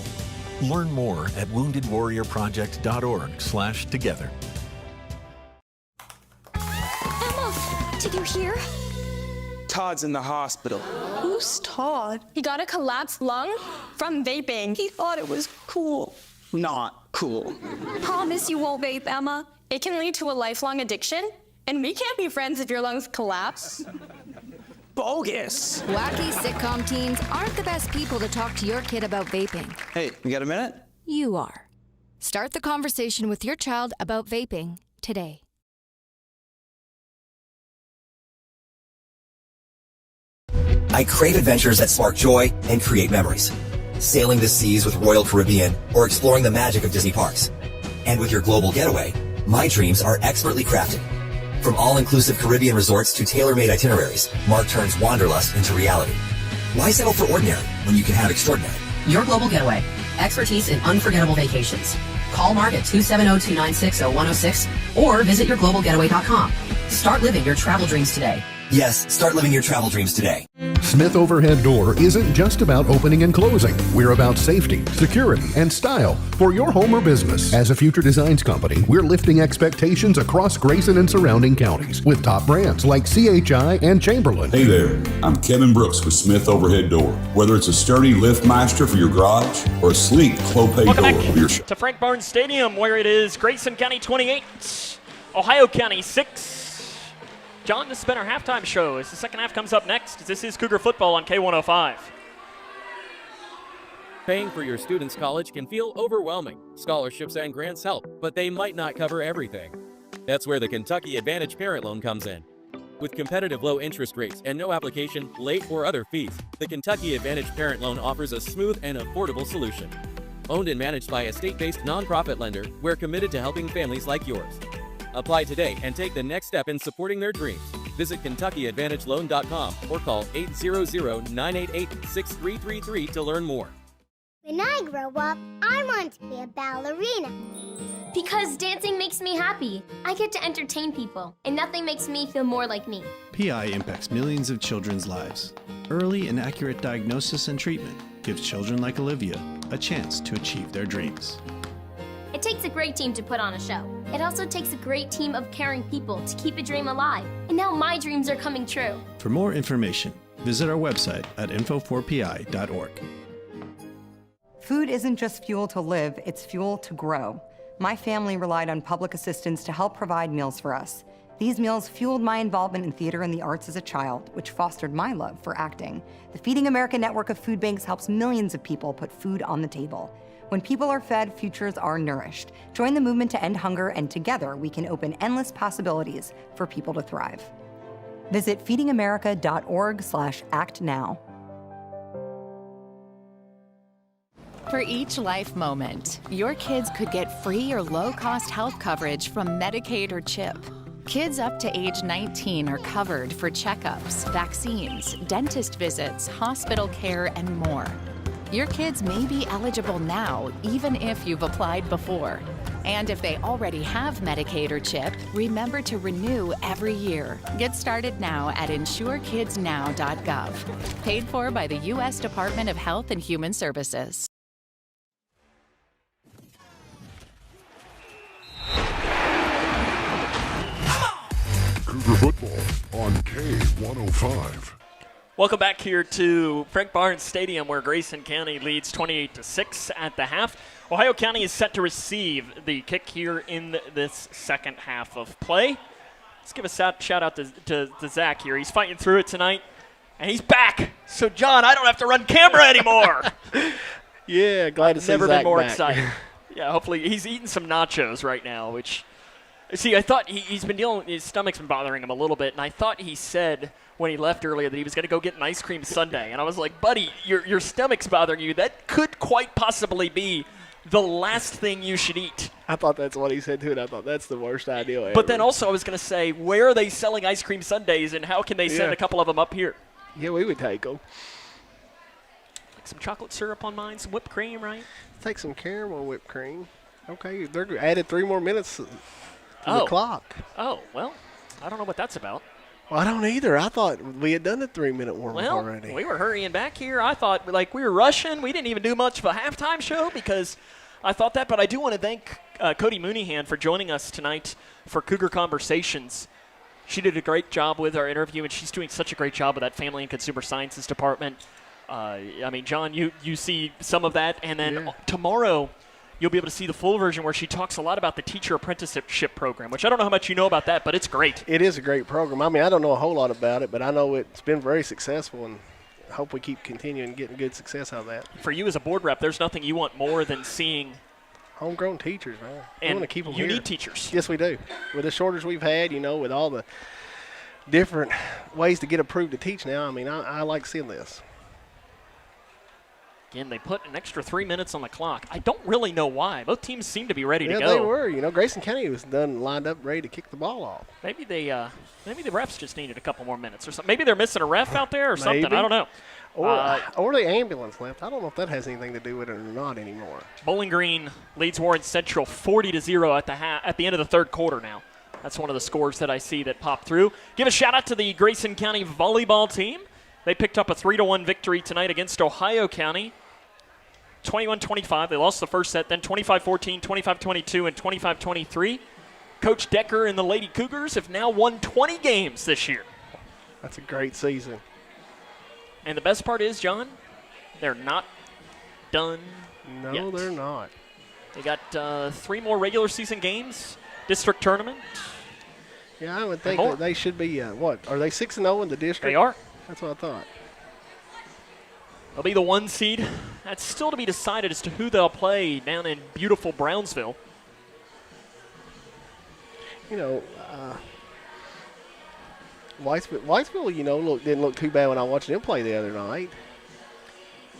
Learn more at woundedwarriorproject.org/together. Emma, did you hear? Todd's in the hospital. Who's Todd? He got a collapsed lung from vaping. He thought it was cool. Not cool. Promise you won't vape, Emma. It can lead to a lifelong addiction, and we can't be friends if your lungs collapse. Bogus. Wacky sitcom teens aren't the best people to talk to your kid about vaping. Hey, you got a minute? You are. Start the conversation with your child about vaping today. I crave adventures that spark joy and create memories. Sailing the seas with Royal Caribbean or exploring the magic of Disney parks. And with your global getaway, my dreams are expertly crafted. From all-inclusive Caribbean resorts to tailor-made itineraries, Mark turns wanderlust into reality. Why settle for ordinary when you can have extraordinary? Your Global Getaway. Expertise in unforgettable vacations. Call Mark at 270-296-0106 or visit yourglobalgetaway.com. Start living your travel dreams today. Yes, start living your travel dreams today. Smith Overhead Door isn't just about opening and closing. We're about safety, security, and style for your home or business. As a future designs company, we're lifting expectations across Grayson and surrounding counties with top brands like CHI and Chamberlain. Hey there, I'm Kevin Brooks with Smith Overhead Door. Whether it's a sturdy LiftMaster for your garage or a sleek Clopay door for your shop. To Frank Barnes Stadium, where it is Grayson County 28, Ohio County 6. John, this has been our halftime show. As the second half comes up next, this is Cougar football on K105. Paying for your student's college can feel overwhelming. Scholarships and grants help, but they might not cover everything. That's where the Kentucky Advantage Parent Loan comes in. With competitive low interest rates and no application, late, or other fees, the Kentucky Advantage Parent Loan offers a smooth and affordable solution. Owned and managed by a state-based nonprofit lender, we're committed to helping families like yours. Apply today and take the next step in supporting their dreams. Visit KentuckyAdvantageLoan.com or call 800-988-6333 to learn more. When I grow up, I want to be a ballerina. Because dancing makes me happy. I get to entertain people, and nothing makes me feel more like me. PI impacts millions of children's lives. Early and accurate diagnosis and treatment gives children like Olivia a chance to achieve their dreams. It takes a great team to put on a show. It also takes a great team of caring people to keep a dream alive. And now my dreams are coming true. For more information, visit our website at info4pi.org. Food isn't just fuel to live, it's fuel to grow. My family relied on public assistance to help provide meals for us. These meals fueled my involvement in theater and the arts as a child, which fostered my love for acting. The Feeding America network of food banks helps millions of people put food on the table. When people are fed, futures are nourished. Join the movement to end hunger, and together we can open endless possibilities for people to thrive. Visit feedingamerica.org/actnow. For each life moment, your kids could get free or low-cost health coverage from Medicaid or CHIP. Kids up to age 19 are covered for checkups, vaccines, dentist visits, hospital care, and more. Your kids may be eligible now, even if you've applied before. And if they already have Medicaid or CHIP, remember to renew every year. Get started now at insurekidsnow.gov. Paid for by the U.S. Department of Health and Human Services. Cougar football on K105. Welcome back here to Frank Barnes Stadium, where Grayson County leads 28-6 at the half. Ohio County is set to receive the kick here in this second half of play. Let's give a shout out to Zach here. He's fighting through it tonight, and he's back. So, John, I don't have to run camera anymore. Yeah, glad to see Zach Never been more back. excited. Yeah, hopefully he's eating some nachos right now, which, see, I thought he's been his stomach's been bothering him a little bit, and I thought he said when he left earlier that he was going to go get an ice cream sundae. And I was like, buddy, your stomach's bothering you. That could quite possibly be the last thing you should eat. I thought that's what he said, too, and I thought that's the worst idea ever. But then also I was going to say, where are they selling ice cream sundaes, and how can they send a couple of them up here? Yeah, we would take them. Like some chocolate syrup on mine, some whipped cream, right? Take some caramel whipped cream. Okay, they're added 3 more minutes to the clock. Oh, well, I don't know what that's about. Well, I don't either. I thought we had done the 3-minute warm-up already. We were hurrying back here. I thought we were rushing. We didn't even do much of a halftime show because I thought that. But I do want to thank Cody Mooneyhan for joining us tonight for Cougar Conversations. She did a great job with our interview, and she's doing such a great job with that Family and Consumer Sciences department. I mean, John, you see some of that. And then tomorrow you'll be able to see the full version where she talks a lot about the teacher apprenticeship program, which I don't know how much you know about that, but it's great. It is a great program. I mean, I don't know a whole lot about it, but I know it's been very successful, and I hope we keep continuing getting good success out of that. For you as a board rep, there's nothing you want more than seeing homegrown teachers, man. We and want to keep them you here. need teachers. Yes, we do. With the shortage we've had, with all the different ways to get approved to teach now, I mean, I like seeing this. Again, they put an extra 3 minutes on the clock. I don't really know why. Both teams seem to be ready to go. Yeah, they were. Grayson County was lined up, ready to kick the ball off. Maybe the refs just needed a couple more minutes or something. Maybe they're missing a ref out there or something. I don't know. Or the ambulance left. I don't know if that has anything to do with it or not anymore. Bowling Green leads Warren Central 40-0 at the end of the third quarter now. That's one of the scores that I see that popped through. Give a shout-out to the Grayson County volleyball team. They picked up a 3-1 victory tonight against Ohio County. 21-25. They lost the first set, then 25-14, 25-22, and 25-23. Coach Decker and the Lady Cougars have now won 20 games this year. That's a great season. And the best part is, John, they're not done yet. They're not. They got 3 more regular season games, district tournament. Yeah, I would think that they should be, are they 6-0 in the district? They are. That's what I thought. They'll be the 1 seed. That's still to be decided as to who they'll play down in beautiful Brownsville. Whitesville, didn't look too bad when I watched them play the other night.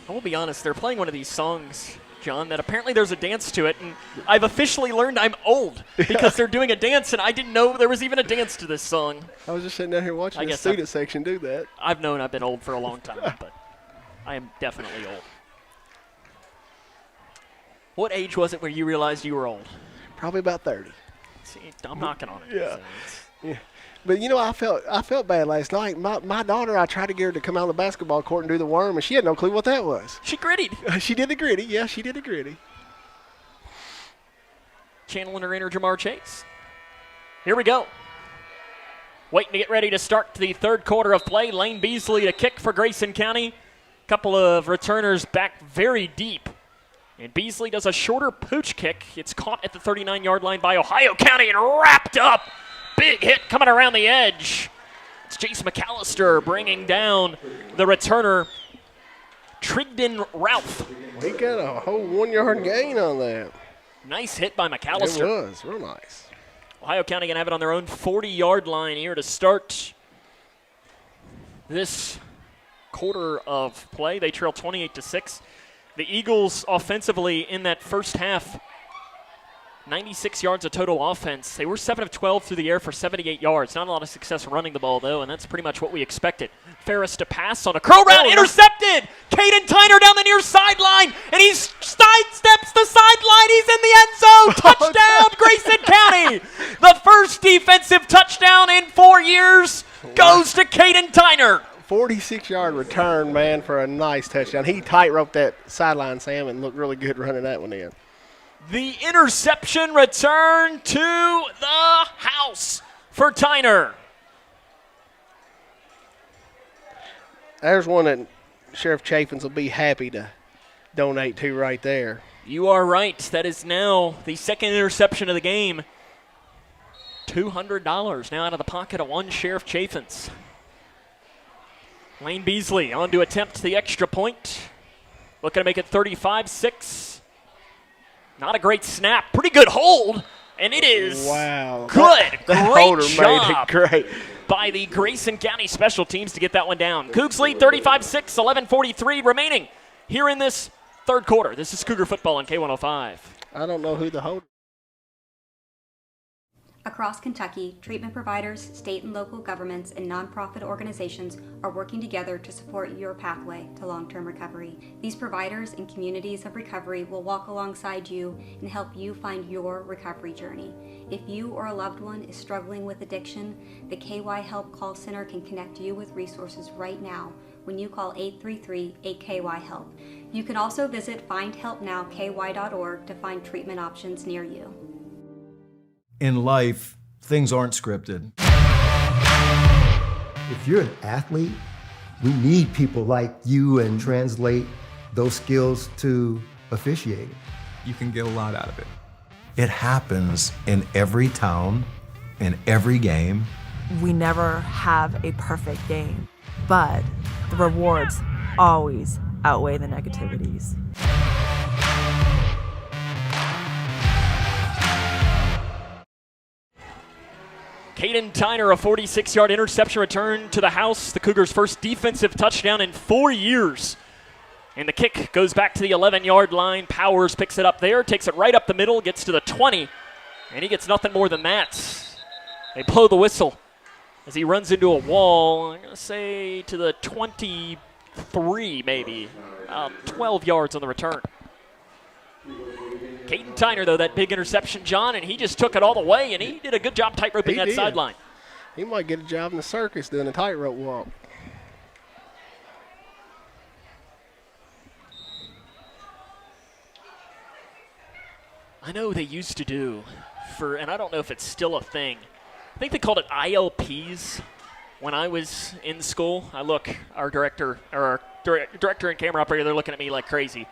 I will be honest, they're playing one of these songs, John, that apparently there's a dance to it, and I've officially learned I'm old because they're doing a dance, and I didn't know there was even a dance to this song. I was just sitting down here watching the student section do that. I've known I've been old for a long time, but I am definitely old. What age was it where you realized you were old? Probably about 30. See, I'm knocking on it. Yeah. So yeah. But, I felt bad last night. My daughter, I tried to get her to come out on the basketball court and do the worm, and she had no clue what that was. She grittied. She did the gritty. Yeah, she did the gritty. Channeling her inner Jamar Chase. Here we go. Waiting to get ready to start the third quarter of play. Lane Beasley to kick for Grayson County. Couple of returners back very deep. And Beasley does a shorter pooch kick. It's caught at the 39-yard line by Ohio County and wrapped up. Big hit coming around the edge. It's Jace McAllister bringing down the returner, Trigdon Ralph. He got a whole 1-yard gain on that. Nice hit by McAllister. It was real nice. Ohio County going to have it on their own 40-yard line here to start this quarter of play. They trail 28-6. The Eagles offensively in that first half, 96 yards of total offense. They were 7 of 12 through the air for 78 yards. Not a lot of success running the ball, though, and that's pretty much what we expected. Ferris to pass on a curl route, intercepted! Caden Tyner down the near sideline, and he sidesteps the sideline. He's in the end zone. Touchdown, Grayson County! The first defensive touchdown in 4 years goes to Caden Tyner. 46-yard return, man, for a nice touchdown. He tight-roped that sideline, Sam, and looked really good running that one in. The interception return to the house for Tyner. There's one that Sheriff Chaffins will be happy to donate to right there. You are right. That is now the second interception of the game. $200 now out of the pocket of one Sheriff Chaffins. Lane Beasley on to attempt the extra point. Looking to make it 35-6. Not a great snap. Pretty good hold. And it is good. That Great holder job made it great. by the Grayson County special teams to get that one down. Cougs lead 35-6, 11:43 remaining here in this third quarter. This is Cougar football on K105. I don't know who the holder. Across Kentucky, treatment providers, state and local governments, and nonprofit organizations are working together to support your pathway to long-term recovery. These providers and communities of recovery will walk alongside you and help you find your recovery journey. If you or a loved one is struggling with addiction, the KY Help Call Center can connect you with resources right now when you call 833-8KY-HELP. You can also visit findhelpnowky.org to find treatment options near you. In life, things aren't scripted. If you're an athlete, we need people like you and translate those skills to officiating. You can get a lot out of it. It happens in every town, in every game. We never have a perfect game, but the rewards always outweigh the negativities. Caden Tyner, a 46-yard interception return to the house. The Cougars' first defensive touchdown in 4 years. And the kick goes back to the 11-yard line. Powers picks it up there, takes it right up the middle, gets to the 20, and he gets nothing more than that. They blow the whistle as he runs into a wall, I'm going to say to the 23 maybe, 12 yards on the return. Caden Tyner, though, that big interception, John, and he just took it all the way, and he did a good job tight-roping that sideline. He might get a job in the circus doing a tightrope walk. I know they used to do and I don't know if it's still a thing. I think they called it ILPs when I was in school. Our director and camera operator, they're looking at me like crazy.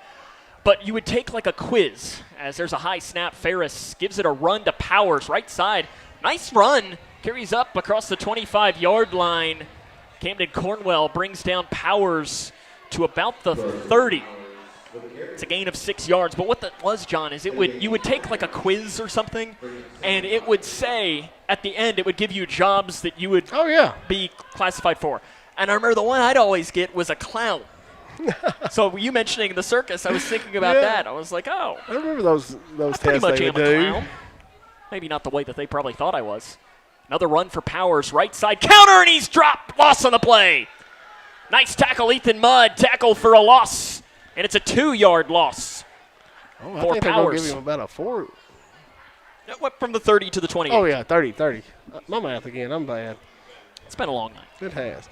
But you would take like a quiz as there's a high snap. Ferris gives it a run to Powers, right side. Nice run. Carries up across the 25-yard line. Camden Cornwell brings down Powers to about the 30. It's a gain of 6 yards. But what that was, John, is you would take like a quiz or something, and it would say at the end, it would give you jobs that you would be classified for. And I remember the one I'd always get was a clown. So you mentioning the circus, I was thinking about that. I was like, oh. I remember those tests pretty much they am would a do. clown. Maybe not the way that they probably thought I was. Another run for Powers, right side counter, and he's dropped. Loss on the play. Nice tackle, Ethan Mudd. Tackle for a loss, and it's a 2-yard loss I for think they're Powers. going to give him about a 4. It went from the 30 to the 28. Oh, yeah, 30. My math again, I'm bad. It's been a long night. It has.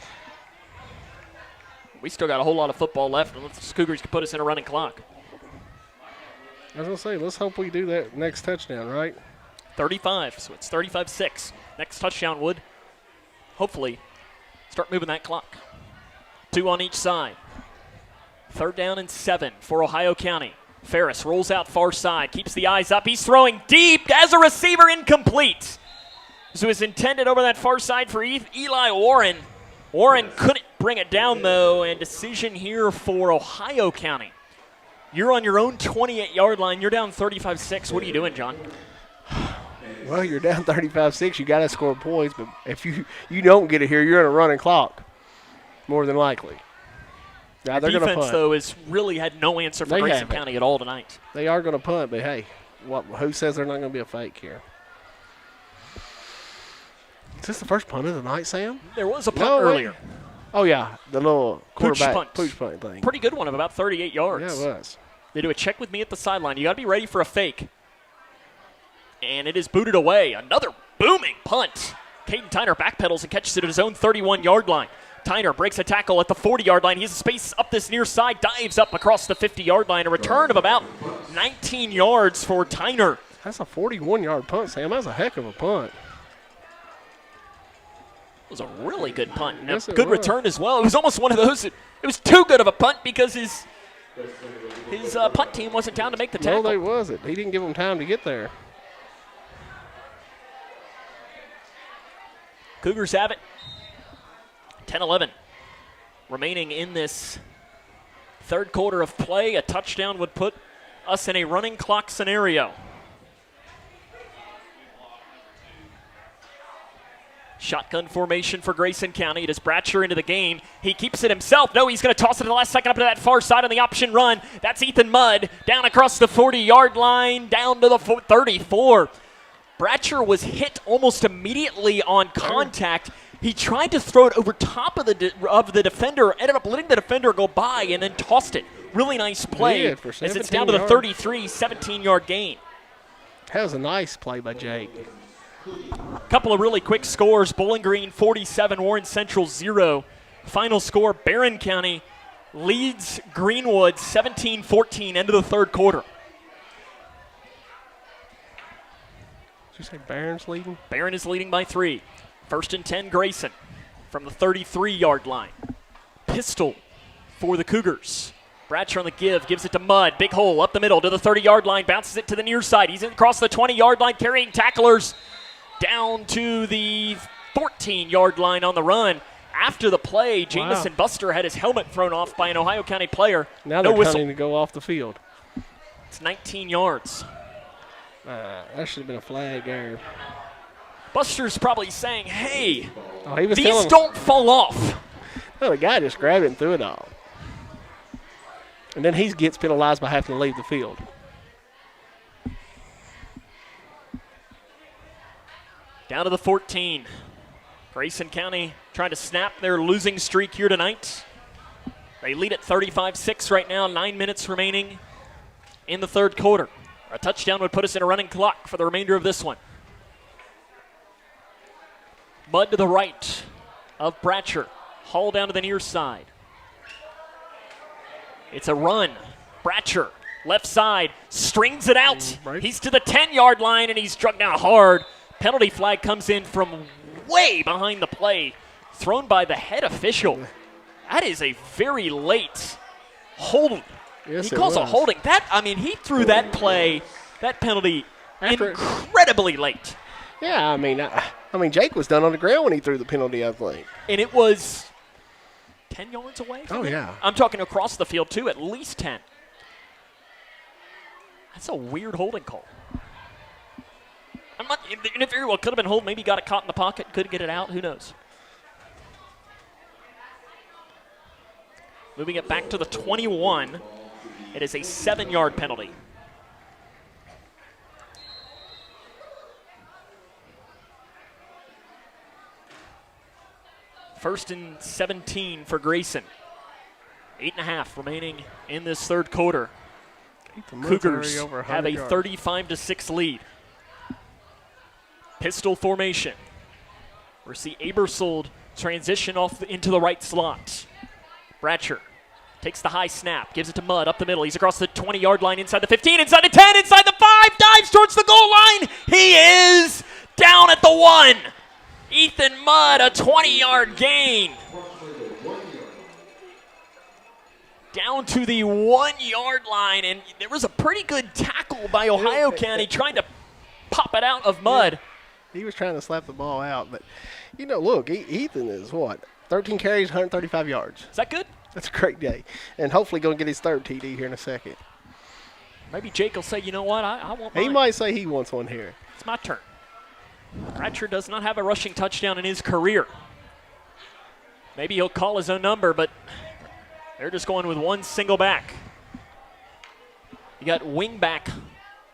We still got a whole lot of football left, and the Cougars can put us in a running clock. I was going to say, let's hope we do that next touchdown, right? 35, so it's 35-6. Next touchdown would hopefully start moving that clock. 2 on each side. 3rd down and 7 for Ohio County. Ferris rolls out far side, keeps the eyes up. He's throwing deep as a receiver, incomplete. So it's intended over that far side for Eli Warren. Warren couldn't bring it down, though, and decision here for Ohio County. You're on your own 28-yard line. You're down 35-6. What are you doing, John? Well, you're down 35-6. You got to score points, but if you don't get it here, you're in a running clock, more than likely. Now they're going to punt. Defense, though, has really had no answer for Grayson County at all tonight. They are going to punt, but hey, who says they're not going to be a fake here? Is this the first punt of the night, Sam? There was a punt earlier. Oh, yeah, the little quarterback pooch punt thing. Pretty good one of about 38 yards. Yeah, it was. They do a check with me at the sideline. You got to be ready for a fake. And it is booted away. Another booming punt. Caden Tyner backpedals and catches it at his own 31-yard line. Tyner breaks a tackle at the 40-yard line. He has a space up this near side, dives up across the 50-yard line. A return of about 19 yards for Tyner. That's a 41-yard punt, Sam. That's a heck of a punt. It was a really good punt. Now, Yes, it good was. return as well. It was almost one of those. It was too good of a punt because his punt team wasn't down to make the tackle. No, they wasn't. He didn't give them time to get there. Cougars have it. 10-11 remaining in this third quarter of play. A touchdown would put us in a running clock scenario. Shotgun formation for Grayson County. It is Bratcher into the game. He keeps it himself. No, he's going to toss it at the last second up to that far side on the option run. That's Ethan Mudd down across the 40-yard line, down to the 34. Bratcher was hit almost immediately on contact. He tried to throw it over top of the defender, ended up letting the defender go by, and then tossed it. Really nice play as it's down to the 33, 17-yard gain. That was a nice play by Jake. Couple of really quick scores. Bowling Green 47, Warren Central 0. Final score, Barron County leads Greenwood 17-14 into the third quarter. Did you say Barron's leading? Barron is leading by 3. 1st and 10, Grayson from the 33-yard line. Pistol for the Cougars. Bratcher on the give, gives it to Mudd. Big hole up the middle to the 30-yard line, bounces it to the near side. He's across the 20-yard line, carrying tacklers down to the 14-yard line on the run. After the play, Jamycen Buster had his helmet thrown off by an Ohio County player. Now they're counting to go off the field. It's 19 yards. That should have been a flag there. Buster's probably saying, hey, these don't fall off. No, the guy just grabbed it and threw it off. And then he gets penalized by having to leave the field. Down to the 14. Grayson County trying to snap their losing streak here tonight. They lead at 35-6 right now, 9 minutes remaining in the third quarter. A touchdown would put us in a running clock for the remainder of this one. Mudd to the right of Bratcher. Hall down to the near side. It's a run. Bratcher, left side, strings it out. He's to the 10-yard line, and he's struck down hard. Penalty flag comes in from way behind the play, thrown by the head official. That is a very late hold. Yes, he calls a holding. He threw that play, that penalty, incredibly late. Yeah, I mean, Jake was done on the ground when he threw the penalty, I think. And it was 10 yards away from him? Yeah. I'm talking across the field, too, at least 10. That's a weird holding call. It very well could have been hold. Maybe got it caught in the pocket, couldn't get it out. Who knows? Moving it back to the 21. It is a 7-yard penalty. First and 17 for Grayson. 8.5 remaining in this third quarter. Cougars have a 35-6 lead. Pistol formation. We see Abersold transition off into the right slot. Bratcher takes the high snap, gives it to Mudd up the middle. He's across the 20-yard line, inside the 15, inside the 10, inside the 5, dives towards the goal line. He is down at the 1. Ethan Mudd, a 20-yard gain. Down to the 1-yard line, and there was a pretty good tackle by Ohio County trying to pop it out of Mudd. He was trying to slap the ball out, but, look, Ethan is 13 carries, 135 yards. Is that good? That's a great day. And hopefully going to get his third TD here in a second. Maybe Jake will say, you know what, I want mine. He might say he wants one here. It's my turn. Bratcher does not have a rushing touchdown in his career. Maybe he'll call his own number, but they're just going with one single back. You got wing back,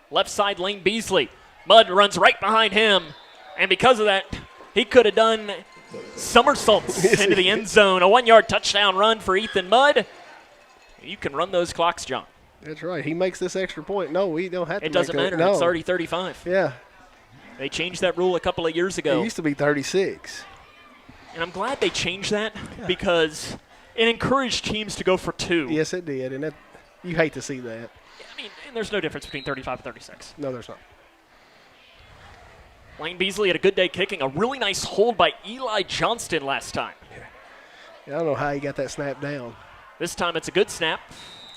left side Lane Beasley. Mudd runs right behind him, and because of that, he could have done somersaults into the end zone. A 1-yard touchdown run for Ethan Mudd. You can run those clocks, John. That's right. He makes this extra point. No, we don't have to. It doesn't matter. No. It's already 35. Yeah. They changed that rule a couple of years ago. It used to be 36. And I'm glad they changed that because it encouraged teams to go for 2. Yes, it did, and you hate to see that. And there's no difference between 35 and 36. No, there's not. Lane Beasley had a good day kicking. A really nice hold by Eli Johnston last time. Yeah, I don't know how he got that snap down. This time it's a good snap.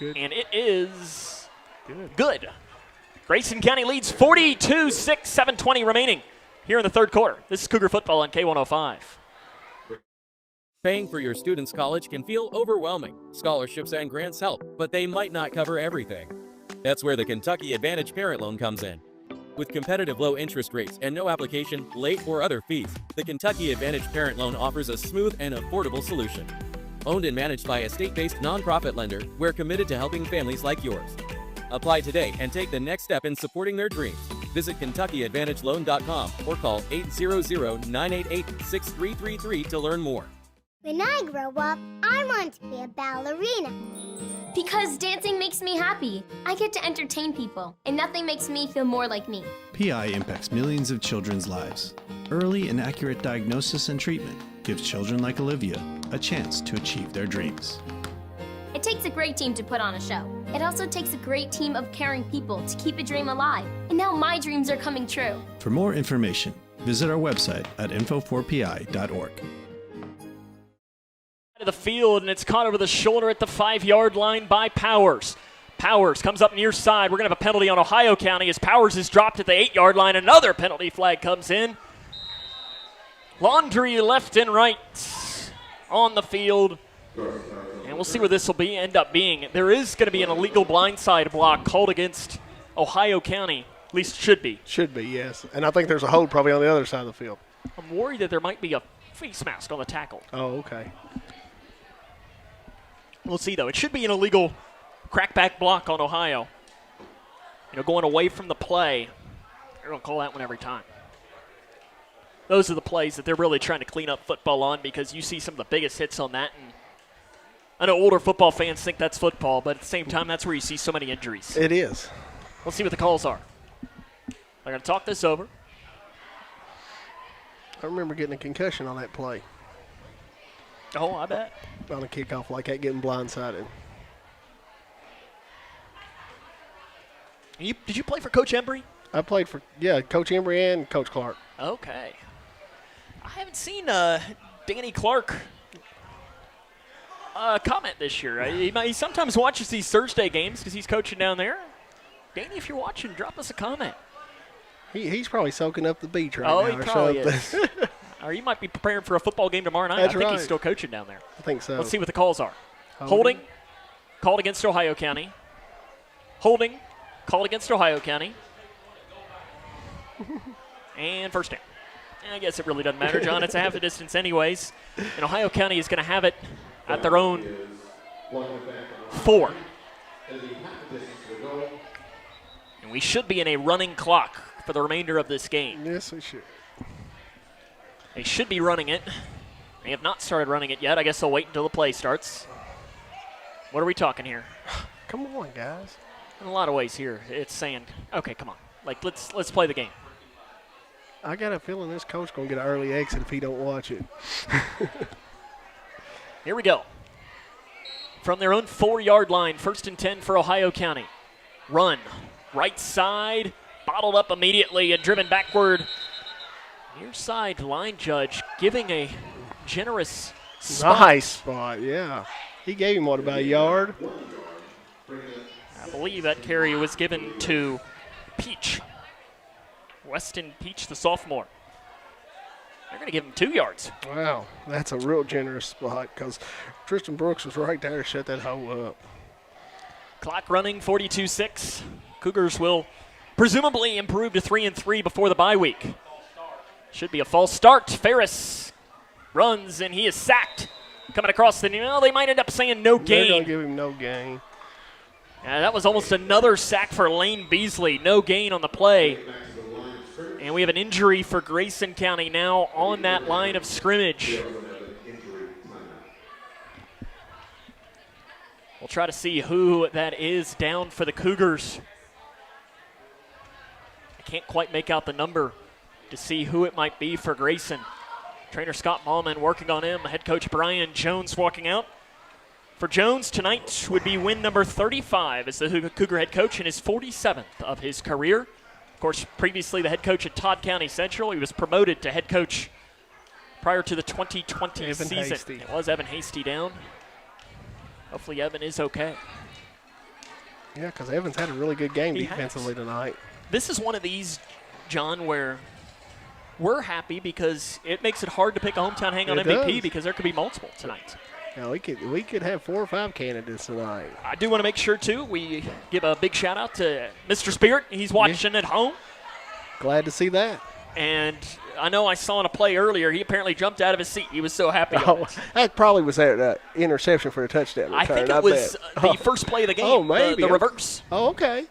Good. And it is good. Grayson County leads 42-6, 7:20 remaining here in the third quarter. This is Cougar football on K105. Paying for your student's college can feel overwhelming. Scholarships and grants help, but they might not cover everything. That's where the Kentucky Advantage Parent Loan comes in. With competitive low interest rates and no application, late, or other fees, the Kentucky Advantage Parent Loan offers a smooth and affordable solution. Owned and managed by a state-based nonprofit lender, we're committed to helping families like yours. Apply today and take the next step in supporting their dreams. Visit KentuckyAdvantageLoan.com or call 800-988-6333 to learn more. When I grow up, I want to be a ballerina. Because dancing makes me happy. I get to entertain people, and nothing makes me feel more like me. PI impacts millions of children's lives. Early and accurate diagnosis and treatment gives children like Olivia a chance to achieve their dreams. It takes a great team to put on a show. It also takes a great team of caring people to keep a dream alive. And now my dreams are coming true. For more information, visit our website at info4pi.org. To the field, and it's caught over the shoulder at the 5-yard line by Powers. Powers comes up near side. We're going to have a penalty on Ohio County as Powers is dropped at the 8-yard line. Another penalty flag comes in. Laundry left and right on the field. And we'll see where this will end up being. There is going to be an illegal blindside block called against Ohio County. At least should be. Should be, yes. And I think there's a hold probably on the other side of the field. I'm worried that there might be a face mask on the tackle. Oh, okay. We'll see, though. It should be an illegal crackback block on Ohio. Going away from the play. They're going to call that one every time. Those are the plays that they're really trying to clean up football on because you see some of the biggest hits on that. And I know older football fans think that's football, but at the same time, that's where you see so many injuries. It is. Let's see what the calls are. They're going to talk this over. I remember getting a concussion on that play. Oh, I bet. On a kickoff like that, getting blindsided. Did you play for Coach Embry? I played for, Coach Embry and Coach Clark. Okay. I haven't seen Danny Clark comment this year. He sometimes watches these Thursday games because he's coaching down there. Danny, if you're watching, drop us a comment. He's probably soaking up the beach right now. Oh, he probably is. Or he might be preparing for a football game tomorrow night. That's I think right. he's still coaching down there. I think so. Let's see what the calls are. Holding called against Ohio County. Holding called against Ohio County. And first down. I guess it really doesn't matter, John. It's a half a distance anyways. And Ohio County is going to have it at their own 4. And we should be in a running clock for the remainder of this game. Yes, we should. They should be running it. They have not started running it yet. I guess they'll wait until the play starts. What are we talking here? Come on, guys. In a lot of ways here, it's saying, okay, come on. Let's play the game. I got a feeling this coach going to get an early exit if he don't watch it. Here we go. From their own 4-yard line, 1st and 10 for Ohio County. Run. Right side. Bottled up immediately and driven backward. Near side line judge giving a generous spot. Nice spot, yeah. He gave him, about a yard? I believe that carry was given to Peach. Weston Peach, the sophomore. They're going to give him 2 yards. Wow, that's a real generous spot because Tristan Brooks was right there to shut that hole up. Clock running, 42-6. Cougars will presumably improve to 3-3 before the bye week. Should be a false start. Ferris runs, and he is sacked. Coming across the knee. They might end up saying no gain. They're going to give him no gain. That was almost another sack for Lane Beasley. No gain on the play. And we have an injury for Grayson County now on that line of scrimmage. We'll try to see who that is down for the Cougars. I can't quite make out the number to see who it might be for Grayson. Trainer Scott Ballman working on him. Head coach Brian Jones walking out. For Jones, tonight would be win number 35 as the Cougar head coach in his 47th of his career. Of course, previously the head coach at Todd County Central. He was promoted to head coach prior to the 2020 Evan season. Hasty. It was Evan Hasty down. Hopefully Evan is okay. Yeah, because Evans had a really good game He defensively tonight. This is one of these, John, where we're happy because it makes it hard to pick a hometown hang on It MVP does. because there could be multiple tonight. Now, we could have 4 or 5 candidates tonight. I do want to make sure, too, we give a big shout-out to Mr. Spirit. He's watching at home. Glad to see that. And I know I saw in a play earlier, he apparently jumped out of his seat. He was so happy. That probably was that interception for a touchdown return. I think it was the first play of the game, oh, maybe. the reverse. Oh, okay.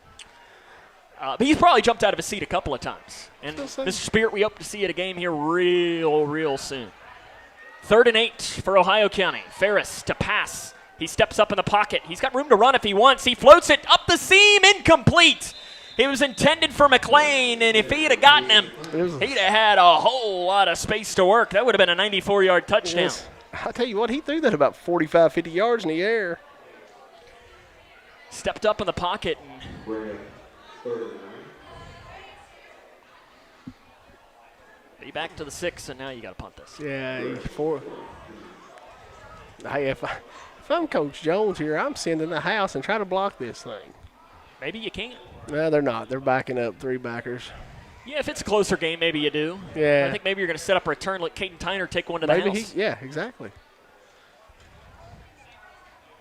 But he's probably jumped out of his seat a couple of times. And Mr. Spirit, we hope to see you at a game here real soon. 3rd and 8 for Ohio County. Ferris to pass. He steps up in the pocket. He's got room to run if he wants. He floats it up the seam, incomplete. It was intended for McLean, and if he'd have gotten him, he'd have had a whole lot of space to work. That would have been a 94-yard touchdown. Yes. I'll tell you what, he threw that about 45, 50 yards in the air. Stepped up in the pocket. Be back to the 6, and now you got to punt this. Yeah, 4. Hey, if I'm Coach Jones here, I'm sending the house and try to block this thing. Maybe you can. No, they're not. They're backing up 3 backers. Yeah, if it's a closer game, maybe you do. Yeah. I think maybe you're going to set up a return, let Caden Tyner take one to the house. Yeah, exactly.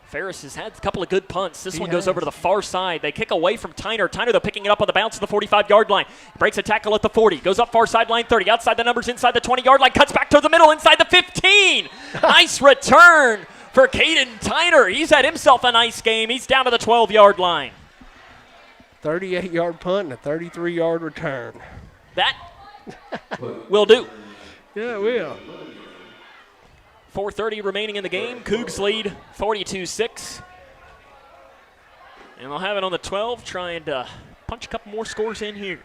Ferris has had a couple of good punts. This one goes over to the far side. They kick away from Tyner. Tyner, though, picking it up on the bounce of the 45-yard line. Breaks a tackle at the 40. Goes up far sideline 30. Outside the numbers, inside the 20-yard line. Cuts back to the middle, inside the 15. Nice return for Caden Tyner. He's had himself a nice game. He's down to the 12-yard line. 38-yard punt and a 33-yard return. That will do. Yeah, it will. 4:30 remaining in the game. Cougs lead 42-6. And they'll have it on the 12, trying to punch a couple more scores in here.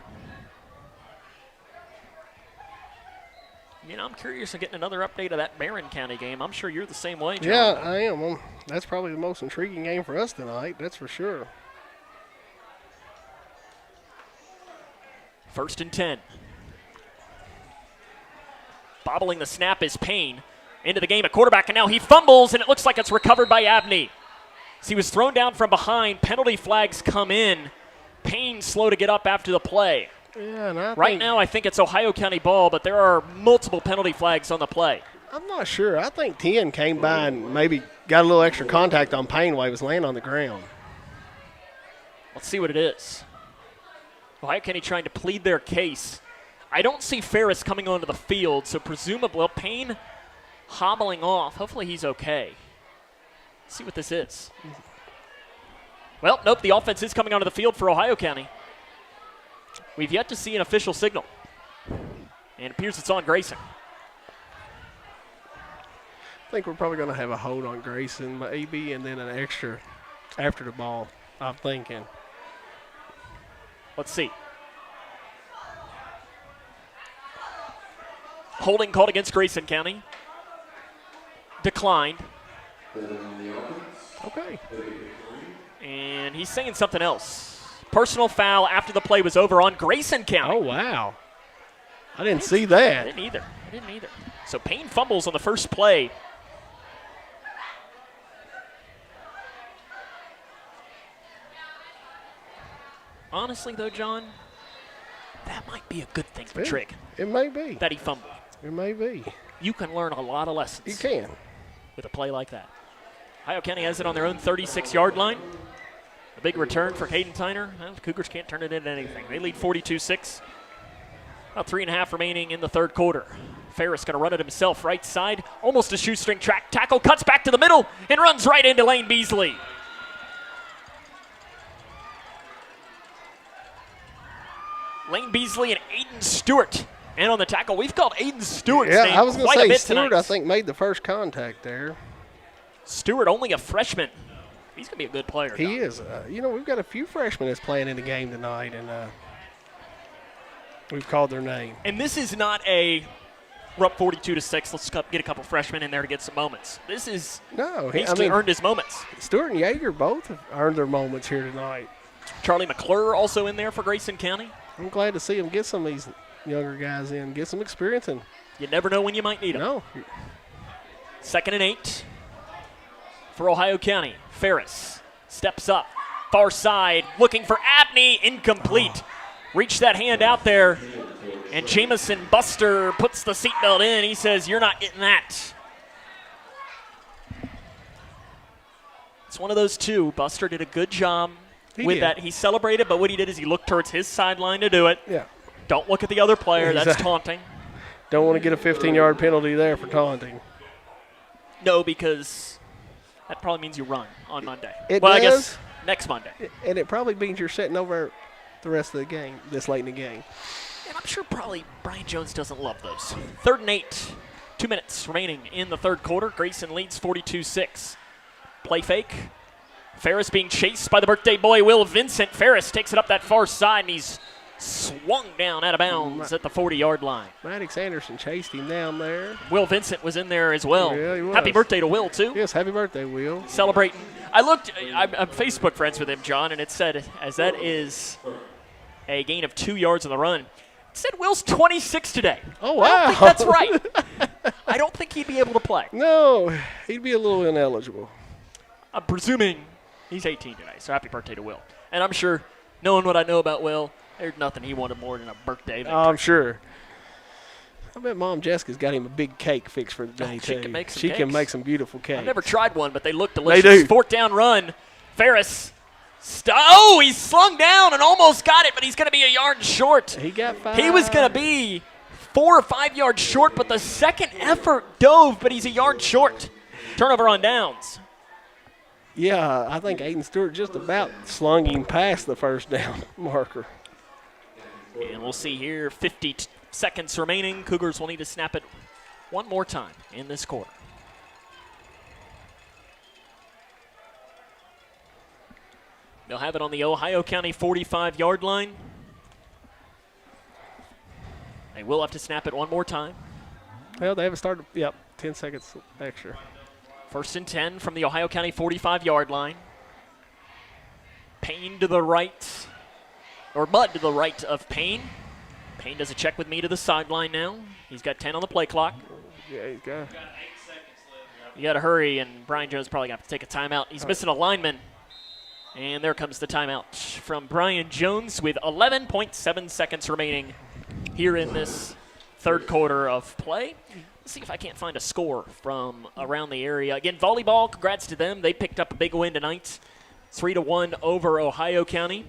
You know, I'm curious of getting another update of that Barron County game. I'm sure you're the same way, John. Yeah, I am. That's probably the most intriguing game for us tonight, that's for sure. 1st and 10. Bobbling the snap is Payne. Into the game, a quarterback, and now he fumbles, and it looks like it's recovered by Abney. So he was thrown down from behind. Penalty flags come in. Payne slow to get up after the play. Yeah, and right now I think it's Ohio County ball, but there are multiple penalty flags on the play. I'm not sure. I think 10 came by and maybe got a little extra contact on Payne while he was laying on the ground. Let's see what it is. Ohio County trying to plead their case. I don't see Ferris coming onto the field, so presumably Payne hobbling off. Hopefully he's okay. Let's see what this is. Well, nope, the offense is coming onto the field for Ohio County. We've yet to see an official signal. And it appears it's on Grayson. I think we're probably going to have a hold on Grayson, maybe, and then an extra after the ball, I'm thinking. Let's see. Holding called against Grayson County. Declined. Okay. And he's saying something else. Personal foul after the play was over on Grayson County. Oh, wow. I didn't see that. I didn't either. So Payne fumbles on the first play. Honestly, though, John, that might be a good thing for Trigg. It may be. That he fumbled. It may be. You can learn a lot of lessons. You can. With a play like that. Ohio County has it on their own 36-yard line. A big return for Caden Tyner. Well, the Cougars can't turn it into anything. They lead 42-6. About 3.5 remaining in the third quarter. Ferris going to run it himself right side. Almost a shoestring track tackle. Cuts back to the middle and runs right into Lane Beasley. Lane Beasley and Aiden Stewart. And on the tackle, we've called Aiden Stewart's name I was going to say Stewart, tonight. I think, made the first contact there. Stewart, only a freshman. He's going to be a good player. He is. You know, we've got a few freshmen that's playing in the game tonight, and we've called their name. And this is not a we're up 42-6. Let's get a couple freshmen in there to get some moments. This is he's earned his moments. Stewart and Yeager both have earned their moments here tonight. Charlie McClure also in there for Grayson County. I'm glad to see him get some of these younger guys in, get some experience in. You never know when you might need them. No. 2nd and 8 for Ohio County. Ferris steps up, far side, looking for Abney, incomplete. Reach that hand out there, and Jamycen Buster puts the seatbelt in. He says, "You're not getting that." It's one of those two. Buster did a good job with did. that. He celebrated, but what he did is he looked towards his sideline to do it. Yeah. Don't look at the other player. That's Exactly. taunting. Don't want to get a 15-yard penalty there for taunting. No, because that probably means you run on Monday. It well, does. I guess next Monday. And it probably means you're sitting over the rest of the game, this late in the game. And I'm sure probably Brian Jones doesn't love those. 3rd and 8. 2 minutes remaining in the third quarter. Grayson leads 42-6. Play fake. Ferris being chased by the birthday boy, Will Vincent. Ferris takes it up that far side, and he's swung down out of bounds at the 40-yard line. Maddox Anderson chased him down there. Will Vincent was in there as well. Yeah, he was. Happy birthday to Will, too. Yes, happy birthday, Will. Celebrating. I'm Facebook friends with him, John, and it said, as that is a gain of 2 yards on the run, it said Will's 26 today. Oh, wow. I don't think that's right. I don't think he'd be able to play. No, he'd be a little ineligible. I'm presuming he's 18 today, so happy birthday to Will. And I'm sure, knowing what I know about Will, there's nothing he wanted more than a birthday victory. I'm sure. I bet Mom Jessica's got him a big cake fixed for the day, too. She can make some She can cakes. make some beautiful cakes. I've never tried one, but they look delicious. They do. 4th down run. Ferris. He's slung down and almost got it, but he's going to be a yard short. He got 5. He was going to be 4 or 5 yards short, but the second effort dove, but he's a yard short. Turnover on downs. Yeah, I think Aiden Stewart just about slung him past the first down marker. And we'll see here, 50 seconds remaining. Cougars will need to snap it one more time in this quarter. They'll have it on the Ohio County 45-yard line. They will have to snap it one more time. Well, they haven't started. Yep, 10 seconds extra. 1st and 10 from the Ohio County 45-yard line. Payne to the right, or Mudd to the right of Payne. Payne does a check with me to the sideline now. He's got 10 on the play clock. Yeah, he's got. You got to hurry, and Brian Jones probably got to take a timeout. He's missing a lineman. And there comes the timeout from Brian Jones with 11.7 seconds remaining here in this third quarter of play. Let's see if I can't find a score from around the area. Again, volleyball, congrats to them. They picked up a big win tonight, 3-1 over Ohio County.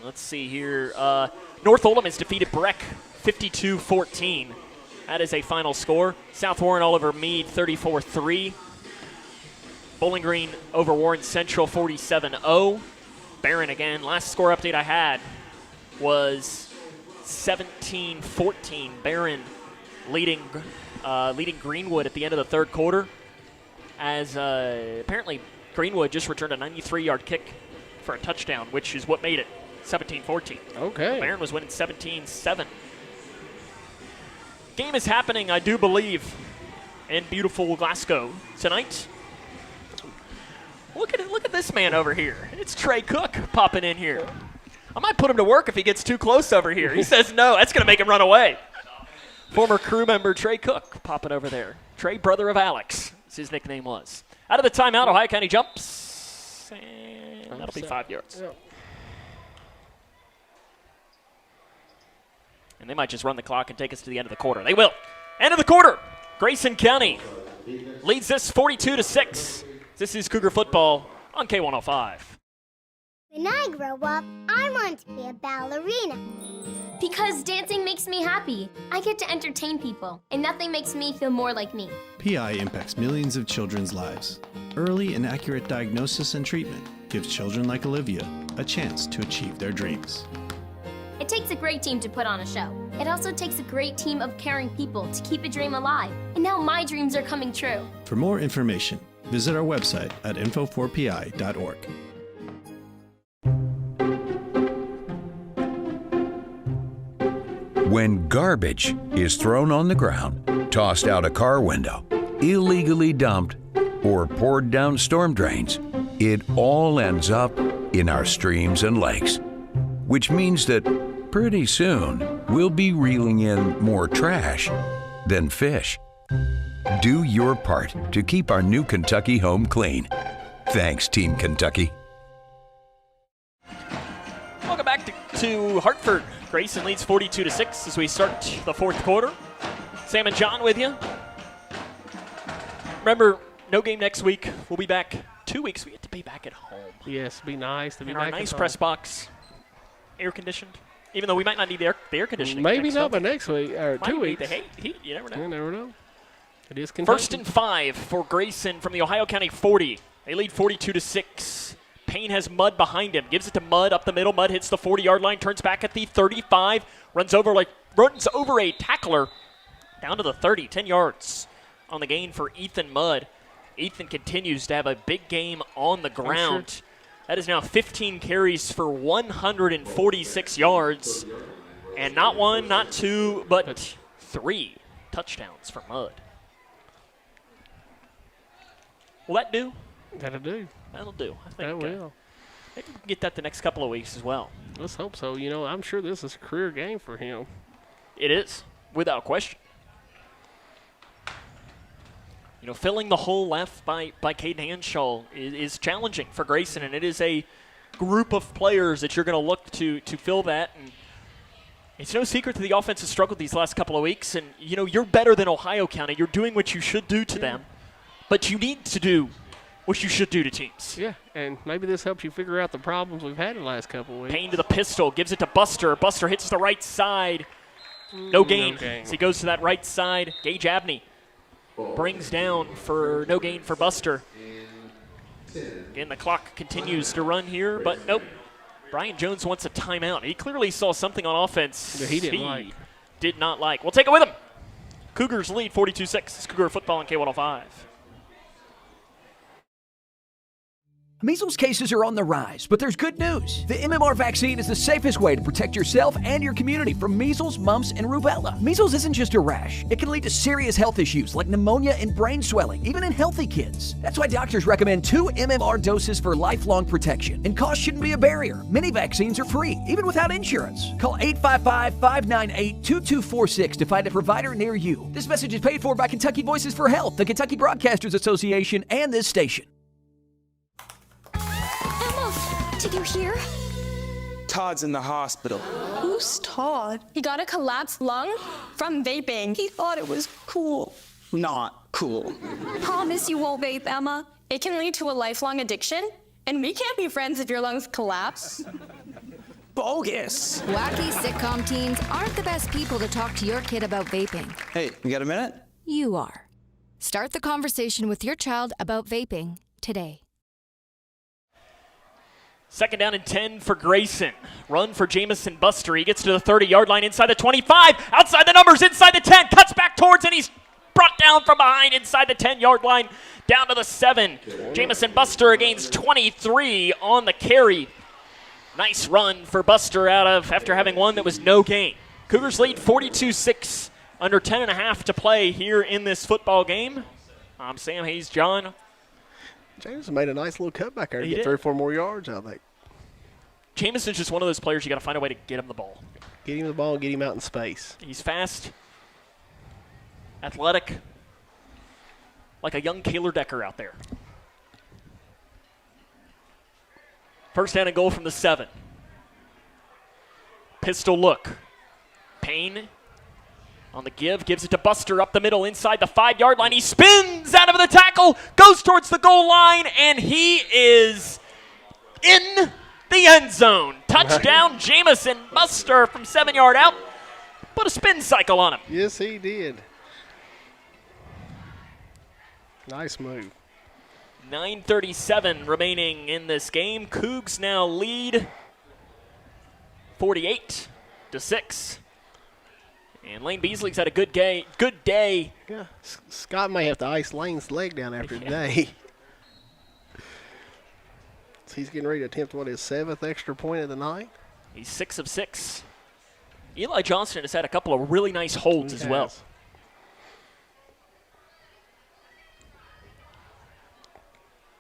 Let's see here. North Oldham has defeated Breck 52-14. That is a final score. South Warren Oliver Meade 34-3. Bowling Green over Warren Central 47-0. Barron again. Last score update I had was 17-14. Barron leading Greenwood at the end of the third quarter, as apparently Greenwood just returned a 93-yard kick for a touchdown, which is what made it 17-14. Okay. Barron was winning 17-7. Game is happening, I do believe, in beautiful Glasgow tonight. Look at this man over here. It's Trey Cook popping in here. I might put him to work if he gets too close over here. He says no. That's going to make him run away. Former crew member Trey Cook popping over there. Trey, brother of Alex, as his nickname was. Out of the timeout, Ohio County jumps, and that'll be 5 yards. Yep. And they might just run the clock and take us to the end of the quarter. They will. End of the quarter. Grayson County leads this 42-6. This is Cougar football on K105. When I grow up, I want to be a ballerina. Because dancing makes me happy. I get to entertain people, and nothing makes me feel more like me. PI impacts millions of children's lives. Early and accurate diagnosis and treatment gives children like Olivia a chance to achieve their dreams. It takes a great team to put on a show. It also takes a great team of caring people to keep a dream alive. And now my dreams are coming true. For more information, visit our website at info4pi.org. When garbage is thrown on the ground, tossed out a car window, illegally dumped, or poured down storm drains, it all ends up in our streams and lakes. Which means that pretty soon we'll be reeling in more trash than fish. Do your part to keep our new Kentucky home clean. Thanks, Team Kentucky. Welcome back to Hartford. Grayson leads 42-6 as we start the fourth quarter. Sam and John with you. Remember, no game next week. We'll be back 2 weeks. We get to be back at home. Yes, it'd be nice to be in back our nice at press home. box, air conditioned. Even though we might not need the air conditioning. Maybe not, but next week or might 2 need weeks. the heat. You never know. You never know. It is Kentucky. 1st and 5 for Grayson from the Ohio County 40. They lead 42-6. Payne has Mudd behind him. Gives it to Mudd up the middle. Mudd hits the 40-yard line. Turns back at the 35. Runs over a tackler down to the 30. 10 yards on the gain for Ethan Mudd. Ethan continues to have a big game on the ground. Sure. That is now 15 carries for 146 yards. And not one, not two, but 3 touchdowns for Mudd. Will that do? That'll do. That'll do. I think that will. Maybe we can get that the next couple of weeks as well. Let's hope so. You know, I'm sure this is a career game for him. It is, without question. You know, filling the hole left by Caden Hanshaw is challenging for Grayson, and it is a group of players that you're going to look to fill that. And it's no secret that the offense has struggled these last couple of weeks, and, you know, you're better than Ohio County. You're doing what you should do to them, but you need to do what you should do to teams. Yeah, and maybe this helps you figure out the problems we've had in the last couple of weeks. Payne to the pistol, gives it to Buster. Buster hits the right side. No gain. As he goes to that right side, Gage Abney brings down for no gain for Buster. Again, the clock continues to run here, but nope. Brian Jones wants a timeout. He clearly saw something on offense that he did not like. We'll take it with him. Cougars lead 42-6. It's Cougar football on K105. Measles cases are on the rise, but there's good news. The MMR vaccine is the safest way to protect yourself and your community from measles, mumps, and rubella. Measles isn't just a rash. It can lead to serious health issues like pneumonia and brain swelling, even in healthy kids. That's why doctors recommend 2 MMR doses for lifelong protection. And cost shouldn't be a barrier. Many vaccines are free, even without insurance. Call 855-598-2246 to find a provider near you. This message is paid for by Kentucky Voices for Health, the Kentucky Broadcasters Association, and this station. Did you hear? Todd's in the hospital. Who's Todd? He got a collapsed lung from vaping. He thought it was cool. Not cool. Promise you won't vape, Emma. It can lead to a lifelong addiction, and we can't be friends if your lungs collapse. Bogus. Wacky sitcom teens aren't the best people to talk to your kid about vaping. Hey, you got a minute? You are. Start the conversation with your child about vaping today. 2nd down and 10 for Grayson. Run for Jamycen Buster. He gets to the 30-yard line inside the 25. Outside the numbers, inside the 10. Cuts back towards, and he's brought down from behind inside the 10-yard line. Down to the 7. Jamycen Buster gains 23 on the carry. Nice run for Buster after having one that was no gain. Cougars lead 42-6. Under 10.5 to play here in this football game. I'm Sam Hayes, John. Jameson made a nice little cutback there to He get did. 3 or 4 more yards, I think. Jameson's just one of those players you got to find a way to get him the ball. Get him the ball and get him out in space. He's fast, athletic, like a young Taylor Decker out there. 1st down and goal from the 7. Pistol look. Payne on the give, gives it to Buster up the middle inside the 5-yard line. He spins out of the tackle, goes towards the goal line, and he is in the end zone. Touchdown, Jamycen Buster from 7-yard out. Put a spin cycle on him. Yes, he did. Nice move. 9:37 remaining in this game. Cougs now lead 48-6. And Lane Beasley's had a good day. Yeah, Scott may have to ice Lane's leg down after today. So he's getting ready to attempt his 7th extra point of the night. He's 6 of 6. Eli Johnston has had a couple of really nice holds as well.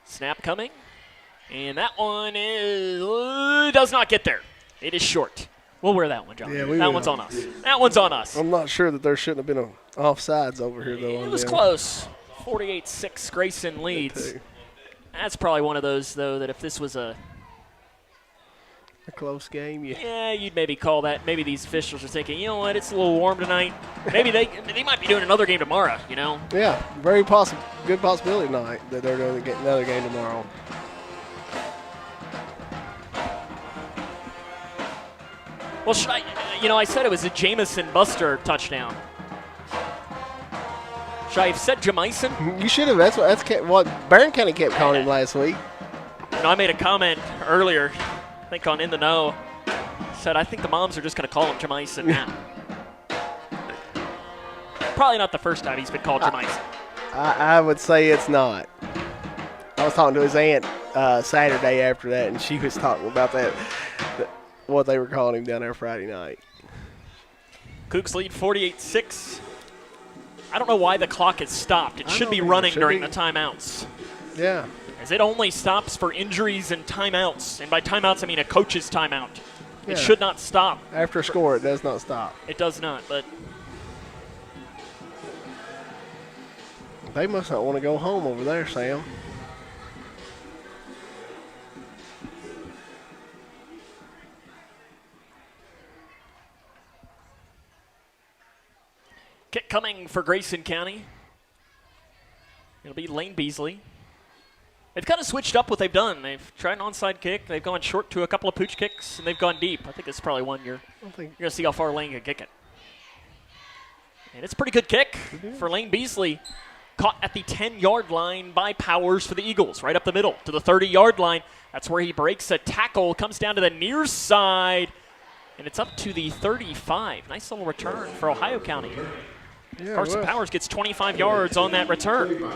Snap coming, and that one does not get there. It is short. We'll wear that one, John. Yeah, that one's on us. That one's on us. I'm not sure that there shouldn't have been an offsides over here, though. It was close. 48-6, Grayson leads. That's probably one of those, though, that if this was a close game, yeah, you'd maybe call that. Maybe these officials are thinking, you know what, it's a little warm tonight. Maybe they might be doing another game tomorrow, you know? Yeah, good possibility tonight that they're going to get another game tomorrow. Well, I said it was a Jamycen Buster touchdown. Should I have said Jamycen? You should have. That's what Barron County kept calling him last week. I made a comment earlier, I think on In the Know, said I think the moms are just going to call him Jamycen now. Probably not the first time he's been called Jamycen. I would say it's not. I was talking to his aunt Saturday after that, and she was talking about that, what they were calling him down there Friday night. Cougs lead 48-6. I don't know why the clock has stopped. It should be running during the timeouts. Yeah. As it only stops for injuries and timeouts. And by timeouts, I mean a coach's timeout. Yeah. It should not stop. After a score, it does not stop. It does not, but they must not want to go home over there, Sam. kick coming for Grayson County. It'll be Lane Beasley. They've kind of switched up what they've done. They've tried an onside kick. They've gone short to a couple of pooch kicks, and they've gone deep. I think it's probably one you're going to see how far Lane can kick it. And it's a pretty good kick for Lane Beasley. Caught at the 10-yard line by Powers for the Eagles, right up the middle to the 30-yard line. That's where he breaks a tackle, comes down to the near side, and it's up to the 35. Nice little return for Ohio County. Yeah, Carson Powers gets 25 yards on that return.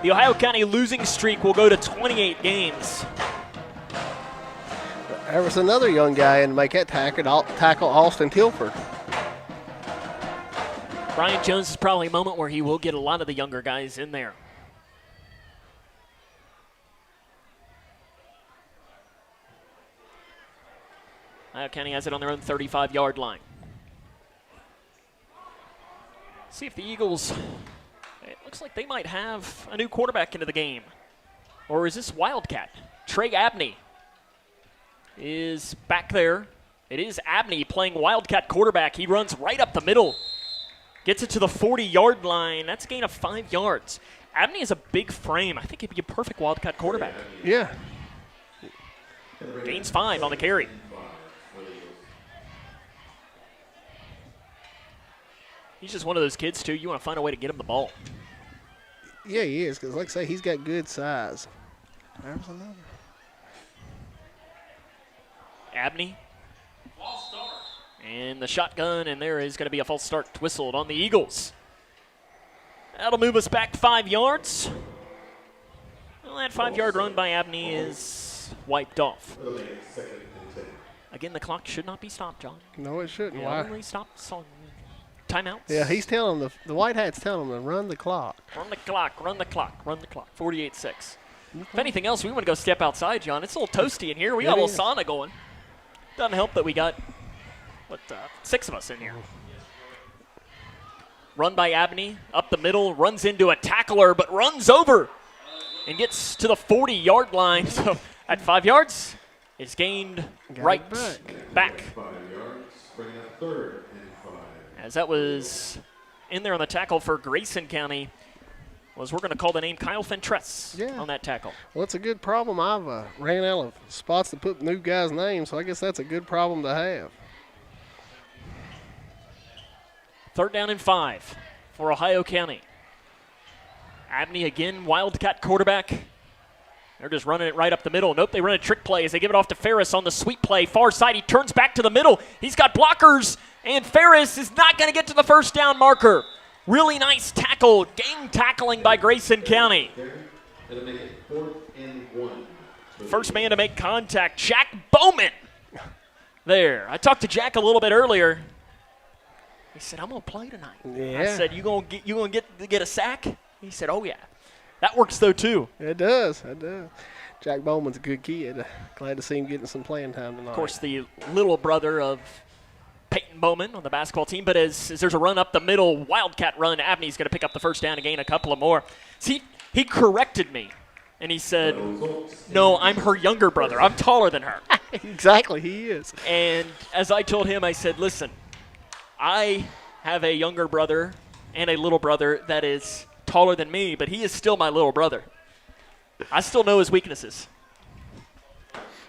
The Ohio County losing streak will go to 28 games. There was another young guy in to make that tackle Austin Tilford. Brian Jones is probably a moment where he will get a lot of the younger guys in there. Ohio County has it on their own 35-yard line. See if the Eagles, it looks like they might have a new quarterback into the game. Or is this Wildcat? Trey Abney is back there. It is Abney playing Wildcat quarterback. He runs right up the middle. Gets it to the 40-yard line. That's a gain of 5 yards. Abney is a big frame. I think he'd be a perfect Wildcat quarterback. Yeah. Gains 5 on the carry. He's just one of those kids, too. You want to find a way to get him the ball. Yeah, he is, because like I say, he's got good size. There's another. Abney. And the shotgun, and there is going to be a false start whistled on the Eagles. That'll move us back 5 yards. Well, that 5-yard run by Abney is wiped off. Again, the clock should not be stopped, John. No, it shouldn't. It Why? only stops on timeouts. Yeah, he's telling them, the White Hat's telling them to run the clock. Run the clock, run the clock, run the clock. 48-6. If anything else, we want to go step outside, John. It's a little toasty in here. We got a little sauna going. Doesn't help that we got, 6 of us in here. Run by Abney, up the middle, runs into a tackler, but runs over and gets to the 40-yard line. So at 5 yards, it's gained right back. 5 yards, bringing up third and 5. As that was in there on the tackle for Grayson County, we're going to call the name Kyle Fentress on that tackle. Well, it's a good problem. I've ran out of spots to put new guys' names, so I guess that's a good problem to have. 3rd down and 5 for Ohio County. Abney again, Wildcat quarterback. They're just running it right up the middle. Nope, they run a trick play as they give it off to Ferris on the sweep play. Far side, he turns back to the middle. He's got blockers, and Ferris is not going to get to the first down marker. Really nice tackle, game tackling by Grayson County. It'll make it 4th and 1. First man to make contact, Jack Bowman. There, I talked to Jack a little bit earlier. He said, "I'm gonna play tonight." Yeah. I said, "You gonna get a sack?" He said, "Oh yeah." That works though too. It does. It does. Jack Bowman's a good kid. Glad to see him getting some playing time tonight. Of course, the little brother of Peyton Bowman on the basketball team. But as there's a run up the middle, Wildcat run, Abney's going to pick up the first down and gain a couple of more. See, he corrected me, and he said, "No, I'm her younger brother. I'm taller than her." Exactly, he is. And as I told him, I said, "Listen, I have a younger brother and a little brother that is taller than me, but he is still my little brother. I still know his weaknesses.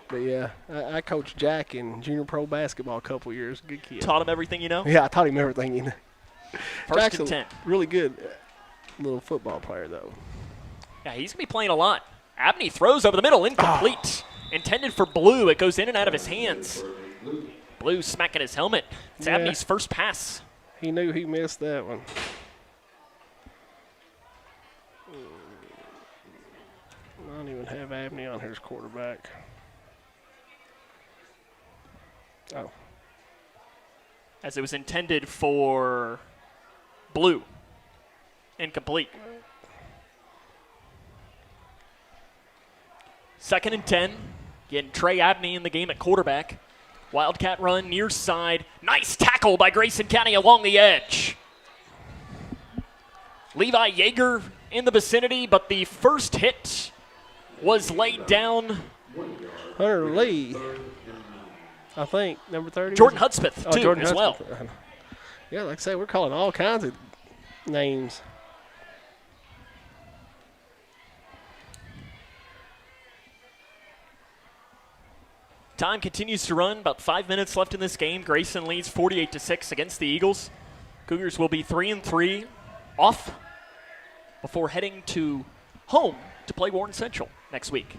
But, yeah, I coached Jack in junior pro basketball a couple years. Good kid. Taught him everything you know? Yeah, I taught him everything you know. First Jack's and 10. a really good little football player, though. Yeah, he's going to be playing a lot. Abney throws over the middle, incomplete. Intended for Blue. It goes in and out of his hands. Blue smacking his helmet. It's Abney's first pass. He knew he missed that one. I don't even have Abney on here as quarterback. Oh. As it was intended for Blue. Incomplete. 2nd and 10. Getting Trey Abney in the game at quarterback. Wildcat run near side. Nice tackle by Grayson County along the edge. Levi Yeager in the vicinity, but the first hit was laid down. Hunter Lee, I think, number 30. Jordan Hudspeth, too, Jordan as Hudspeth. well. Yeah, like I say, we're calling all kinds of names. Time continues to run. About 5 minutes left in this game. Grayson leads 48-6 against the Eagles. Cougars will be 3-3 off before heading to home to play Warren Central next week.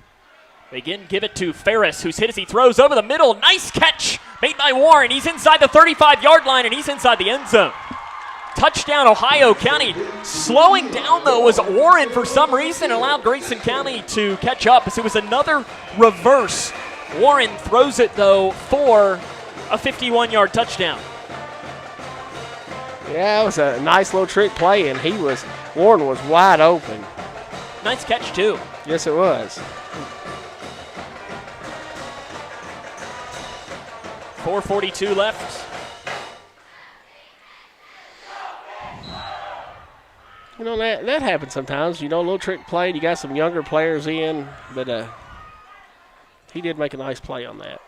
They again give it to Ferris, who's hit as he throws over the middle. Nice catch made by Warren. He's inside the 35-yard line, and he's inside the end zone. Touchdown, Ohio County. Slowing down, though, was Warren for some reason, allowed Grayson County to catch up. So it was another reverse. Warren throws it, though, for a 51-yard touchdown. Yeah, it was a nice little trick play, and Warren was wide open. Nice catch, too. Yes, it was. 4:42 left. You know, that happens sometimes. You know, a little trick play. You got some younger players in, but he did make a nice play on that.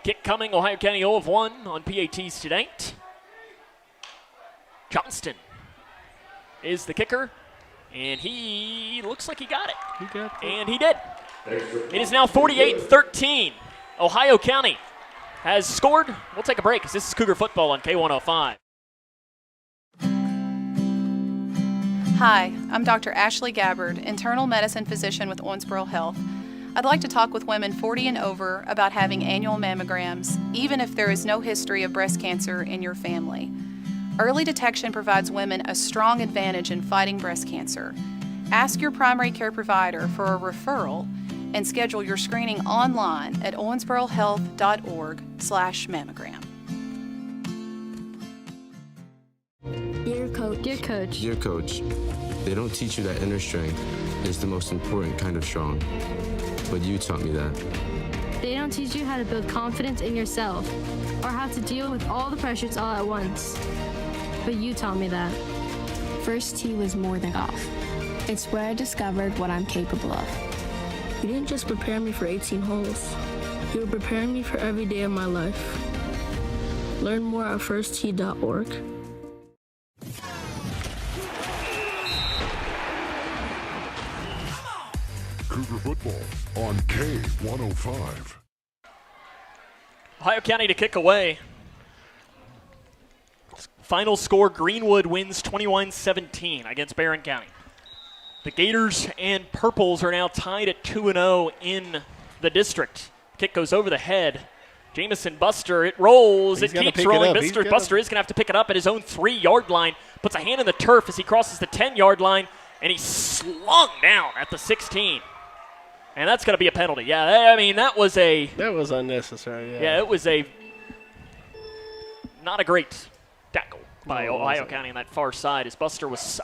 Kick coming. Ohio County 0 of 1 on PATs tonight. Johnston is the kicker, and he looks like he got it. He got it. And he did. It is now 48-13. Ohio County has scored. We'll take a break because this is Cougar football on K105. Hi, I'm Dr. Ashley Gabbard, internal medicine physician with Owensboro Health. I'd like to talk with women 40 and over about having annual mammograms, even if there is no history of breast cancer in your family. Early detection provides women a strong advantage in fighting breast cancer. Ask your primary care provider for a referral and schedule your screening online at owensborohealth.org/mammogram. Dear Coach. Dear Coach. Dear Coach, they don't teach you that inner strength is the most important kind of strong, but you taught me that. They don't teach you how to build confidence in yourself or how to deal with all the pressures all at once, but you taught me that. First tee was more than golf. It's where I discovered what I'm capable of. You didn't just prepare me for 18 holes. You were preparing me for every day of my life. Learn more at firsttee.org. Cougar football on K105. Ohio County to kick away. Final score, Greenwood wins 21-17 against Barron County. The Gators and Purples are now tied at 2-0 in the district. Kick goes over the head. Jamycen Buster, it rolls, it keeps rolling. Buster is going to have to pick it up at his own 3-yard line. Puts a hand in the turf as he crosses the 10-yard line, and he's slung down at the 16. And that's going to be a penalty. Yeah, I mean, that was unnecessary. Yeah, it was not a great tackle by Ohio County on that far side. As Buster was,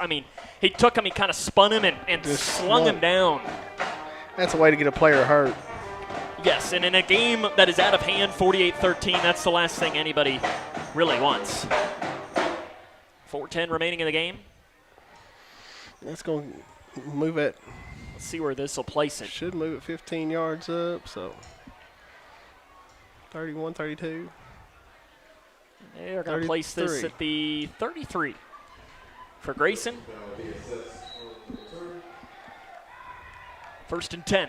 he took him, he kind of spun him and slung him down. That's a way to get a player hurt. Yes, and in a game that is out of hand, 48-13, that's the last thing anybody really wants. 4:10 remaining in the game. Let's go move it. Let's see where this will place it. Should move it 15 yards up, so 31-32. They're going to place this at the 33 for Grayson. 1st and 10.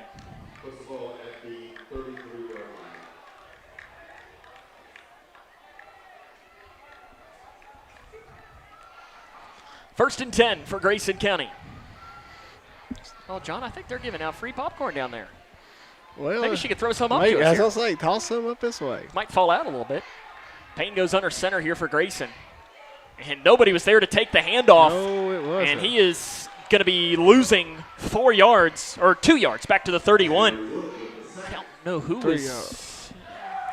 First and 10 for Grayson County. Oh, John, I think they're giving out free popcorn down there. Well, maybe she could throw some up to us. I was going to say, toss some up this way. Might fall out a little bit. Payne goes under center here for Grayson. And nobody was there to take the handoff. No, it wasn't. And he is going to be losing 4 yards, or 2 yards, back to the 31. I don't know who was.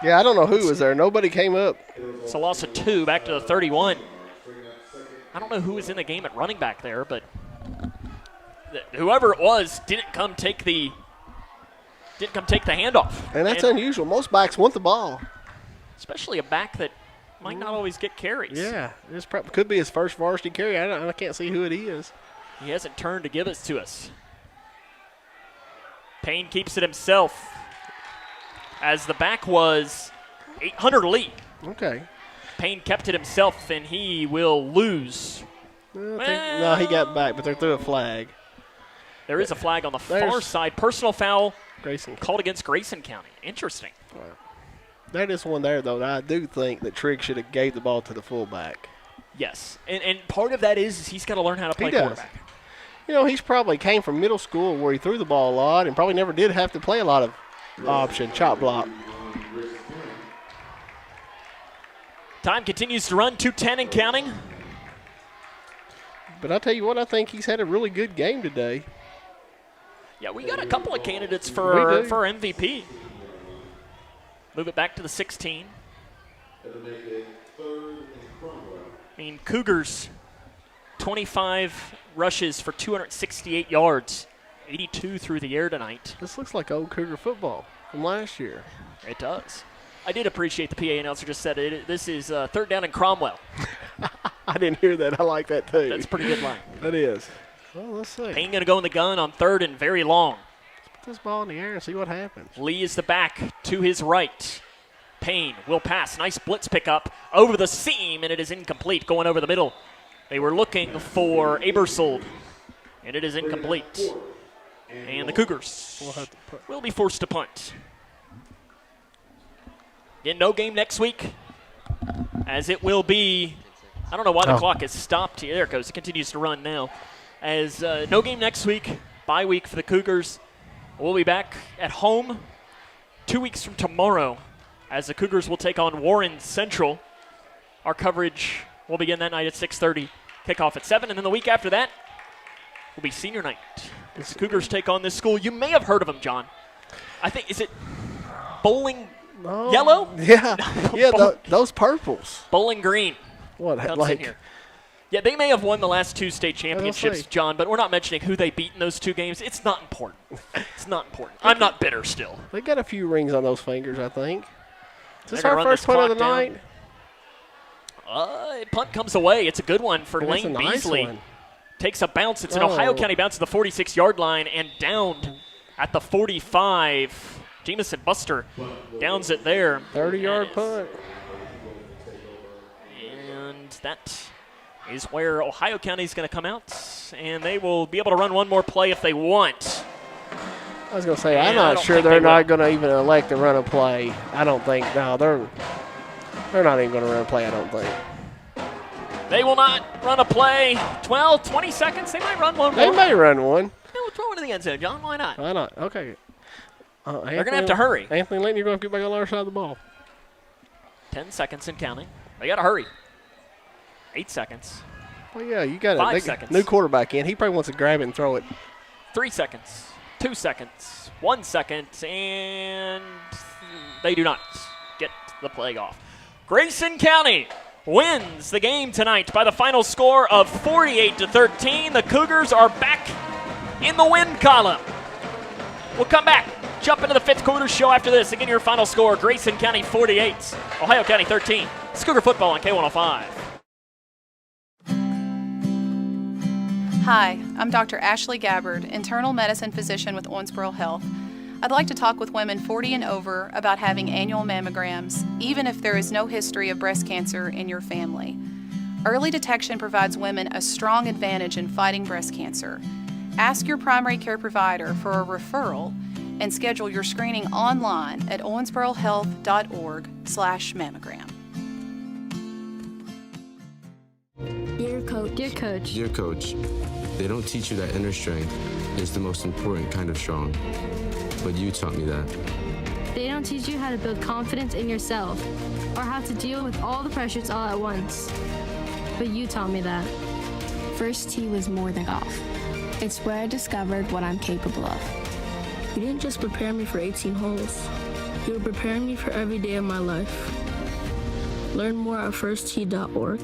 Yeah, I don't know who was there. Nobody came up. It's a loss of 2 back to the 31. I don't know who was in the game at running back there, but whoever it was didn't come take the handoff. And that's unusual. Most backs want the ball. Especially a back that might not always get carries. Yeah, this could be his first varsity carry. I can't see who it is. He hasn't turned to give it to us. Payne keeps it himself as the back was 800 lead. Okay. Payne kept it himself, and he will lose. No, he got back, but they threw a flag. There is a flag on the far side. Personal foul Grayson called against Grayson County. Interesting. Wow. That is one there, though, that I do think that Trigg should have gave the ball to the fullback. Yes, and part of that is he's got to learn how to play quarterback. You know, he's probably came from middle school where he threw the ball a lot and probably never did have to play a lot of option, chop block. Time continues to run, 2:10 and counting. But I tell you what, I think he's had a really good game today. Yeah, we got a couple of candidates for MVP. Move it back to the 16. I mean, Cougars, 25 rushes for 268 yards, 82 through the air tonight. This looks like old Cougar football from last year. It does. I did appreciate the PA announcer just said it. This is 3rd down in Cromwell. I didn't hear that. I like that, too. That's a pretty good line. That is. Well, let's see. Payne going to go in the gun on 3rd and very long. Let's put this ball in the air and see what happens. Lee is the back to his right. Payne will pass. Nice blitz pickup over the seam, and it is incomplete. Going over the middle. They were looking for Abersold, and it is incomplete. And the Cougars will be forced to punt. Again, no game next week, as it will be. I don't know why the clock is stopped here. There it goes. It continues to run now. As no game next week, bye week for the Cougars. We'll be back at home 2 weeks from tomorrow, as the Cougars will take on Warren Central. Our coverage will begin that night at 6:30, kickoff at 7, and then the week after that will be senior night. As the Cougars take on this school. You may have heard of them, John. I think, is it Bowling Yellow? Yeah, those purples. Bowling Green. What, comes like? in here. Yeah, they may have won the last 2 state championships, John, but we're not mentioning who they beat in those 2 games. It's not important. It's not important. I'm not bitter still. They got a few rings on those fingers, I think. Is this They're our gonna first punt of the night? Punt comes away. It's a good one for Lane Beasley. One. Takes a bounce. It's an Ohio County bounce to the 46-yard line and downed at the 45. Jamycen Buster downs it there. 30-yard punt. And that is where Ohio County is going to come out, and they will be able to run one more play if they want. I was going to say, I'm not sure they're not going to even elect to run a play. I don't think. No, they're not even going to run a play, I don't think. They will not run a play. 20 seconds. They might run one more. They may run one. No, throw it in the end zone, John. Why not? Why not? Okay. They're going to have to hurry. Anthony Layton, you're going to get back on the other side of the ball. 10 seconds and counting. They got to hurry. 8 seconds. Well, yeah, you got 5 seconds. New quarterback in. He probably wants to grab it and throw it. 3 seconds. 2 seconds. 1 second. And they do not get the play off. Grayson County wins the game tonight by the final score of 48-13. The Cougars are back in the win column. We'll come back. Jump into the 5th quarter show after this. Again, your final score, Grayson County 48, Ohio County 13. It's Cougar football on K105. Hi, I'm Dr. Ashley Gabbard, internal medicine physician with Owensboro Health. I'd like to talk with women 40 and over about having annual mammograms, even if there is no history of breast cancer in your family. Early detection provides women a strong advantage in fighting breast cancer. Ask your primary care provider for a referral and schedule your screening online at owensborohealth.org/mammogram. Dear Coach. Dear Coach, they don't teach you that inner strength is the most important kind of strong, but you taught me that. They don't teach you how to build confidence in yourself or how to deal with all the pressures all at once, but you taught me that. First tee was more than golf. It's where I discovered what I'm capable of. You didn't just prepare me for 18 holes. You were preparing me for every day of my life. Learn more at firsttee.org.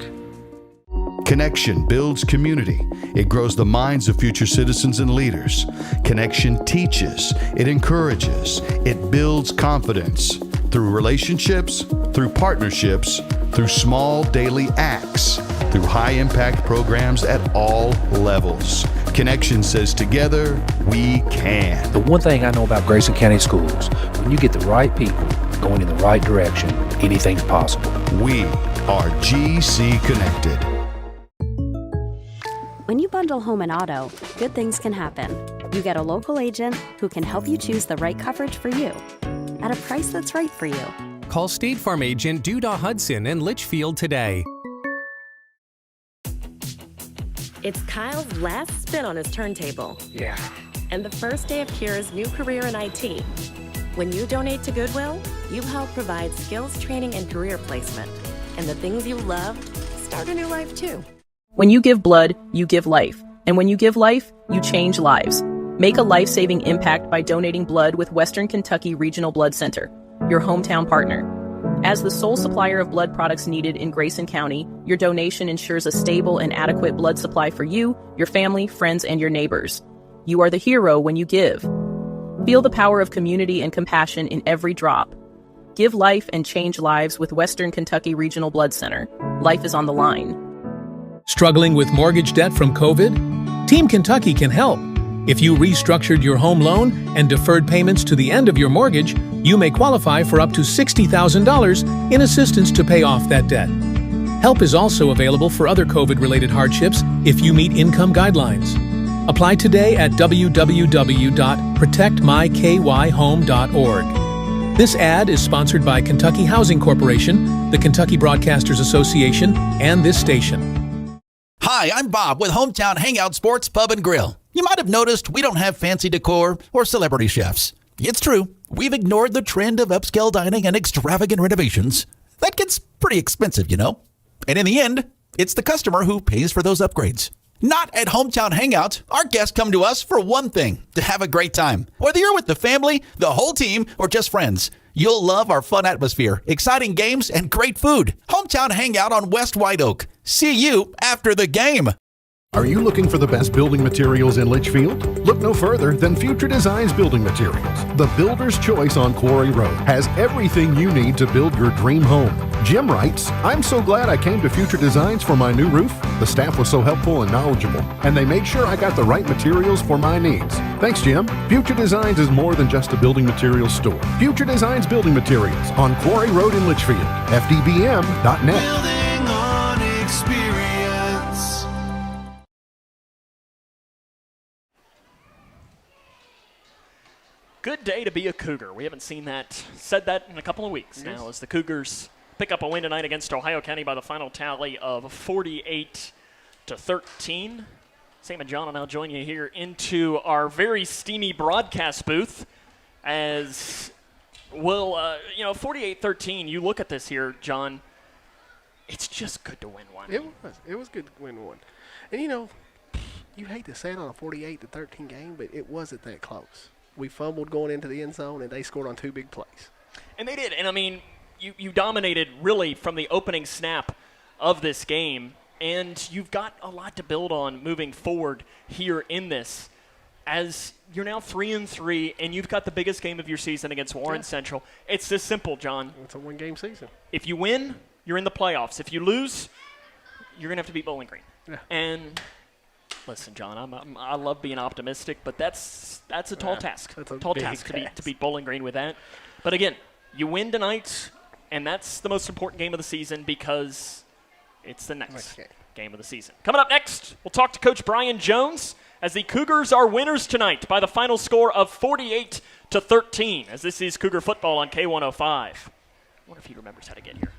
Connection builds community. It grows the minds of future citizens and leaders. Connection teaches. It encourages. It builds confidence through relationships, through partnerships, through small daily acts, through high-impact programs at all levels. Connection says together, we can. The one thing I know about Grayson County Schools, when you get the right people going in the right direction, anything's possible. We are GC Connected. When you bundle home and auto, good things can happen. You get a local agent who can help you choose the right coverage for you at a price that's right for you. Call State Farm agent Duda Hudson in Litchfield today. It's Kyle's last spin on his turntable. Yeah. And the first day of Kira's new career in IT. When you donate to Goodwill, you help provide skills training and career placement. And the things you love start a new life too. When you give blood, you give life. And when you give life, you change lives. Make a life-saving impact by donating blood with Western Kentucky Regional Blood Center, your hometown partner. As the sole supplier of blood products needed in Grayson County, your donation ensures a stable and adequate blood supply for you, your family, friends, and your neighbors. You are the hero when you give. Feel the power of community and compassion in every drop. Give life and change lives with Western Kentucky Regional Blood Center. Life is on the line. Struggling with mortgage debt from COVID? Team Kentucky can help. If you restructured your home loan and deferred payments to the end of your mortgage, you may qualify for up to $60,000 in assistance to pay off that debt. Help is also available for other COVID-related hardships if you meet income guidelines. Apply today at www.protectmykyhome.org. This ad is sponsored by Kentucky Housing Corporation, the Kentucky Broadcasters Association, and this station. Hi, I'm Bob with Hometown Hangout Sports Pub and Grill. You might have noticed we don't have fancy decor or celebrity chefs. It's true, we've ignored the trend of upscale dining and extravagant renovations. That gets pretty expensive, you know. And in the end, it's the customer who pays for those upgrades. Not at Hometown Hangout. Our guests come to us for one thing, to have a great time. Whether you're with the family, the whole team, or just friends, you'll love our fun atmosphere, exciting games, and great food. Hometown Hangout on West White Oak. See you after the game. Are you looking for the best building materials in Litchfield? Look no further than Future Designs Building Materials. The builder's choice on Quarry Road has everything you need to build your dream home. Jim writes, I'm so glad I came to Future Designs for my new roof. The staff was so helpful and knowledgeable, and they made sure I got the right materials for my needs. Thanks, Jim. Future Designs is more than just a building materials store. Future Designs Building Materials on Quarry Road in Litchfield. FDBM.net. Building on experience. Good day to be a Cougar. We haven't said that in a couple of weeks now, as the Cougars pick up a win tonight against Ohio County by the final tally of 48-13. Sam and John will now join you here into our very steamy broadcast booth, as we'll, 48-13. You look at this here, John. It's just good to win one. It was good to win one, and you hate to say it on a 48-13 game, but it wasn't that close. We fumbled going into the end zone, and they scored on two big plays. And they did. And, I mean, you dominated really from the opening snap of this game, and you've got a lot to build on moving forward here in this, as you're now 3-3, and you've got the biggest game of your season against Warren Central. It's this simple, John. It's a one-game season. If you win, you're in the playoffs. If you lose, you're going to have to beat Bowling Green. Yeah. And Listen, John, I love being optimistic, but that's a tall task. That's a tall big task task. to beat Bowling Green with that. But again, you win tonight, and that's the most important game of the season because it's the next game of the season. Coming up next, we'll talk to Coach Brian Jones as the Cougars are winners tonight by the final score of 48-13, as this is Cougar football on K105. I wonder if he remembers how to get here.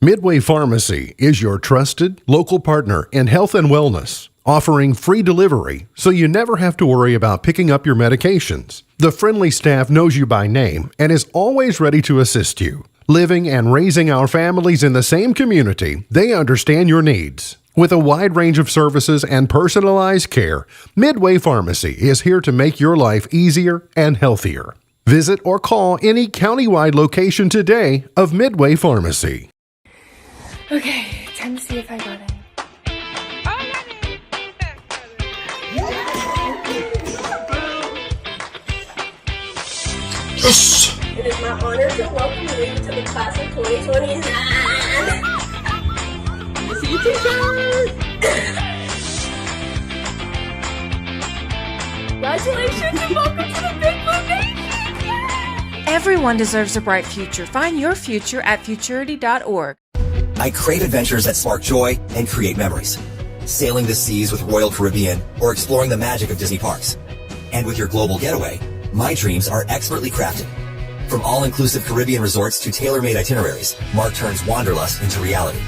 Midway Pharmacy is your trusted local partner in health and wellness, offering free delivery so you never have to worry about picking up your medications. The friendly staff knows you by name and is always ready to assist you. Living and raising our families in the same community, they understand your needs. With a wide range of services and personalized care, Midway Pharmacy is here to make your life easier and healthier. Visit or call any countywide location today of Midway Pharmacy. Okay, time to see if I got it. Yes! It is my honor to welcome you to the class of 2029. See you, teacher! Congratulations and welcome to the Big Blue Nation! Everyone deserves a bright future. Find your future at futurity.org. I crave adventures that spark joy and create memories. Sailing the seas with Royal Caribbean or exploring the magic of Disney parks. And with your global getaway, my dreams are expertly crafted. From all-inclusive Caribbean resorts to tailor-made itineraries, Mark turns wanderlust into reality.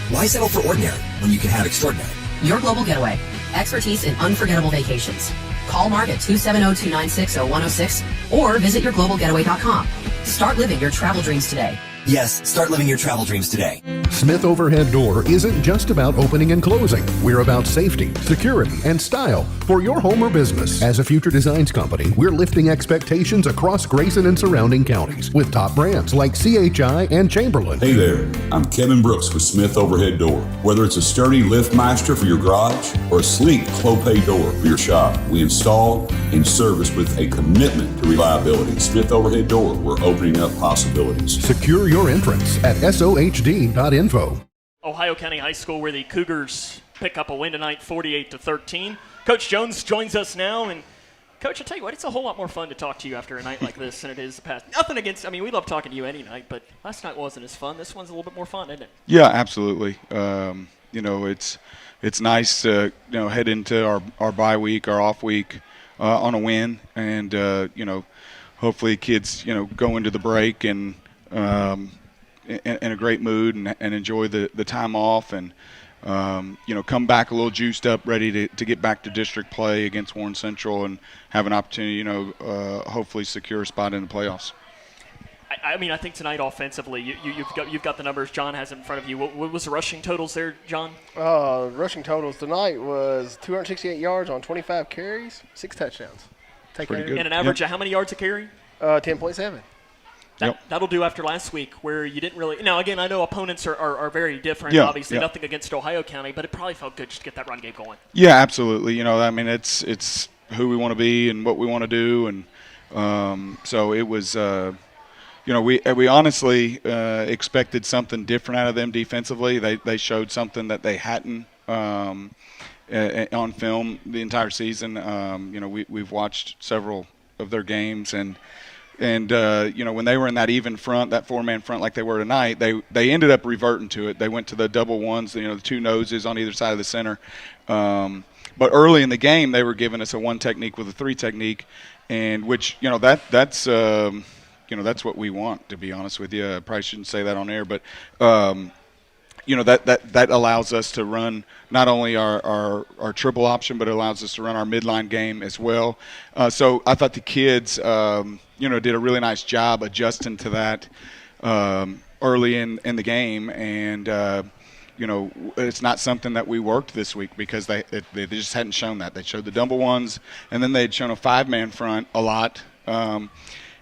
Why settle for ordinary when you can have extraordinary? Your Global Getaway. Expertise in unforgettable vacations. Call Mark at 270-296-0106 or visit yourglobalgetaway.com. Start living your travel dreams today. Yes, start living your travel dreams today. Smith Overhead Door isn't just about opening and closing. We're about safety, security, and style for your home or business. As a Future Designs company, we're lifting expectations across Grayson and surrounding counties with top brands like CHI and Chamberlain. Hey there, I'm Kevin Brooks with Smith Overhead Door. Whether it's a sturdy LiftMaster for your garage or a sleek Clopay door for your shop, we install and service with a commitment to reliability. Smith Overhead Door, we're opening up possibilities. Secure your entrance at sohd.info. Ohio County High School, where the Cougars pick up a win tonight, 48-13. Coach Jones joins us now, and Coach, I tell you what, it's a whole lot more fun to talk to you after a night like this than it is the past. Nothing against, I mean, we love talking to you any night, but last night wasn't as fun. This one's a little bit more fun, isn't it? Yeah, absolutely. You know, it's nice to head into our bye week, our off week on a win, and you know, hopefully kids go into the break and in a great mood and enjoy the time off and come back a little juiced up, ready to get back to district play against Warren Central and have an opportunity, hopefully secure a spot in the playoffs. I mean, I think tonight offensively, you've got the numbers John has in front of you. What was the rushing totals there, John? Rushing totals tonight was 268 yards on 25 carries, 6 touchdowns. Pretty good. And an average of how many yards a carry? 10.7. That'll do after last week where you didn't really – now, again, I know opponents are very different. Yeah, obviously, yeah. Nothing against Ohio County, but it probably felt good just to get that run game going. Yeah, absolutely. I mean, it's who we want to be and what we want to do. And so it was we honestly expected something different out of them defensively. They showed something that they hadn't on film the entire season. We've watched several of their games and when they were in that even front, that 4-man front like they were tonight, they ended up reverting to it. They went to the double ones, the 2 noses on either side of the center. But early in the game, they were giving us a 1 technique with a 3 technique, and which that's what we want, to be honest with you. I probably shouldn't say that on air, but that allows us to run not only our triple option, but it allows us to run our midline game as well. So I thought the kids, did a really nice job adjusting to that early in the game, and it's not something that we worked this week because they just hadn't shown that. They showed the double ones, and then they'd shown a 5-man front a lot, and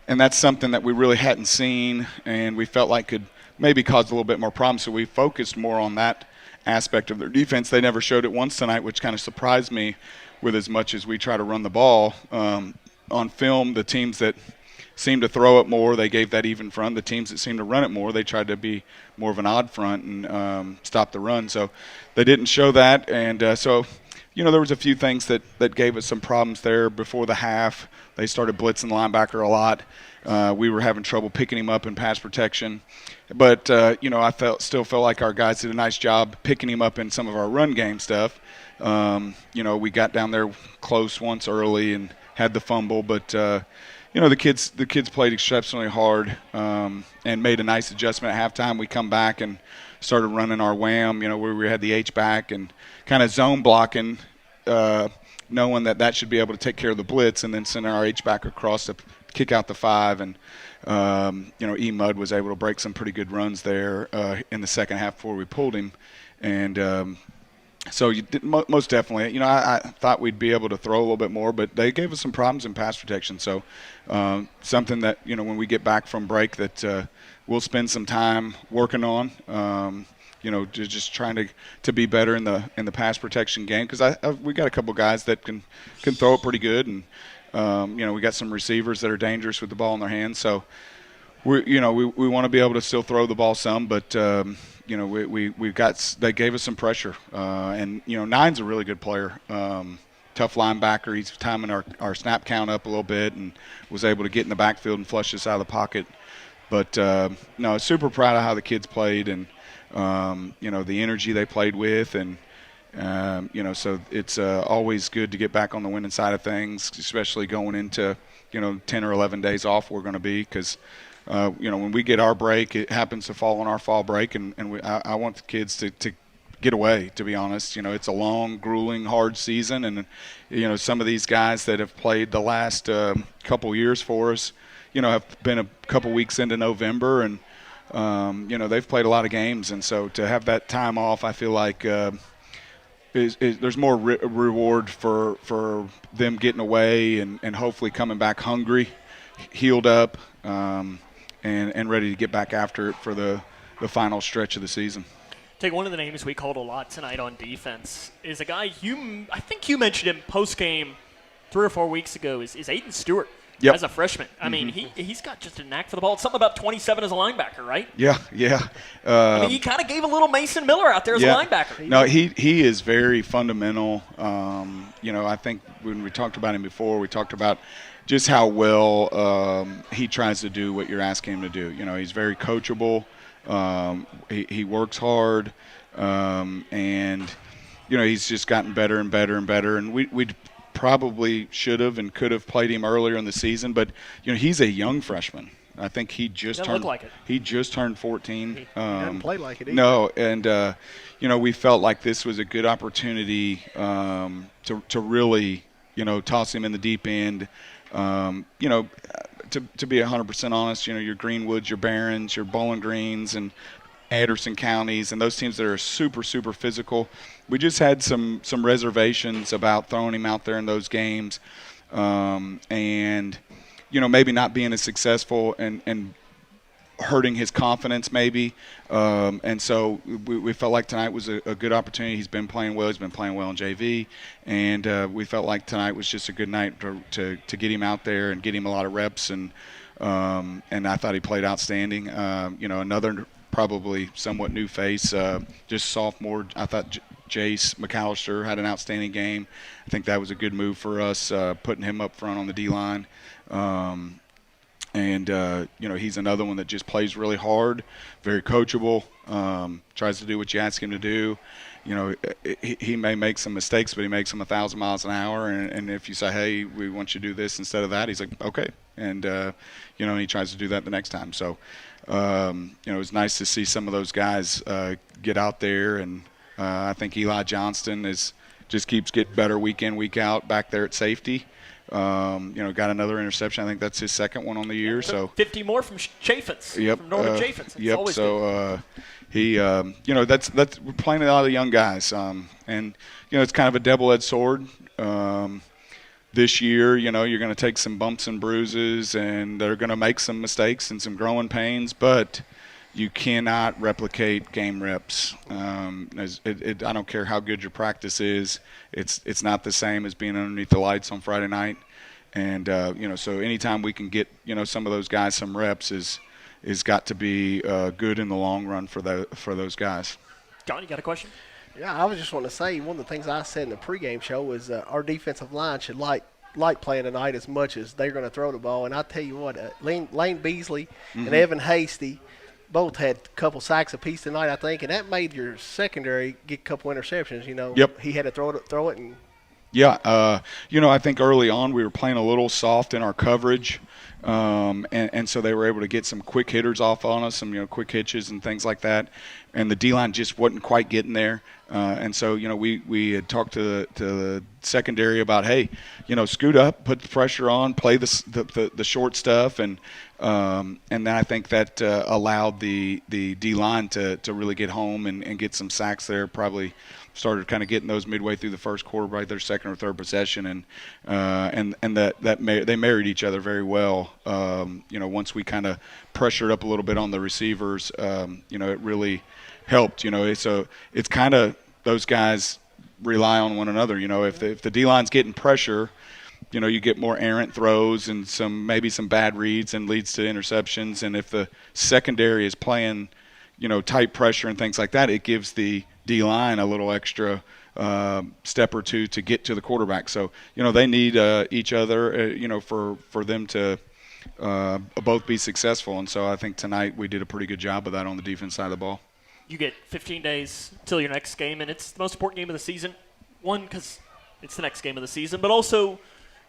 that's something that we really hadn't seen, and we felt like could maybe caused a little bit more problems, so we focused more on that aspect of their defense. They never showed it once tonight, which kind of surprised me with as much as we try to run the ball. On film, the teams that seemed to throw it more, they gave that even front. The teams that seemed to run it more, they tried to be more of an odd front and stop the run. So they didn't show that, and so there was a few things that gave us some problems there before the half. They started blitzing the linebacker a lot. We were having trouble picking him up in pass protection. But, I still felt like our guys did a nice job picking him up in some of our run game stuff. We got down there close once early and had the fumble. But, the kids played exceptionally hard and made a nice adjustment at halftime. We come back and started running our wham, where we had the H-back and kind of zone blocking, knowing that should be able to take care of the blitz, and then sending our H-back across to kick out the 5. And, E-Mud was able to break some pretty good runs there in the second half before we pulled him. And so most definitely, I thought we'd be able to throw a little bit more, but they gave us some problems in pass protection. So something that, when we get back from break that we'll spend some time working on, just trying to be better in the pass protection game, because we got a couple guys that can throw it pretty good, and we got some receivers that are dangerous with the ball in their hands. So we want to be able to still throw the ball some, but they gave us some pressure, and Nine's a really good player, tough linebacker. He's timing our snap count up a little bit and was able to get in the backfield and flush us out of the pocket. But super proud of how the kids played, and the energy they played with, and so it's always good to get back on the winning side of things, especially going into 10 or 11 days off we're going to be, because when we get our break, it happens to fall on our fall break, and I want the kids to get away, to be honest. It's a long, grueling, hard season, and some of these guys that have played the last couple years for us, have been a couple weeks into November, and they've played a lot of games, and so to have that time off, I feel like there's more reward for them getting away and hopefully coming back hungry, healed up, and ready to get back after it for the final stretch of the season. Take one of the names we called a lot tonight on defense is a guy I think you mentioned him post game 3 or 4 weeks ago is Aiden Stewart. Yep. As a freshman. I mean, he's got just a knack for the ball. It's something about 27 as a linebacker, right? Yeah. He kind of gave a little Mason Miller out there as a linebacker. No, he is very fundamental. I think when we talked about him before, we talked about just how well he tries to do what you're asking him to do. He's very coachable. He works hard, and he's just gotten better and better and better. And we probably should have and could have played him earlier in the season, but he's a young freshman. I think he just turned 14. He doesn't play like it either. No, and we felt like this was a good opportunity to really toss him in the deep end. To be 100% honest, your Greenwoods, your Barons, your Bowling Greens, and Anderson counties, and those teams that are super, super physical. We just had some reservations about throwing him out there in those games, and maybe not being as successful and hurting his confidence maybe. And so we felt like tonight was a good opportunity. He's been playing well. He's been playing well in JV, and we felt like tonight was just a good night to get him out there and get him a lot of reps. And I thought he played outstanding. Another probably somewhat new face, just sophomore. I thought Jace McAllister had an outstanding game. I think that was a good move for us, putting him up front on the D-line. He's another one that just plays really hard, very coachable, tries to do what you ask him to do. He may make some mistakes, but he makes them 1,000 miles an hour. And if you say, hey, we want you to do this instead of that, he's like, okay. And he tries to do that the next time. So, it was nice to see some of those guys get out there. And I think Eli Johnston just keeps getting better week in, week out back there at safety. Got another interception. I think that's his second one on the year. So 50 more from Chaffetz. Yep. From Northern Chaffetz. Yep. So he, that's we're playing a lot of young guys. And it's kind of a double-edged sword. This year, you're going to take some bumps and bruises, and they're going to make some mistakes and some growing pains, but you cannot replicate game reps. I don't care how good your practice is. It's not the same as being underneath the lights on Friday night. And so anytime we can get some of those guys some reps is got to be good in the long run for those guys. John, you got a question? Yeah, I was just wanting to say one of the things I said in the pregame show was our defensive line should like playing tonight as much as they're going to throw the ball. And I tell you what, Lane Beasley and Evan Hasty both had a couple sacks apiece tonight, I think, and that made your secondary get a couple interceptions. Yep. He had to throw it, and yeah. I think early on we were playing a little soft in our coverage. And so they were able to get some quick hitters off on us, some quick hitches and things like that, and the D-line just wasn't quite getting there. And so we had talked to the secondary about, hey, scoot up, put the pressure on, play the short stuff, and then I think that allowed the D-line to really get home and get some sacks there. Probably started kind of getting those midway through the first quarter, right, their second or third possession, and they married each other very well. Once we kind of pressured up a little bit on the receivers, it really helped. So it's kind of those guys rely on one another. If the D-line's getting pressure, you get more errant throws and maybe some bad reads and leads to interceptions. And if the secondary is playing, tight pressure and things like that, it gives the D-line a little extra step or two to get to the quarterback. So, they need each other, for them to both be successful. And so I think tonight we did a pretty good job of that on the defense side of the ball. You get 15 days till your next game, and it's the most important game of the season. One, because it's the next game of the season, but also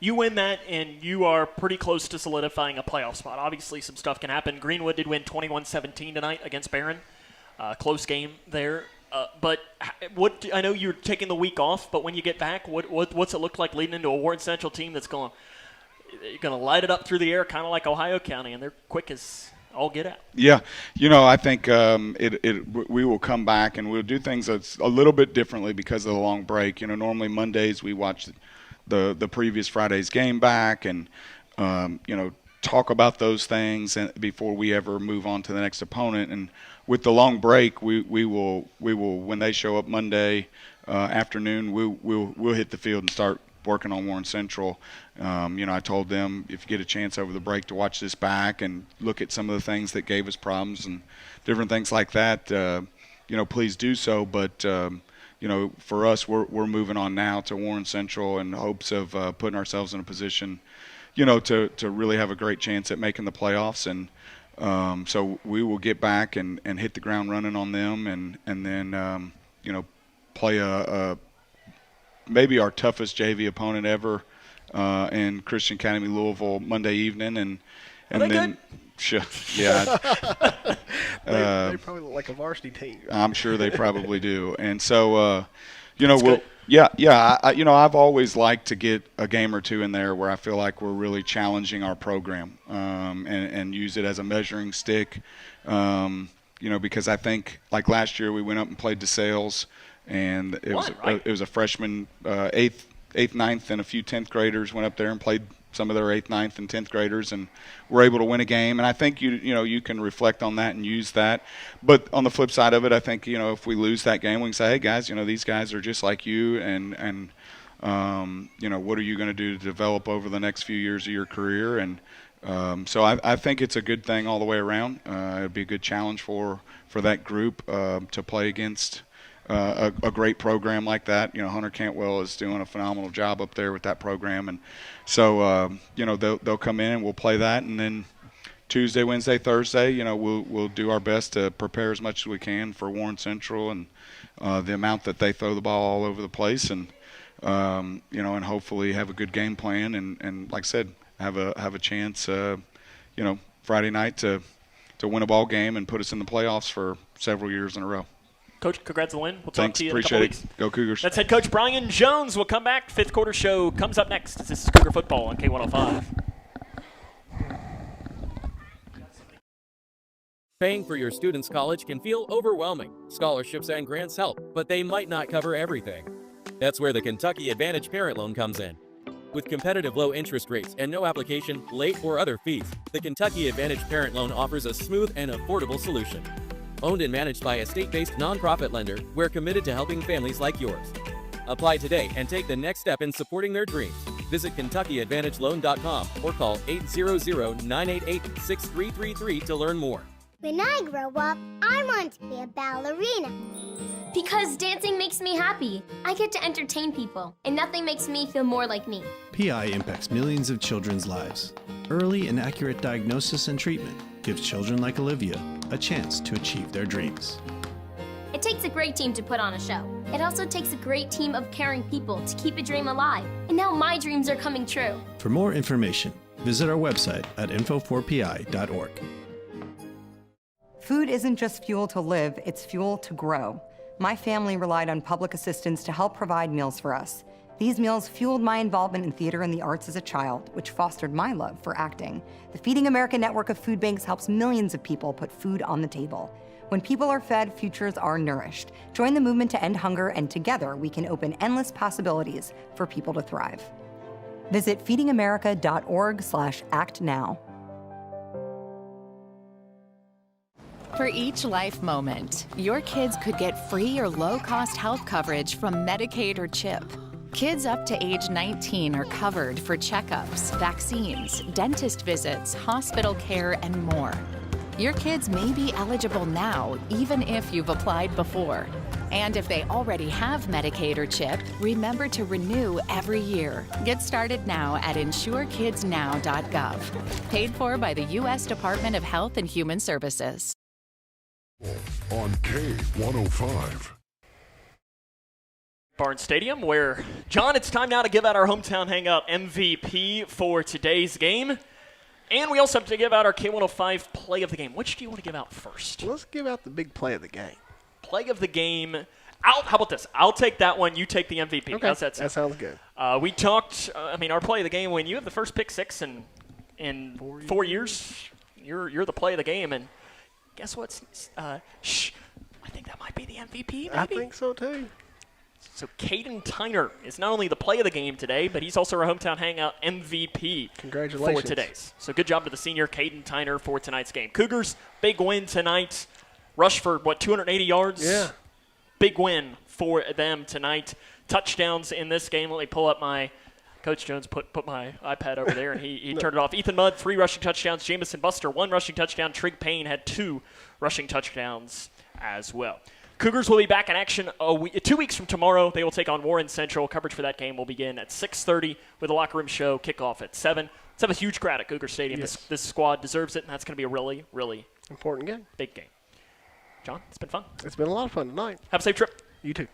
you win that, and you are pretty close to solidifying a playoff spot. Obviously, some stuff can happen. Greenwood did win 21-17 tonight against Barron. Close game there. But I know you're taking the week off, but when you get back, what's it look like leading into a Warren Central team that's going to light it up through the air, kind of like Ohio County, and they're quick as all get out? Yeah, I think we will come back and we'll do things that's a little bit differently because of the long break. Normally Mondays we watch the previous Friday's game back and talk about those things before we ever move on to the next opponent. And with the long break, we will when they show up Monday afternoon, we'll hit the field and start working on Warren Central. I told them if you get a chance over the break to watch this back and look at some of the things that gave us problems and different things like that, please do so. But for us, we're moving on now to Warren Central in hopes of putting ourselves in a position, to really have a great chance at making the playoffs. And so we will get back and hit the ground running on them, and then play maybe our toughest JV opponent ever in Christian Academy Louisville Monday evening, and then yeah, they probably look like a varsity team. I'm sure they probably do, and so I've always liked to get a game or two in there where I feel like we're really challenging our program and use it as a measuring stick, because I think like last year we went up and played DeSales. And it was a freshman, 8th, 9th, and a few 10th graders went up there and played some of their 8th, 9th, and 10th graders, and were able to win a game. And I think you can reflect on that and use that. But on the flip side of it, I think if we lose that game, we can say, hey guys, these guys are just like you, and what are you going to do to develop over the next few years of your career? And so I think it's a good thing all the way around. It'd be a good challenge for that group to play against a great program like that. Hunter Cantwell is doing a phenomenal job up there with that program, and so they'll come in and we'll play that, and then Tuesday, Wednesday, Thursday, we'll do our best to prepare as much as we can for Warren Central and the amount that they throw the ball all over the place, and and hopefully have a good game plan, and like I said, have a chance, Friday night to win a ball game and put us in the playoffs for several years in a row. Coach, congrats on the win. We'll talk to you in a couple weeks. Go Cougars. That's head coach Brian Jones. We'll come back. Fifth quarter show comes up next. This is Cougar Football on K105. Paying for your student's college can feel overwhelming. Scholarships and grants help, but they might not cover everything. That's where the Kentucky Advantage Parent Loan comes in. With competitive low interest rates and no application, late, or other fees, the Kentucky Advantage Parent Loan offers a smooth and affordable solution. Owned and managed by a state-based nonprofit lender, we're committed to helping families like yours. Apply today and take the next step in supporting their dreams. Visit KentuckyAdvantageLoan.com or call 800-988-6333 to learn more. When I grow up, I want to be a ballerina. Because dancing makes me happy. I get to entertain people, and nothing makes me feel more like me. PI impacts millions of children's lives. Early and accurate diagnosis and treatment gives children like Olivia a chance to achieve their dreams. It takes a great team to put on a show. It also takes a great team of caring people to keep a dream alive. And now my dreams are coming true. For more information, visit our website at info4pi.org. Food isn't just fuel to live, it's fuel to grow. My family relied on public assistance to help provide meals for us. These meals fueled my involvement in theater and the arts as a child, which fostered my love for acting. The Feeding America network of food banks helps millions of people put food on the table. When people are fed, futures are nourished. Join the movement to end hunger, and together we can open endless possibilities for people to thrive. Visit feedingamerica.org/actnow. For each life moment, your kids could get free or low-cost health coverage from Medicaid or CHIP. Kids up to age 19 are covered for checkups, vaccines, dentist visits, hospital care, and more. Your kids may be eligible now, even if you've applied before. And if they already have Medicaid or CHIP, remember to renew every year. Get started now at insurekidsnow.gov. Paid for by the U.S. Department of Health and Human Services. On K105. Barnes Stadium, where, John, it's time now to give out our Hometown Hangout MVP for today's game. And we also have to give out our K105 play of the game. Which do you want to give out first? Let's give out the big play of the game. Play of the game. How about this? I'll take that one. You take the MVP. Okay, How's that sound? That sounds good. We talked, our play of the game, when you have the first pick six in 4 years, you're the play of the game. And guess what? I think that might be the MVP, maybe? I think so, too. So Caden Tyner is not only the play of the game today, but he's also our Hometown Hangout MVP. Congratulations. For today's. So good job to the senior Caden Tyner for tonight's game. Cougars, big win tonight. Rush for, 280 yards? Yeah. Big win for them tonight. Touchdowns in this game. Let me pull up my – Coach Jones put my iPad over there, and he turned it off. Ethan Mudd, 3 rushing touchdowns. Jamycen Buster, 1 rushing touchdown. Trig Payne had 2 rushing touchdowns as well. Cougars will be back in action 2 weeks from tomorrow. They will take on Warren Central. Coverage for that game will begin at 6:30 with a locker room show, kickoff at 7. Let's have a huge crowd at Cougar Stadium. Yes. This squad deserves it, and that's going to be a really, really important game. Big game. John, it's been fun. It's been a lot of fun tonight. Have a safe trip. You too.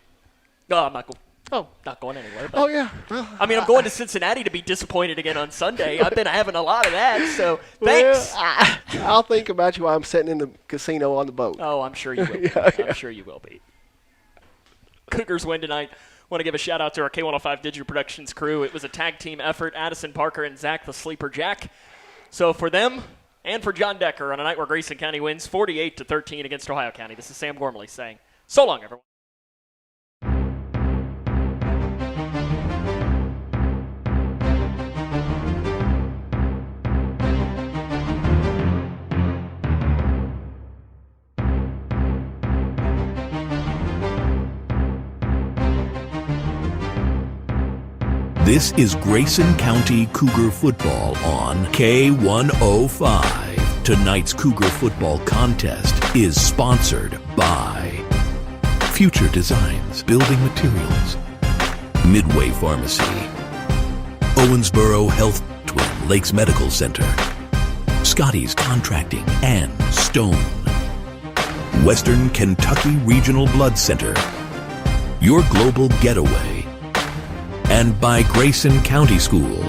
No, I'm not going. Oh, not going anywhere. But, oh, yeah. Well, I'm going to Cincinnati to be disappointed again on Sunday. I've been having a lot of that, so thanks. Well, I'll think about you while I'm sitting in the casino on the boat. Oh, I'm sure you will. I'm sure you will be. Cougars win tonight. Want to give a shout-out to our K105 Digital Productions crew. It was a tag team effort, Addison Parker and Zach the Sleeper Jack. So for them and for John Decker on a night where Grayson County wins 48-13 against Ohio County, this is Sam Gormley saying, so long, everyone. This is Grayson County Cougar football on K105. Tonight's Cougar football contest is sponsored by Future Designs Building Materials, Midway Pharmacy, Owensboro Health Twin Lakes Medical Center, Scotty's Contracting, and Stone, Western Kentucky Regional Blood Center, Your Global Getaway, and by Grayson County Schools.